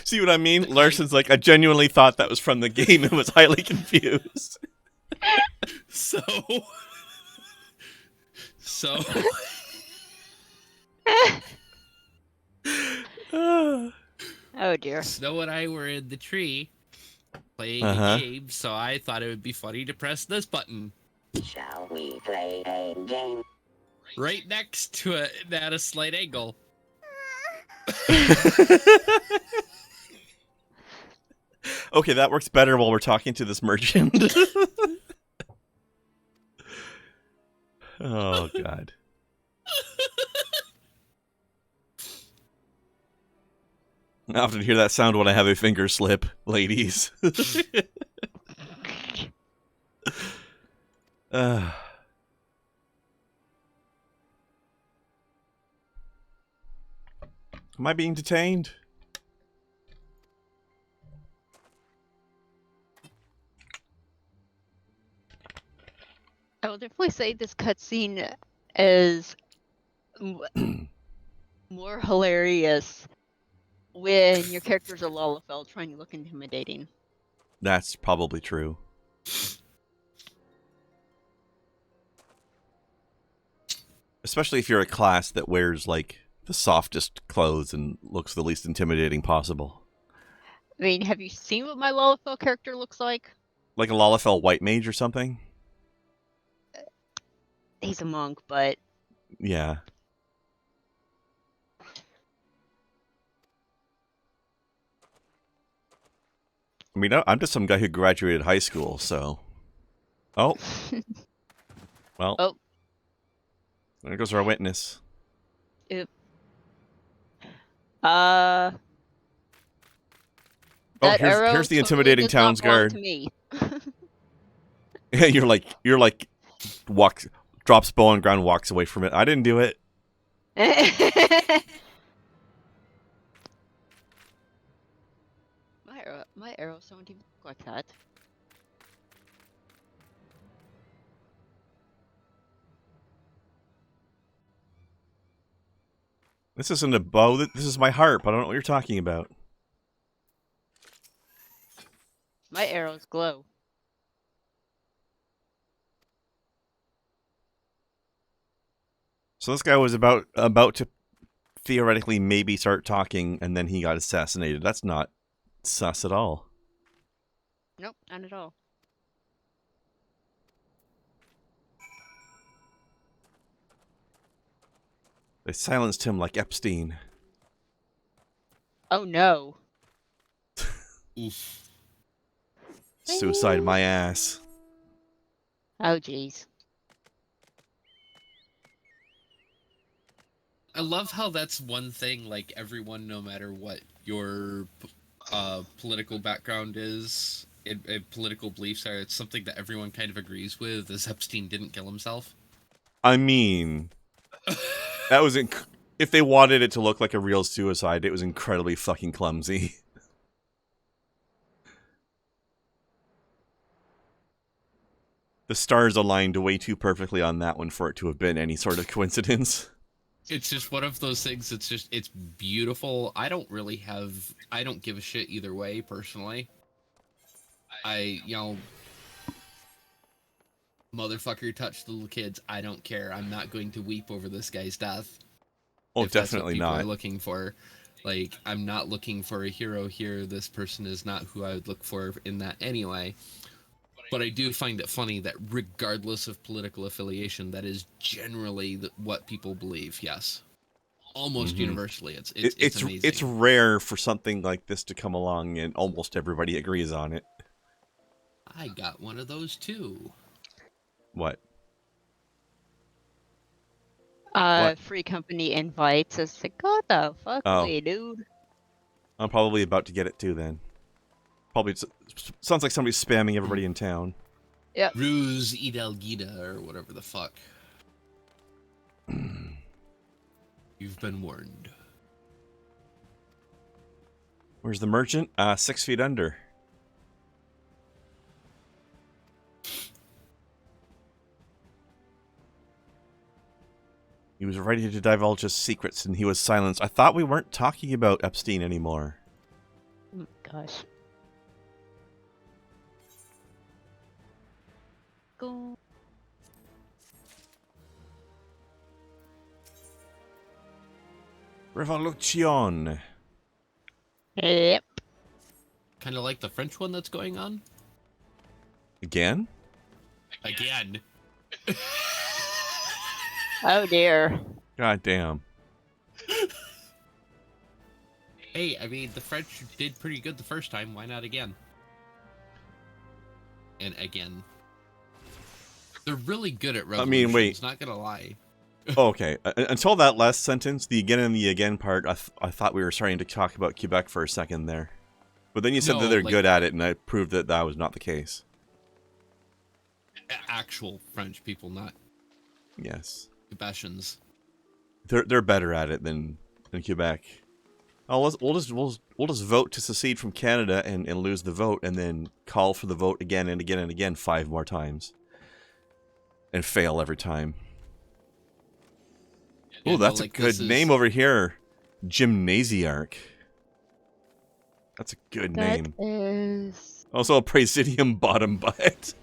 See what I mean? Larson's like, I genuinely thought that was from the game and was highly confused. So. Oh dear. Snow and I were in the tree playing Uh-huh. a game, so I thought it would be funny to press this button. Shall we play a game? Right next to it at a slight angle. Okay, that works better while we're talking to this merchant. Oh, God. I often hear that sound when I have a finger slip, ladies. Am I being detained? I will definitely say this cutscene is more hilarious when your character's a Lalafell trying to look intimidating. That's probably true. Especially if you're a class that wears, like, the softest clothes and looks the least intimidating possible. I mean, have you seen what my Lalafell character looks like? Like a Lalafell white mage or something? He's a monk, but... Yeah. I mean, I'm just some guy who graduated high school, so... Oh. Well. Oh. There goes our witness. Oop. Oh, here's the intimidating town's guard. To me. Yeah, you're like, drops bow on ground, walks away from it. I didn't do it. My arrows don't even look like that. This isn't a bow. This is my harp. I don't know what you're talking about. My arrows glow. So this guy was about to theoretically maybe start talking, and then he got assassinated. That's not sus at all. Nope, not at all. They silenced him like Epstein. Oh no. Suicide my ass. Oh jeez. I love how that's one thing, like, everyone, no matter what your political background is, political beliefs are, it's something that everyone kind of agrees with, is Epstein didn't kill himself. I mean, that was if they wanted it to look like a real suicide, it was incredibly fucking clumsy. The stars aligned way too perfectly on that one for it to have been any sort of coincidence. It's just one of those things. It's beautiful. I don't give a shit either way, personally. Motherfucker touched the little kids. I don't care. I'm not going to weep over this guy's death. Oh, if that's what definitely people not. are looking for. Like, I'm not looking for a hero here. This person is not who I would look for in that anyway. But I do find it funny that regardless of political affiliation, that is generally what people believe. Yes, almost universally. It's amazing. It's rare for something like this to come along and almost everybody agrees on it. I got one of those too. What? Free company invites. It's like, what the fuck, dude? I'm probably about to get it too then. Probably sounds like somebody's spamming everybody in town. Yeah. Ruse Idalgida or whatever the fuck. You've been warned. Where's the merchant? 6 feet under. He was ready to divulge his secrets, and he was silenced. I thought we weren't talking about Epstein anymore. Oh, gosh. Go. Revolution. Yep. Kind of like the French one that's going on. Again? Again. Oh dear. God damn. Hey, I mean, the French did pretty good the first time. Why not again? And again. They're really good at revolutions, I mean, wait. Not gonna lie. Okay, until that last sentence, the again and the again part, I thought we were starting to talk about Quebec for a second there. But then you said that they're good at it, and I proved that that was not the case. Actual French people, not Yes. Quebecians. They're better at it than Quebec. Oh, we'll just vote to secede from Canada and lose the vote, and then call for the vote again and again and again 5 more times, and fail every time. Oh, that's a good name over here, Gymnasiarch. That's a good name. That is. Also, a Presidium bottom butt.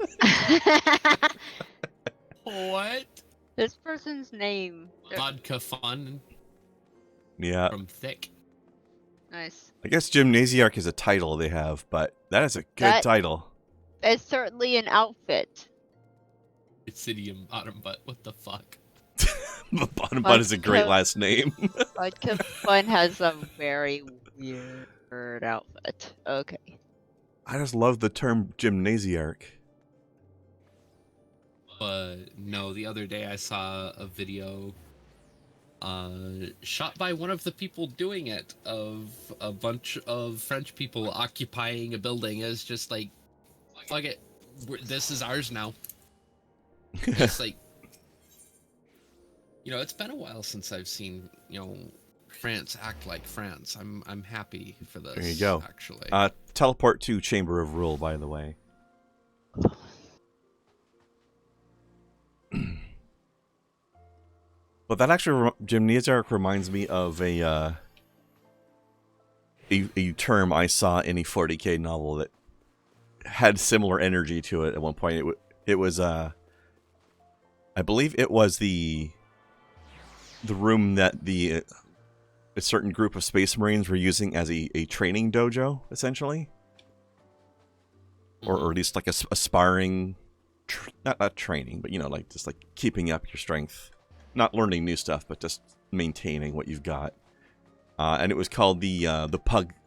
What? This person's name. Vodka fun. Yeah. From Thick. Nice. I guess Gymnasiarch is a title they have, but that is a good title. It's certainly an outfit. Presidium bottom butt. What the fuck? Bottom butt is a great last name. Vodka Fun has a very weird outfit. Okay. I just love the term Gymnasiarch. But no, the other day I saw a video shot by one of the people doing it of a bunch of French people occupying a building as just like, fuck it, this is ours now. It's like, you know, it's been a while since I've seen, you know, France act like France. I'm happy for this. There you go. Actually, teleport to Chamber of Rule, by the way. But that actually, Gymnasiarch reminds me of a term I saw in a 40k novel that had similar energy to it at one point. It was I believe it was the room that a certain group of Space Marines were using as a training dojo, essentially, or at least like a sparring, not training, but you know, like just like keeping up your strength, not learning new stuff, but just maintaining what you've got. And it was called the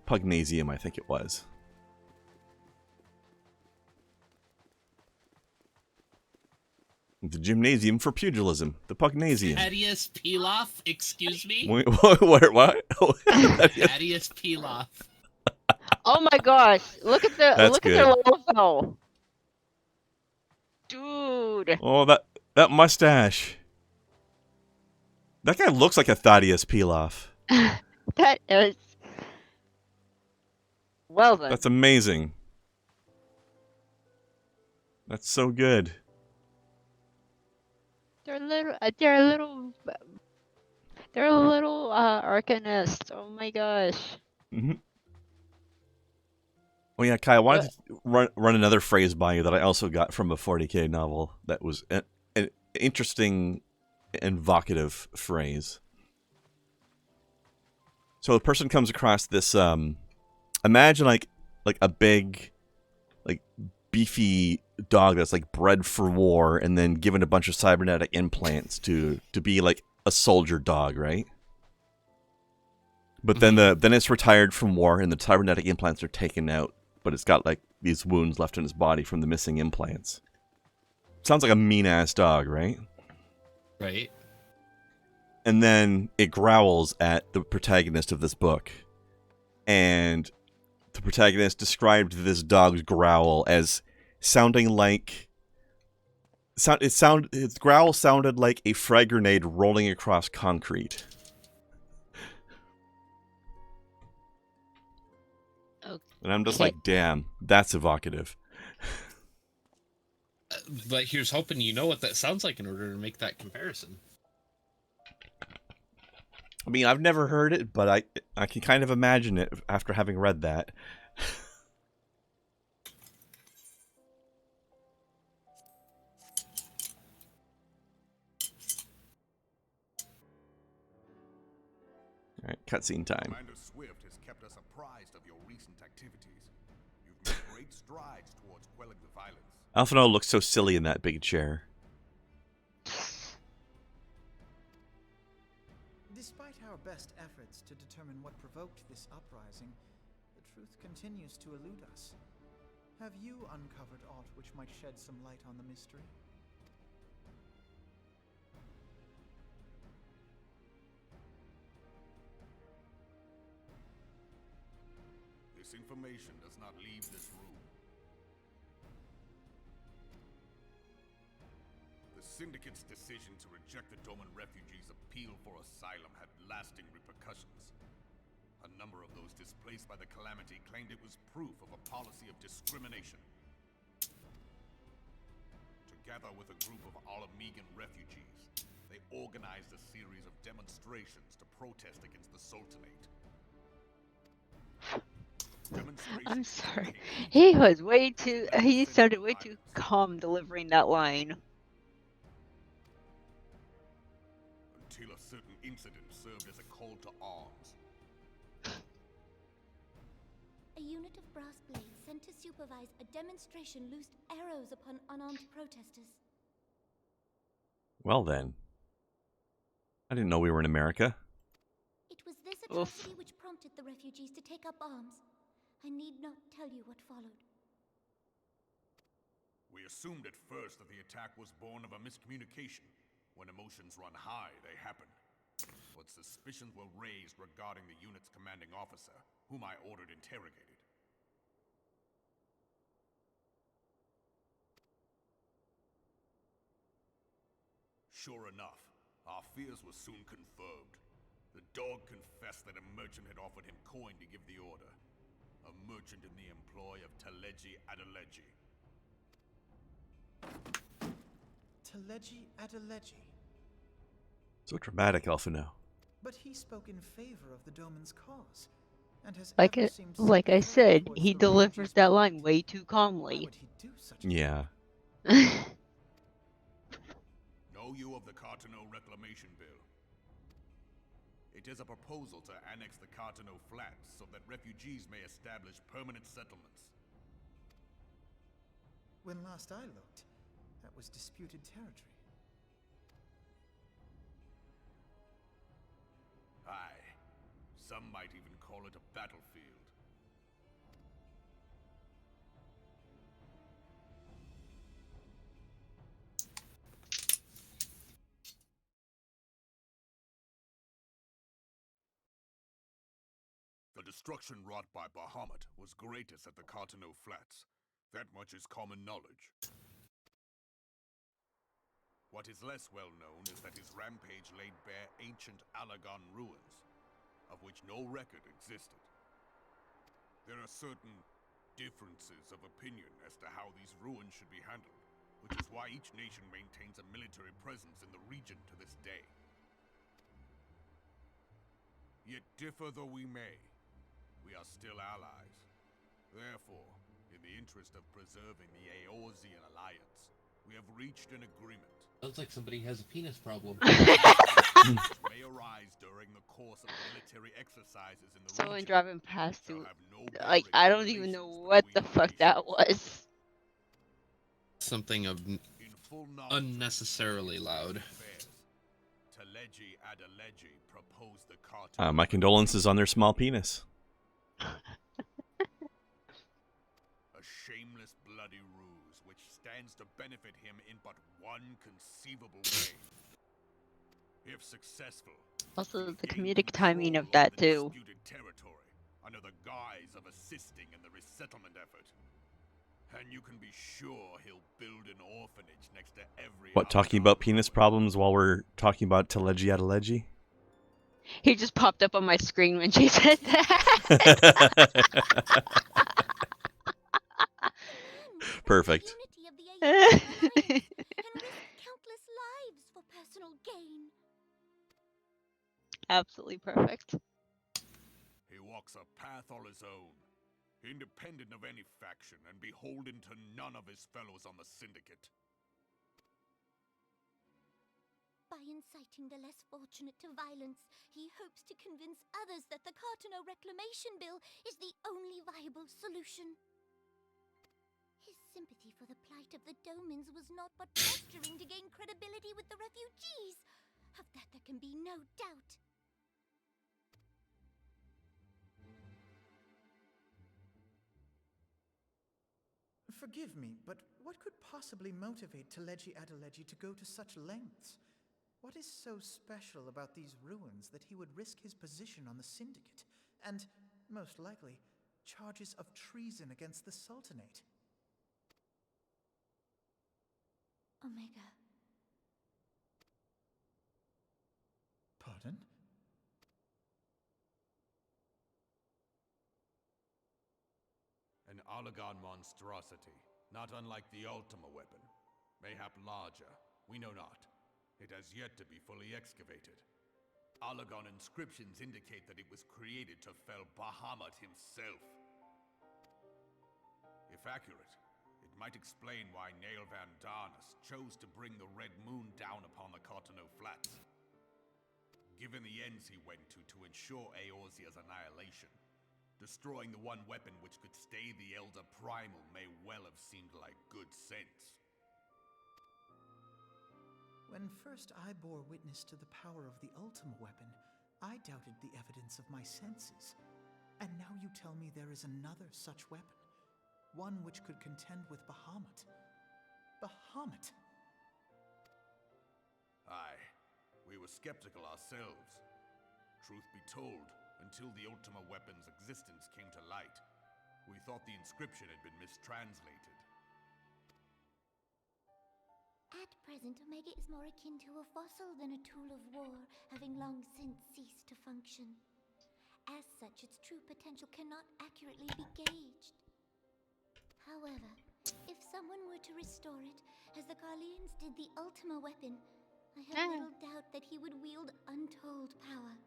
Pugnasium, I think it was. The gymnasium for pugilism. The Pugnasium. Thaddeus Pilaf, excuse me? Wait, what? Thaddeus Pilaf. Oh my gosh! Look at the That's look good. at their logo, dude. Oh, that mustache. That guy looks like a Thaddeus Pilaf. That is well then. That's amazing. That's so good. They're a little arcanist. Oh my gosh. Mm-hmm. Oh yeah, Kai, I wanted to run another phrase by you that I also got from a 40k novel that was an interesting, evocative phrase. So the person comes across this, imagine like a big, like beefy dog that's like bred for war and then given a bunch of cybernetic implants to be like a soldier dog, right? But then then it's retired from war and the cybernetic implants are taken out, but it's got like these wounds left in its body from the missing implants. Sounds like a mean-ass dog, right? Right. And then it growls at the protagonist of this book. And the protagonist described this dog's growl as sounding like its growl sounded like a frag grenade rolling across concrete. Okay. And I'm just like, damn, that's evocative. But here's hoping you know what that sounds like in order to make that comparison. I mean, I've never heard it, but I can kind of imagine it after having read that. All right, cutscene time. Commander Swift has kept us apprised of your recent activities. You've made great strides towards quelling the violence. Alphino looks so silly in that big chair. Despite our best efforts to determine what provoked this uprising, the truth continues to elude us. Have you uncovered aught which might shed some light on the mystery? This information does not leave this room. The Syndicate's decision to reject the Doman refugees' appeal for asylum had lasting repercussions. A number of those displaced by the calamity claimed it was proof of a policy of discrimination. Together with a group of Alamegan refugees, they organized a series of demonstrations to protest against the Sultanate. I'm sorry. He was way too. He sounded way too calm delivering that line. Until a certain incident served as a call to arms. A unit of brass blades sent to supervise a demonstration loosed arrows upon unarmed protesters. Well then. I didn't know we were in America. It was this atrocity which prompted the refugees to take up arms. I need not tell you what followed. We assumed at first that the attack was born of a miscommunication. When emotions run high, they happen. But suspicions were raised regarding the unit's commanding officer, whom I ordered interrogated. Sure enough, our fears were soon confirmed. The dog confessed that a merchant had offered him coin to give the order. A merchant in the employ of Teleji Adeleji. Teleji Adeleji. So dramatic, Alphino. But he spoke in favor of the Doman's cause, and has Like ever it, seemed like I sympathetic said, towards he the delivered refugees' that plight. line way too Why calmly. would he do such a Yeah. Know you of the Cartano Reclamation Bill? It is a proposal to annex the Cartano Flats so that refugees may establish permanent settlements. When last I looked, that was disputed territory. Aye. Some might even call it a battlefield. The destruction wrought by Bahamut was greatest at the Cartano Flats. That much is common knowledge. What is less well known is that his rampage laid bare ancient Alagon ruins, of which no record existed. There are certain differences of opinion as to how these ruins should be handled, which is why each nation maintains a military presence in the region to this day. Yet differ though we may, we are still allies. Therefore, in the interest of preserving the Eorzean alliance, we have reached an agreement. Sounds like somebody has a penis problem. May arise during the course of military exercises in the Someone region. driving past shall through, have no like, bearing I on don't even know relations what the between fuck that was. Something of in full knowledge unnecessarily loud. affairs. Teleji Adeleji proposed the Cartano. My condolences on their small penis. A shameless bloody ruse which stands to benefit him in but one conceivable way. If successful, Also, the gain comedic timing of control that over the too. disputed territory under the guise of assisting in the resettlement effort. And you can be sure he'll build an orphanage next to every What, talking about penis problems while we're talking about Teleji Adeleji? He just popped up on my screen when she said that. Perfect. Unity of the Aeolian Alliance can risk countless lives for personal gain. Absolutely perfect. He walks a path all his own, independent of any faction and beholden to none of his fellows on the Syndicate. By inciting the less fortunate to violence, he hopes to convince others that the Cartano Reclamation Bill is the only viable solution. His sympathy for the plight of the Domans was not but posturing to gain credibility with the refugees. Of that there can be no doubt. Forgive me, but what could possibly motivate Teleji Adeleji to go to such lengths? What is so special about these ruins that he would risk his position on the Syndicate, and, most likely, charges of treason against the Sultanate? Omega. Pardon? An Allagan monstrosity, not unlike the Ultima weapon. Mayhap larger, we know not. It has yet to be fully excavated. Allagan inscriptions indicate that it was created to fell Bahamut himself. If accurate, it might explain why Nail Van Darnus chose to bring the Red Moon down upon the Cartano Flats. Given the ends he went to ensure Eorzea's annihilation, destroying the one weapon which could stay the Elder Primal may well have seemed like good sense. When first I bore witness to the power of the Ultima weapon, I doubted the evidence of my senses. And now you tell me there is another such weapon, one which could contend with Bahamut. Bahamut! Aye, we were skeptical ourselves. Truth be told, until the Ultima weapon's existence came to light, we thought the inscription had been mistranslated. At present, Omega is more akin to a fossil than a tool of war, having long since ceased to function. As such, its true potential cannot accurately be gauged. However, if someone were to restore it, as the Carlians did the Ultima weapon, I have little doubt that he would wield untold power.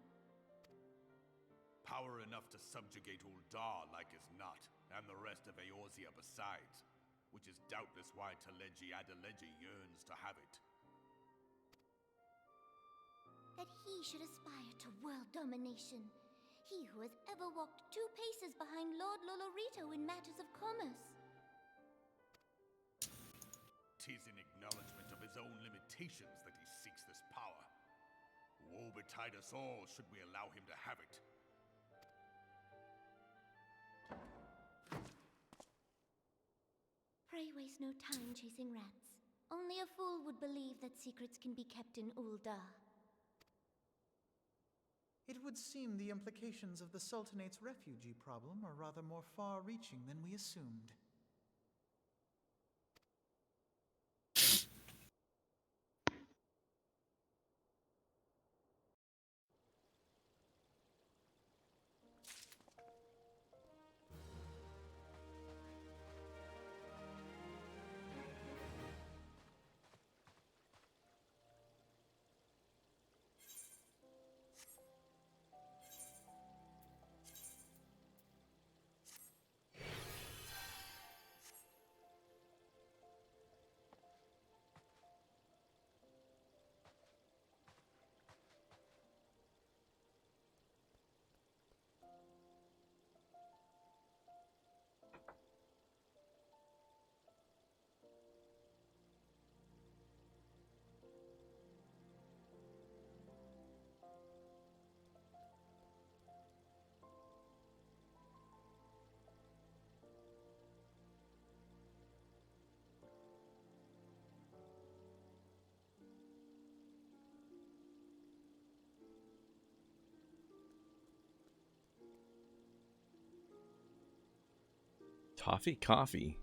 Power enough to subjugate Uldar like as not, and the rest of Eorzea besides, which is doubtless why Teleji Adeleji yearns to have it. That he should aspire to world domination. He who has ever walked 2 paces behind Lord Lolorito in matters of commerce. 'Tis in acknowledgement of his own limitations that he seeks this power. Woe betide us all should we allow him to have it. Pray waste no time chasing rats. Only a fool would believe that secrets can be kept in Uldar. It would seem the implications of the Sultanate's refugee problem are rather more far-reaching than we assumed. Toffee coffee.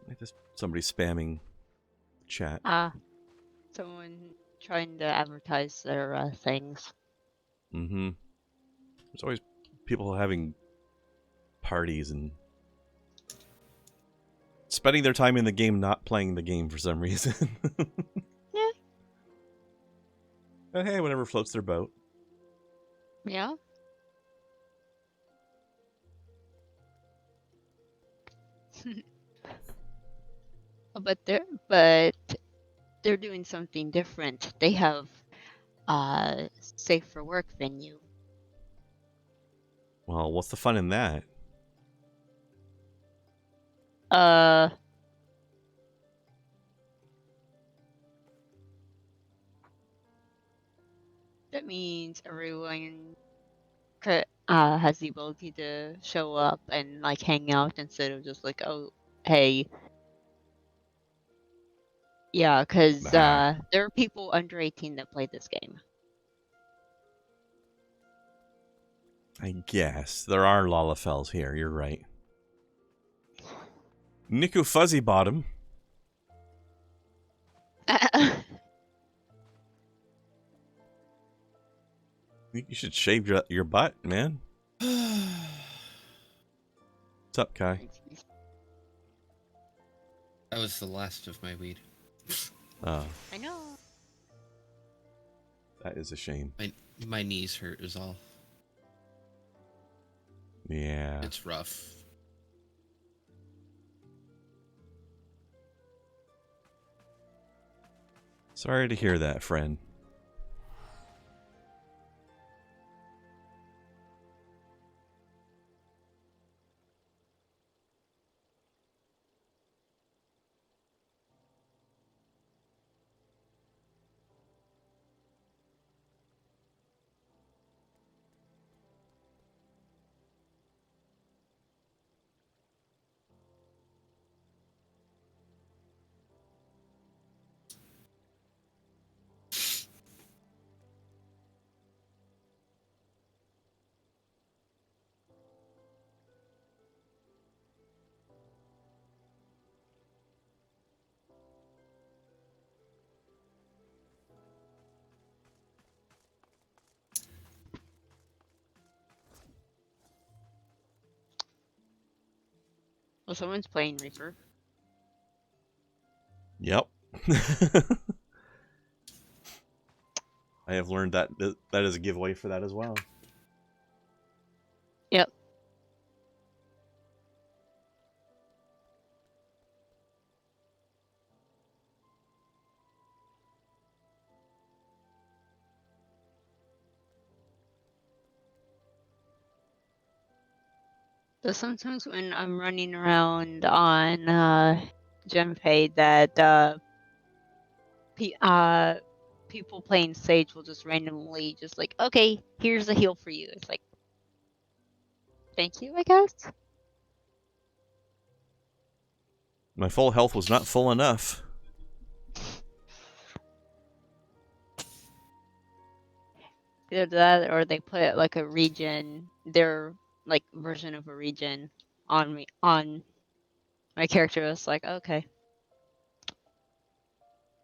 Like this, somebody spamming chat. Someone trying to advertise their things. Mm-hmm. There's always people having parties and spending their time in the game not playing the game for some reason. Yeah. But hey, whatever floats their boat. Yeah. but they're doing something different. They have safe for work venue. Well, what's the fun in that? That means everyone has the ability to show up and like hang out instead of just like, oh, hey. Yeah, because there are people under 18 that play this game. I guess. There are Lalafels here, you're right. Niku Fuzzy Bottom. You should shave your butt, man. What's up, Kai? That was the last of my weed. Oh, I know. that is a shame. My knees hurt is all. Yeah. It's rough. Sorry to hear that, friend. Well, someone's playing Reaper. Yep. I have learned that that is a giveaway for that as well. Yep. So sometimes when I'm running around on Genpei, that people playing Sage will just randomly just like, okay, here's a heal for you. It's like, thank you, I guess. My full health was not full enough. Either that or they put like a regen, their like version of a regen on me, on my character. It's like, okay,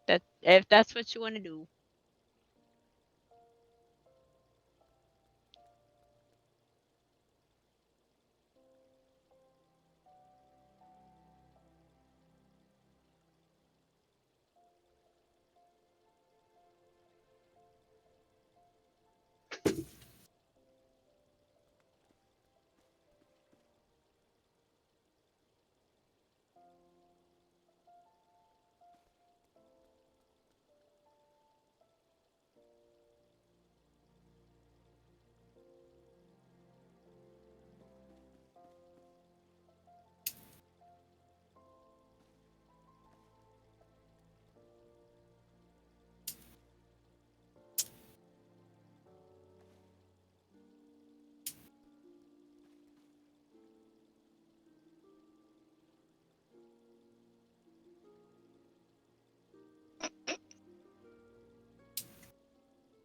that if that's what you want to do.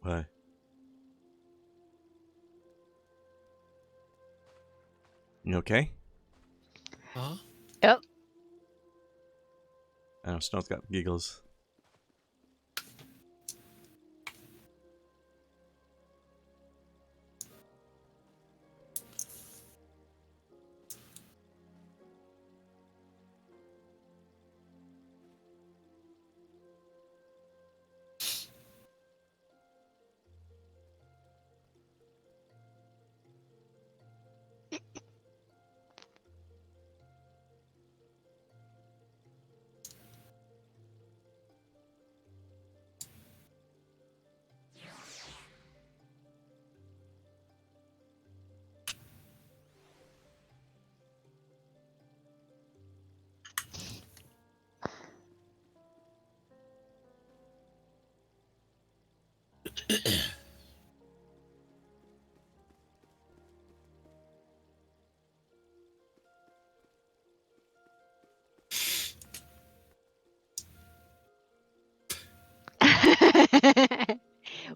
Why? You okay? Huh? Yep. I know Snow's got giggles.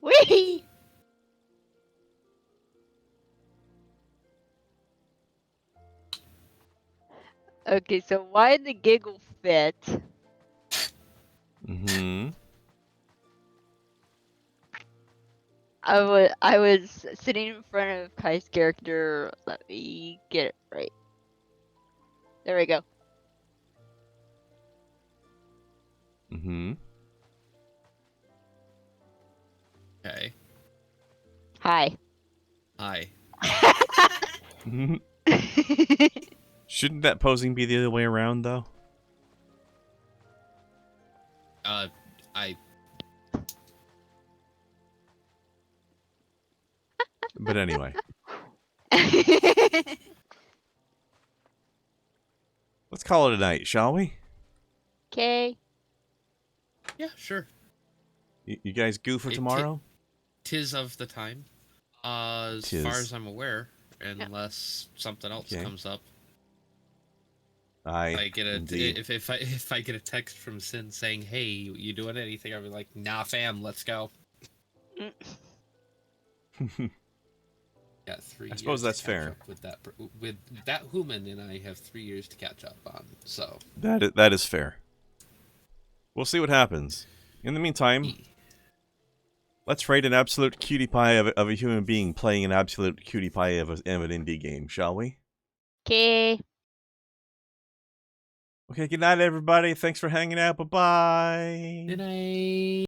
Whee! Okay, so why the giggle fit? Mm-hmm. I was sitting in front of Kai's character. Let me get it right. There we go. Mm-hmm. Okay. Hi. Hi. Shouldn't that posing be the other way around, though? I But anyway. Let's call it a night, shall we? Okay. Yeah, sure. You guys go for tomorrow? Tis of the time. As far as I'm aware, unless something else comes up. Aye, I get a indeed. if I get a text from Sin saying, "Hey, you doing anything?" I'll be like, "Nah, fam, let's go." Got 3 I years suppose that's to catch fair. up with that human, and I have 3 years to catch up on. So That is fair. We'll see what happens. In the meantime, let's rate an absolute cutie pie of a human being playing an absolute cutie pie of an indie game, shall we? Okay. Okay, good night, everybody. Thanks for hanging out. Bye-bye. Good night.